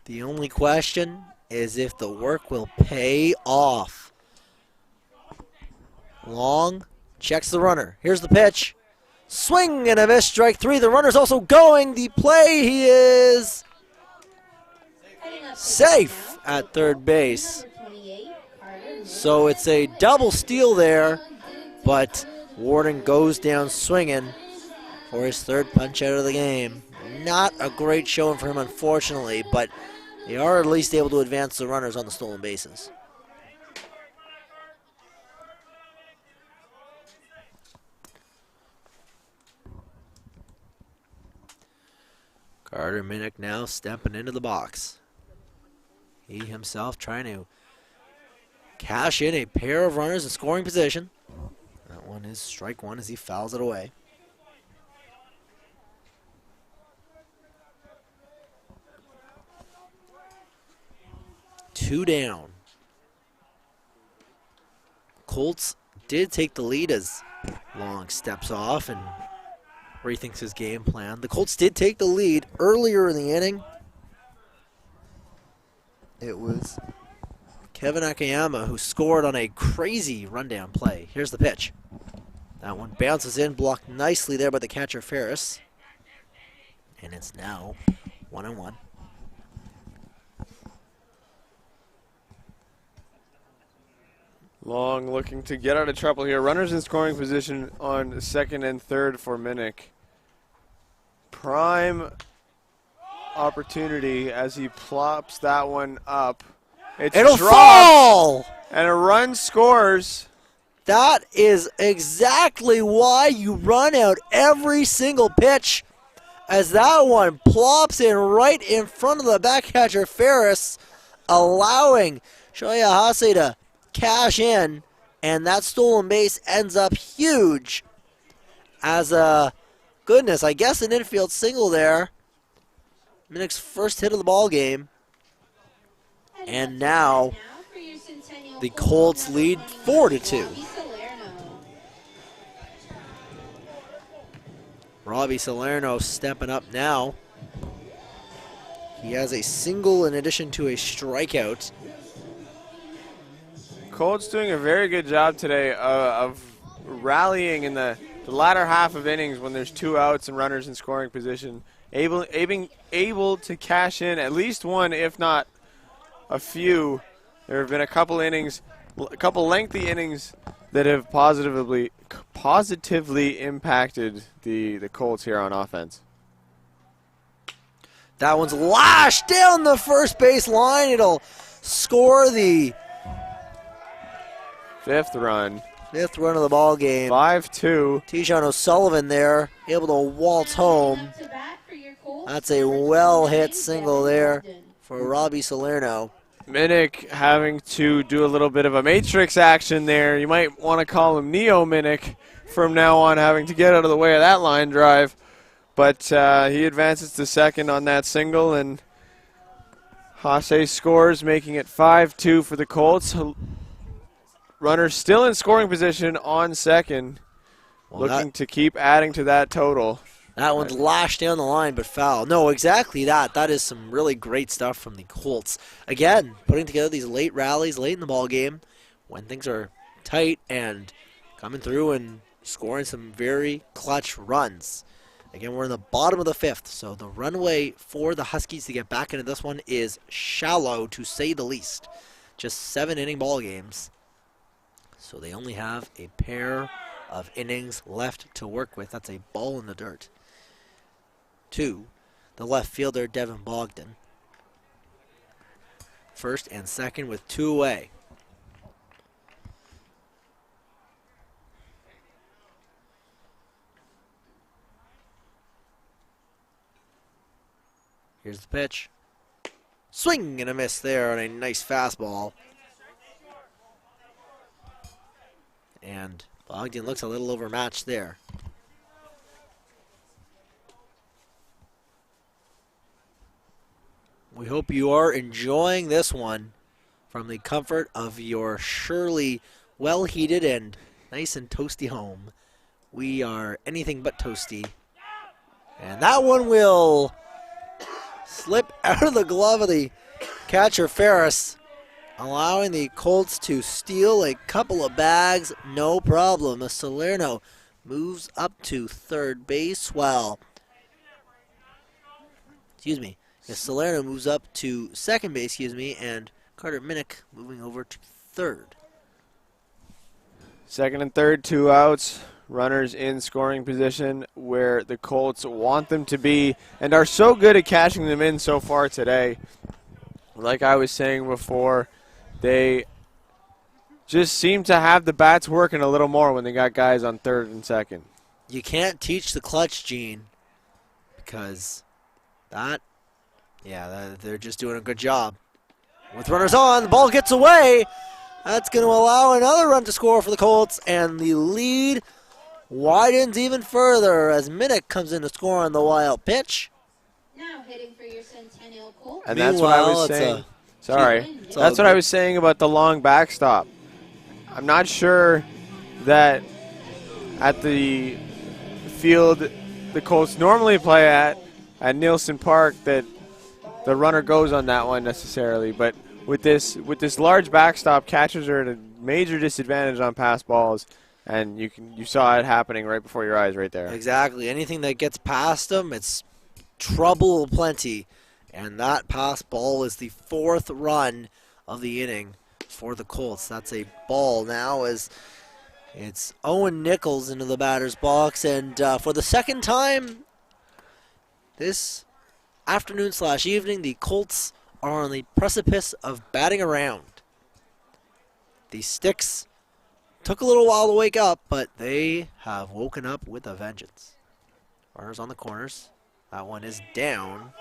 The only question is if the work will pay off. Long checks the runner. Here's the pitch. Swing and a miss, strike 3. The runner's also going. The play, he is safe at third base. So it's a double steal there, but Warden goes down swinging for his third punch out of the game. Not a great showing for him, unfortunately, but they are at least able to advance the runners on the stolen bases. Carter Minnick now stepping into the box. He himself trying to cash in a pair of runners in scoring position. That one is strike 1 as he fouls it away. Two down. Colts did take the lead as Long steps off and rethinks his game plan. The Colts did take the lead earlier in the inning. It was Kevin Akiyama who scored on a crazy rundown play. Here's the pitch. That one bounces in, blocked nicely there by the catcher Ferris. And it's now 1-1. Long looking to get out of trouble here. Runners in scoring position on second and third for Minnick. Prime opportunity as he plops that one up. It'll dropped, fall! and a run scores. That is exactly why you run out every single pitch, as that one plops in right in front of the back catcher Ferris, allowing Shoya Hase to cash in, and that stolen base ends up huge as a, goodness, I guess an infield single there. Minnick's first hit of the ball game. And now the Colts lead 4-2. Robbie Salerno stepping up now. He has a single in addition to a strikeout. Colts doing a very good job today of rallying in the latter half of innings when there's 2 outs and runners in scoring position able to cash in at least one, if not a few. There have been a couple lengthy innings that have positively impacted the Colts here on offense. That one's lashed down the first base line. It'll score the fifth run of the ball game. 5-2. Tijon O'Sullivan there, able to waltz home. That's a well-hit single there for Robbie Salerno. Minnick having to do a little bit of a matrix action there. You might want to call him Neo Minnick from now on, having to get out of the way of that line drive. But he advances to second on that single, and Hasse scores, making it 5-2 for the Colts. Runner still in scoring position on second, looking to keep adding to that total. That one's lashed down the line, but foul. No, exactly that. That is some really great stuff from the Colts. Again, putting together these late rallies late in the ball game when things are tight and coming through and scoring some very clutch runs. Again, we're in the bottom of the fifth, so the runway for the Huskies to get back into this one is shallow, to say the least. Just 7-inning ball games, so they only have a pair of innings left to work with. That's a ball in the dirt. To the left fielder, Devin Bogdan. First and second with 2 away. Here's the pitch. Swing and a miss there on a nice fastball. And Bogdan looks a little overmatched there. We hope you are enjoying this one from the comfort of your surely well-heated and nice and toasty home. We are anything but toasty. And that one will slip out of the glove of the catcher Ferris, allowing the Colts to steal a couple of bags, no problem. Salerno moves up to third base. Salerno moves up to second base, and Carter Minnick moving over to third. Second and third, 2 outs. Runners in scoring position where the Colts want them to be and are so good at cashing them in so far today. Like I was saying before, they just seem to have the bats working a little more when they got guys on third and second. You can't teach the clutch gene because they're just doing a good job. With runners on, the ball gets away. That's going to allow another run to score for the Colts, and the lead widens even further as Minnick comes in to score on the wild pitch. Now hitting for your Centennial Colts. And that's what I was saying. That's what I was saying about the long backstop. I'm not sure that at the field the Colts normally play at Nielsen Park that the runner goes on that one necessarily, but with this large backstop, catchers are at a major disadvantage on pass balls. And you saw it happening right before your eyes right there. Exactly. Anything that gets past them, it's trouble plenty. And that pass ball is the 4th run of the inning for the Colts. That's a ball now as it's Owen Nichols into the batter's box. And for the second time this afternoon/evening, the Colts are on the precipice of batting around. The Sticks took a little while to wake up, but they have woken up with a vengeance. Runners on the corners. That one is down.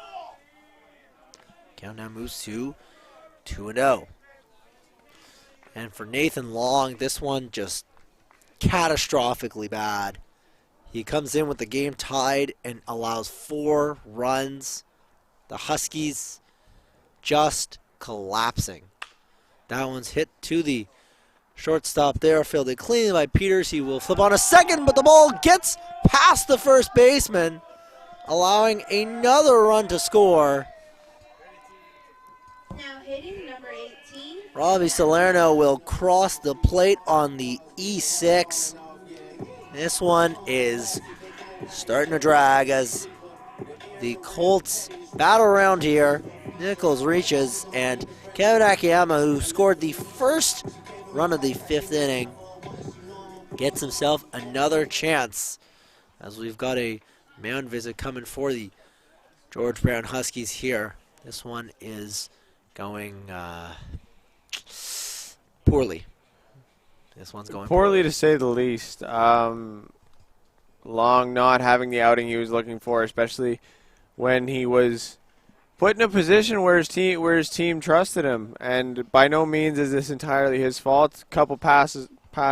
Countdown moves to 2-0. And for Nathan Long, this one just catastrophically bad. He comes in with the game tied and allows 4 runs. The Huskies just collapsing. That one's hit to the shortstop there, fielded cleanly by Peters. He will flip on a second, but the ball gets past the first baseman, allowing another run to score. Now hitting number 18. Robbie Salerno will cross the plate on the E6. This one is starting to drag as The Colts battle around here. Nichols reaches, and Kevin Akiyama, who scored the first run of the 5th inning, gets himself another chance, as we've got a mound visit coming for the George Brown Huskies here. This one is going poorly. This one's going poorly to say the least. Long not having the outing he was looking for, especially when he was put in a position where his team trusted him. And by no means is this entirely his fault. A couple pass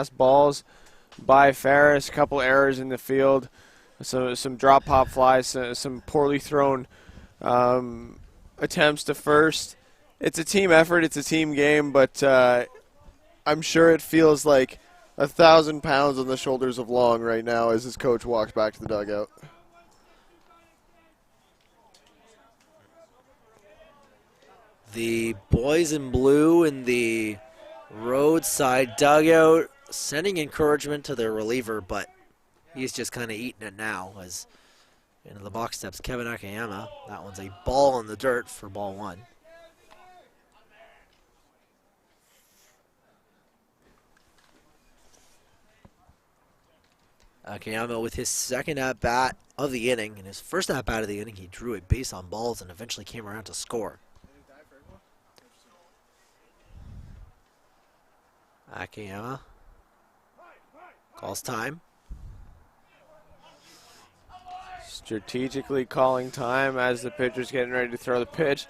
balls by Ferris, a couple errors in the field, some drop pop flies, some poorly thrown attempts to first. It's a team effort, it's a team game, but I'm sure it feels like 1,000 pounds on the shoulders of Long right now as his coach walks back to the dugout. The boys in blue in the roadside dugout sending encouragement to their reliever, but he's just kind of eating it now as into the box steps Kevin Akiyama. That one's a ball in the dirt for ball 1. Akiyama with his second at-bat of the inning. In his first at-bat of the inning, he drew a base on balls and eventually came around to score. Akiyama calls time. Strategically calling time as the pitcher's getting ready to throw the pitch.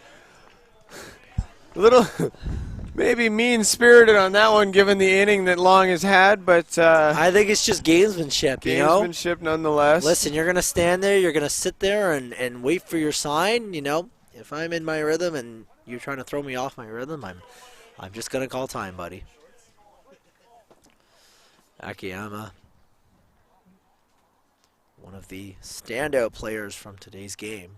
A little maybe mean-spirited on that one given the inning that Long has had, but I think it's just gamesmanship, you know? Gamesmanship nonetheless. Listen, you're going to stand there, you're going to sit there and wait for your sign, you know? If I'm in my rhythm and you're trying to throw me off my rhythm, I'm just going to call time, buddy. Akiyama, one of the standout players from today's game.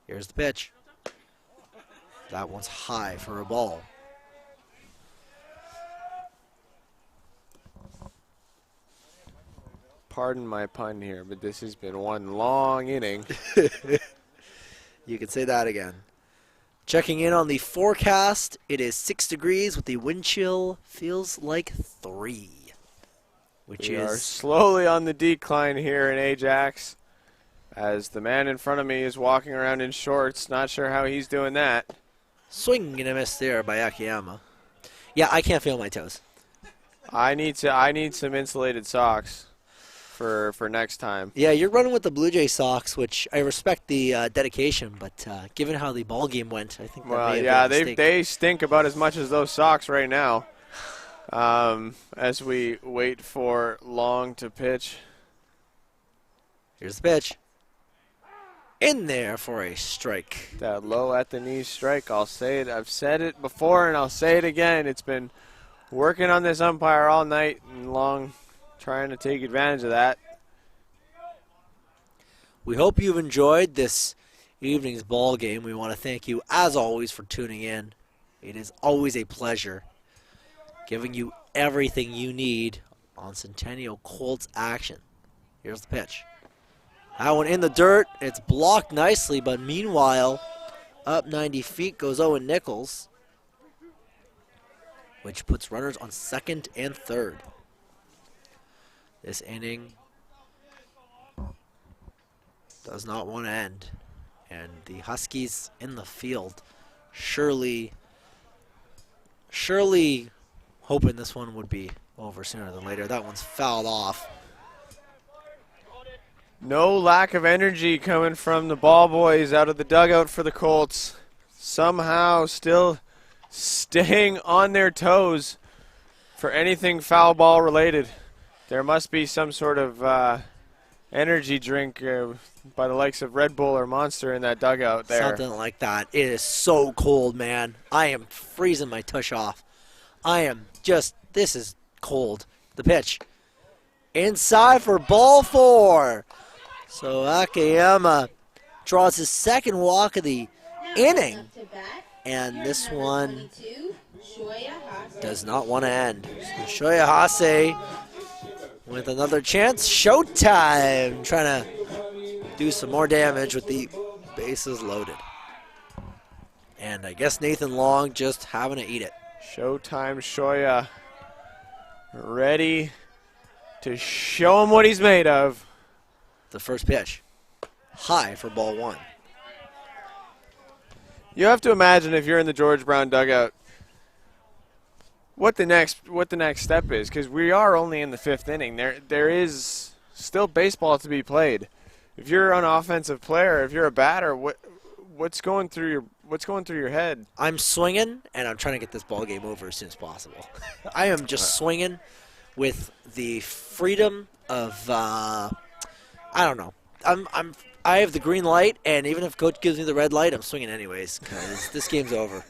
Here's the pitch. That one's high for a ball. Pardon my pun here, but this has been one long inning. You could say that again. Checking in on the forecast, it is 6 degrees with the wind chill feels like 3. We are slowly on the decline here in Ajax as the man in front of me is walking around in shorts. Not sure how he's doing that. Swing and a miss there by Akiyama. Yeah, I can't feel my toes. I need some insulated socks for next time. Yeah, you're running with the Blue Jay socks, which I respect the dedication, but given how the ball game went, I think that may have been a mistake. They stink about as much as those socks right now. As we wait for Long to pitch. Here's the pitch. In there for a strike. That low at the knee strike, I'll say it. I've said it before and I'll say it again. It's been working on this umpire all night, and Long trying to take advantage of that. We hope you've enjoyed this evening's ball game. We want to thank you, as always, for tuning in. It is always a pleasure giving you everything you need on Centennial Colts action. Here's the pitch. That one in the dirt. It's blocked nicely, but meanwhile, up 90 feet goes Owen Nichols, which puts runners on second and third. This inning does not want to end, and the Huskies in the field surely hoping this one would be over sooner than later. That one's fouled off. No lack of energy coming from the ball boys out of the dugout for the Colts. Somehow still staying on their toes for anything foul ball related. There must be some sort of energy drink by the likes of Red Bull or Monster in that dugout there. Something like that. It is so cold, man. I am freezing my tush off. This is cold. The pitch. Inside for ball 4. So Akiyama draws his second walk of the inning. And this one does not want to end. So Shoya Hase with another chance. Showtime! Trying to do some more damage with the bases loaded. And I guess Nathan Long just having to eat it. Showtime Shoya. Ready to show him what he's made of. The first pitch. High for ball one. You have to imagine if you're in the George Brown dugout what the next step is, because we are only in the 5th inning. There is still baseball to be played. If you're an offensive player, if you're a batter, what's going through your head? I'm swinging, and I'm trying to get this ball game over as soon as possible. I am just swinging with the freedom of I don't know. I have the green light, and even if coach gives me the red light, I'm swinging anyways because this game's over.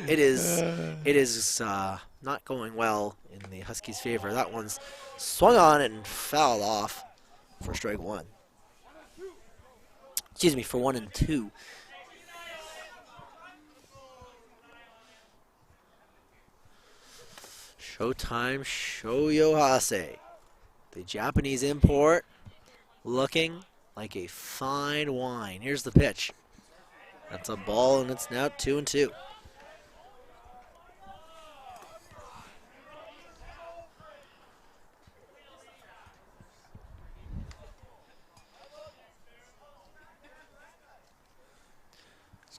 It is not going well in the Huskies' favor. That one's swung on and fouled off for strike one. Excuse me, for 1 and 2. Showtime Shoyohase, the Japanese import, looking like a fine wine. Here's the pitch. That's a ball, and it's now 2 and 2.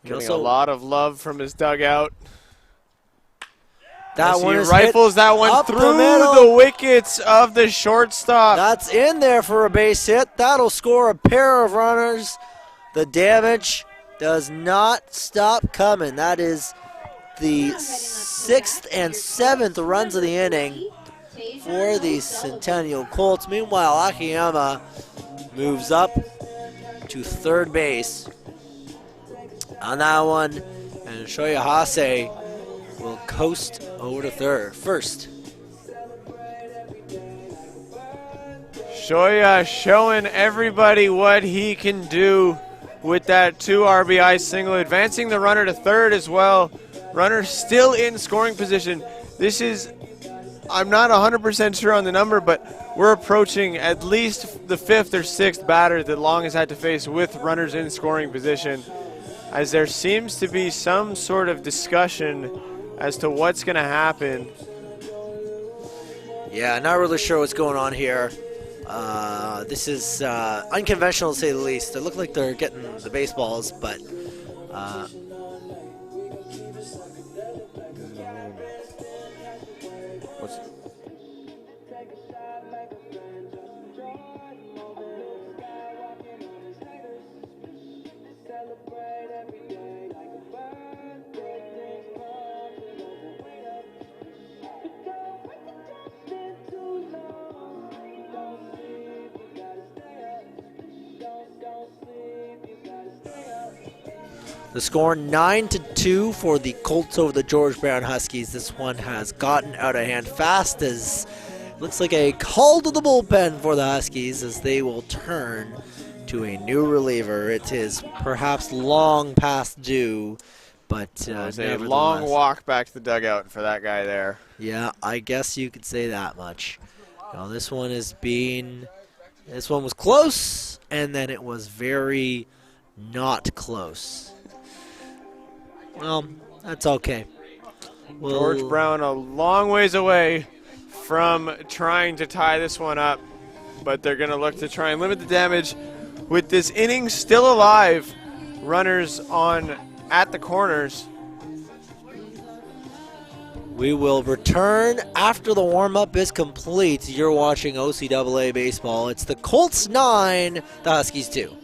Getting a lot of love from his dugout. That one is rifles that one through the wickets of the shortstop. That's in there for a base hit. That'll score a pair of runners. The damage does not stop coming. That is the 6th and 7th runs of the inning for the Centennial Colts. Meanwhile, Akiyama moves up to 3rd base on that one, and Shoyohase will coast over to first. Shoya showing everybody what he can do with that 2 RBI single, advancing the runner to 3rd as well. Runner still in scoring position. This is, I'm not 100% sure on the number, but we're approaching at least the 5th or 6th batter that Long has had to face with runners in scoring position, as there seems to be some sort of discussion as to what's going to happen. Yeah, not really sure what's going on here. This is unconventional to say the least. They look like they're getting the baseballs, but the score 9-2 for the Colts over the George Brown Huskies. This one has gotten out of hand fast, as looks like a call to the bullpen for the Huskies as they will turn to a new reliever. It is perhaps long past due, but it was a long walk back to the dugout for that guy there. Yeah, I guess you could say that much. Now, this one was close, and then it was very not close. Well, that's okay. George Brown a long ways away from trying to tie this one up, but they're going to look to try and limit the damage with this inning still alive. Runners on at the corners. We will return after the warm-up is complete. You're watching OCAA baseball. It's the Colts 9, the Huskies 2.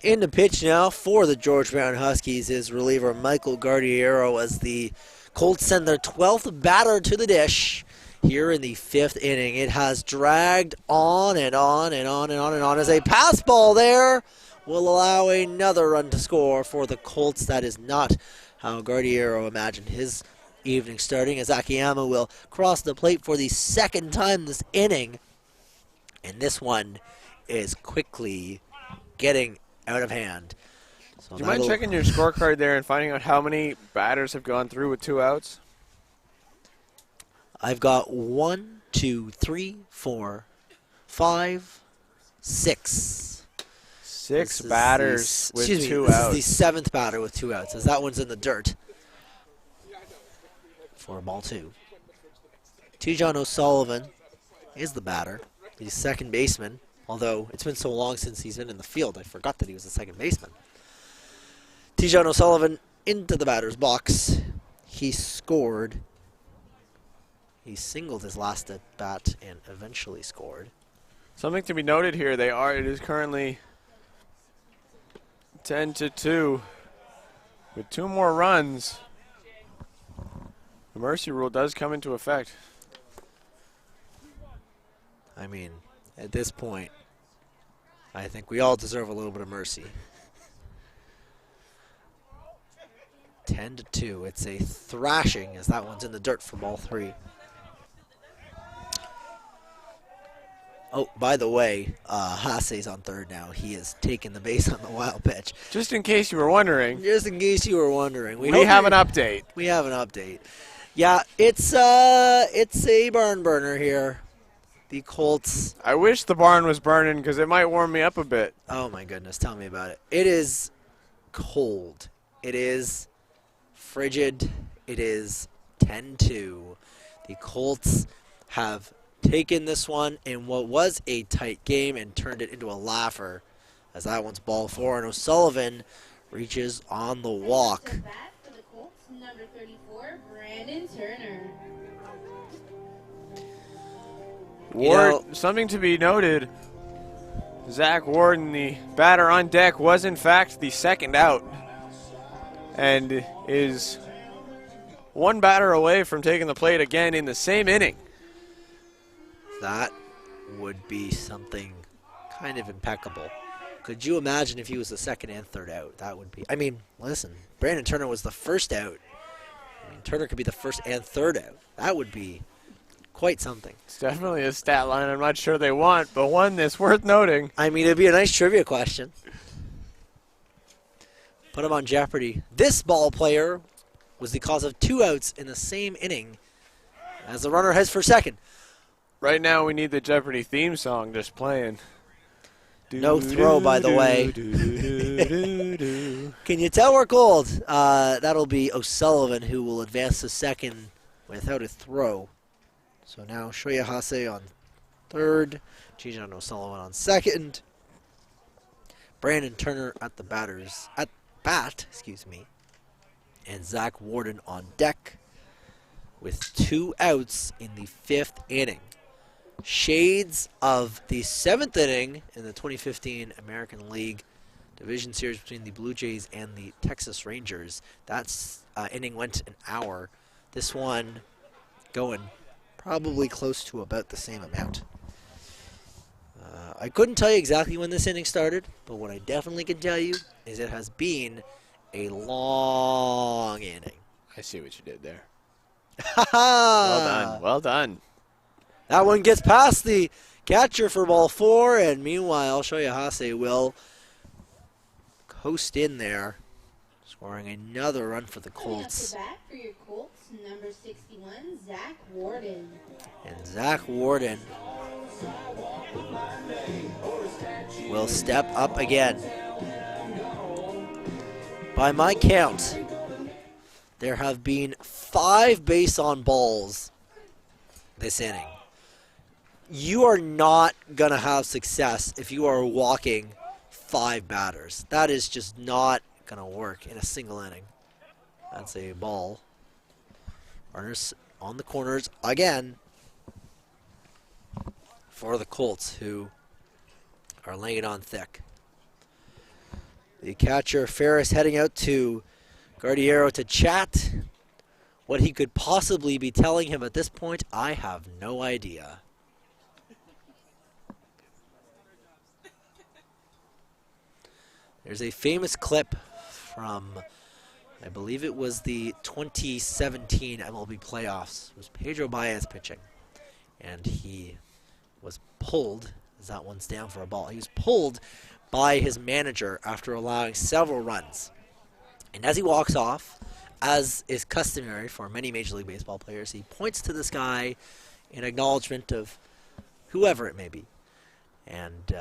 In the pitch now for the George Brown Huskies is reliever Michael Guardiero as the Colts send their 12th batter to the dish here in the 5th inning. It has dragged on and on and on and on and on as a pass ball there will allow another run to score for the Colts. That is not how Guardiero imagined his evening starting, as Akiyama will cross the plate for the second time this inning. And this one is quickly getting out of hand. So Do you mind checking your scorecard there and finding out how many batters have gone through with 2 outs? I've got 1, 2, 3, 4, 5, 6. 6 batters with 2 outs. This is the 7th batter with 2 outs, as that one's in the dirt. For ball 2. T-John O'Sullivan is the batter. He's second baseman, although it's been so long since he's been in the field, I forgot that he was a second baseman. T-John O'Sullivan into the batter's box. He scored. He singled his last at bat and eventually scored. Something to be noted here, it is currently 10-2. With 2 more runs, the mercy rule does come into effect. I mean, at this point, I think we all deserve a little bit of mercy. 10-2. It's a thrashing as that one's in the dirt for ball 3. Oh, by the way, Hase's on third now. He has taken the base on the wild pitch. Just in case you were wondering. Just in case you were wondering. We have an update. We have an update. Yeah, it's a barn burner here. The Colts. I wish the barn was burning because it might warm me up a bit. Oh, my goodness. Tell me about it. It is cold. It is frigid. It is 10-2. The Colts have taken this one in what was a tight game and turned it into a laugher, as that one's ball 4, and O'Sullivan reaches on the walk. The bat for the Colts, number 34, Brandon Turner. Ward, something to be noted, Zach Warden, the batter on deck, was in fact the second out and is 1 batter away from taking the plate again in the same inning. That would be something kind of impeccable. Could you imagine if he was the second and third out? That would be, I mean, listen, Brandon Turner was the first out. I mean, Turner could be the first and third out. That would be quite something. It's definitely a stat line I'm not sure they want, but one that's worth noting. I mean, it'd be a nice trivia question. Put him on Jeopardy. This ball player was the cause of 2 outs in the same inning as the runner heads for second. Right now we need the Jeopardy theme song just playing. No throw, by the way. Can you tell we're cold? That'll be O'Sullivan who will advance to second without a throw. So now Shoya Hase on third, T-John O'Sullivan on second, Brandon Turner at the bat, and Zach Warden on deck with 2 outs in the 5th inning. Shades of the 7th inning in the 2015 American League Division Series between the Blue Jays and the Texas Rangers. That inning went an hour. This one going probably close to about the same amount. I couldn't tell you exactly when this inning started, but what I definitely can tell you is it has been a long inning. I see what you did there. Well done. Well done. That one gets past the catcher for ball 4, and meanwhile, Shoya Hase will coast in there, scoring another run for the Colts. Coming up to bat for your Colts, number 61, Zach Warden. And Zach Warden will step up again. By my count, there have been 5 base on balls this inning. You are not going to have success if you are walking 5 batters. That is just not going to work in a single inning. That's a ball. Runners on the corners again for the Colts, who are laying it on thick. The catcher Ferris heading out to Guardiero to chat. What he could possibly be telling him at this point, I have no idea. There's a famous clip from, I believe it was the 2017 MLB playoffs. It was Pedro Baez pitching, and he was pulled, as that one's down for a ball. He was pulled by his manager after allowing several runs. And as he walks off, as is customary for many Major League Baseball players, he points to this guy in acknowledgement of whoever it may be. And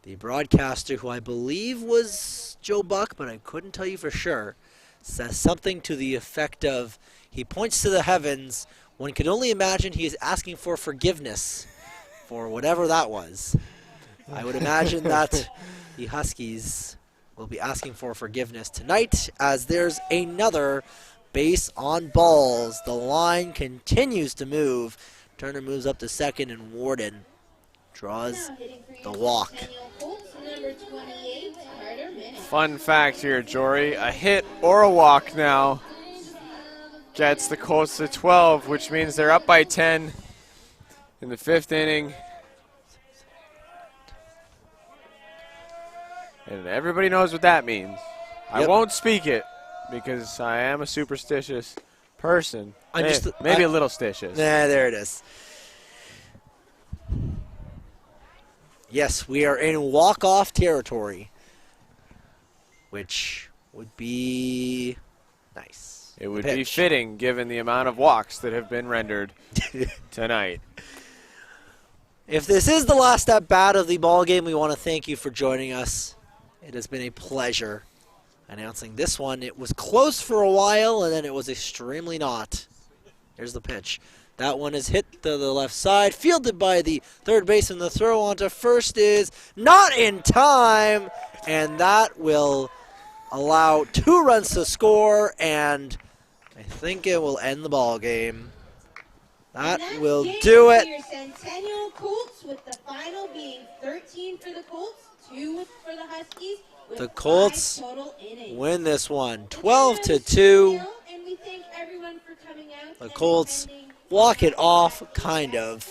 the broadcaster, who I believe was Joe Buck, but I couldn't tell you for sure, says something to the effect of, he points to the heavens. One could only imagine he is asking for forgiveness for whatever that was. I would imagine that the Huskies will be asking for forgiveness tonight, as there's another base on balls. The line continues to move. Turner moves up to second, and Warden draws the walk. Centennial Colts, number 28, Carter Minnick. Fun fact here, Jory. A hit or a walk now gets the Colts to 12, which means they're up by 10 in the 5th inning. And everybody knows what that means. I won't speak it because I am a superstitious person. Maybe a little stitious. Nah, there it is. Yes, we are in walk-off territory, which would be nice. It would be fitting given the amount of walks that have been rendered tonight. If this is the last at-bat of the ball game, we want to thank you for joining us. It has been a pleasure announcing this one. It was close for a while, and then it was extremely not. Here's the pitch. That one is hit to the left side, fielded by the third baseman. The throw onto first is not in time, and that will allow 2 runs to score, and I think it will end the ball game. That will do it. Your Centennial Colts, with the final being 13 for the Colts, 2 for the Huskies. The Colts total innings. win this one, 12-2. And we thank everyone for coming out. The Colts walk it off, kind of.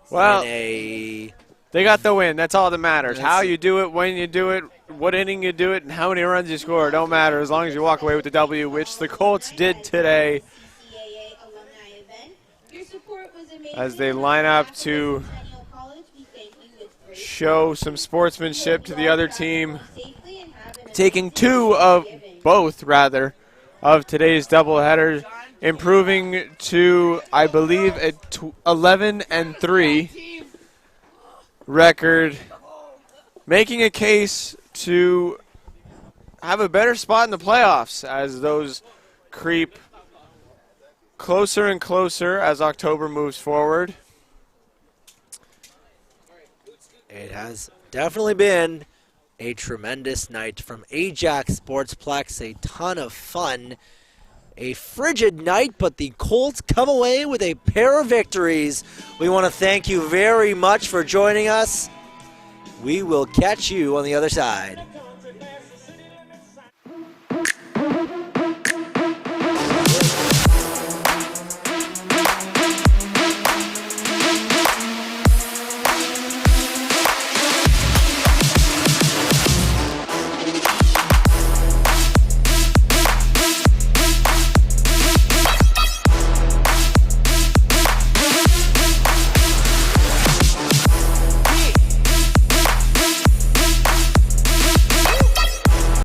Well, they got the win. That's all that matters. How you do it, when you do it, what inning you do it, and how many runs you score. Don't matter as long as you walk away with the W, which the Colts did today. As they line up to show some sportsmanship to the other team, taking both of today's doubleheader, improving to, I believe, a 11-3 record, making a case to have a better spot in the playoffs as those creep closer and closer as October moves forward. It has definitely been a tremendous night from Ajax Sportsplex. A ton of fun. A frigid night, but the Colts come away with a pair of victories. We want to thank you very much for joining us. We will catch you on the other side.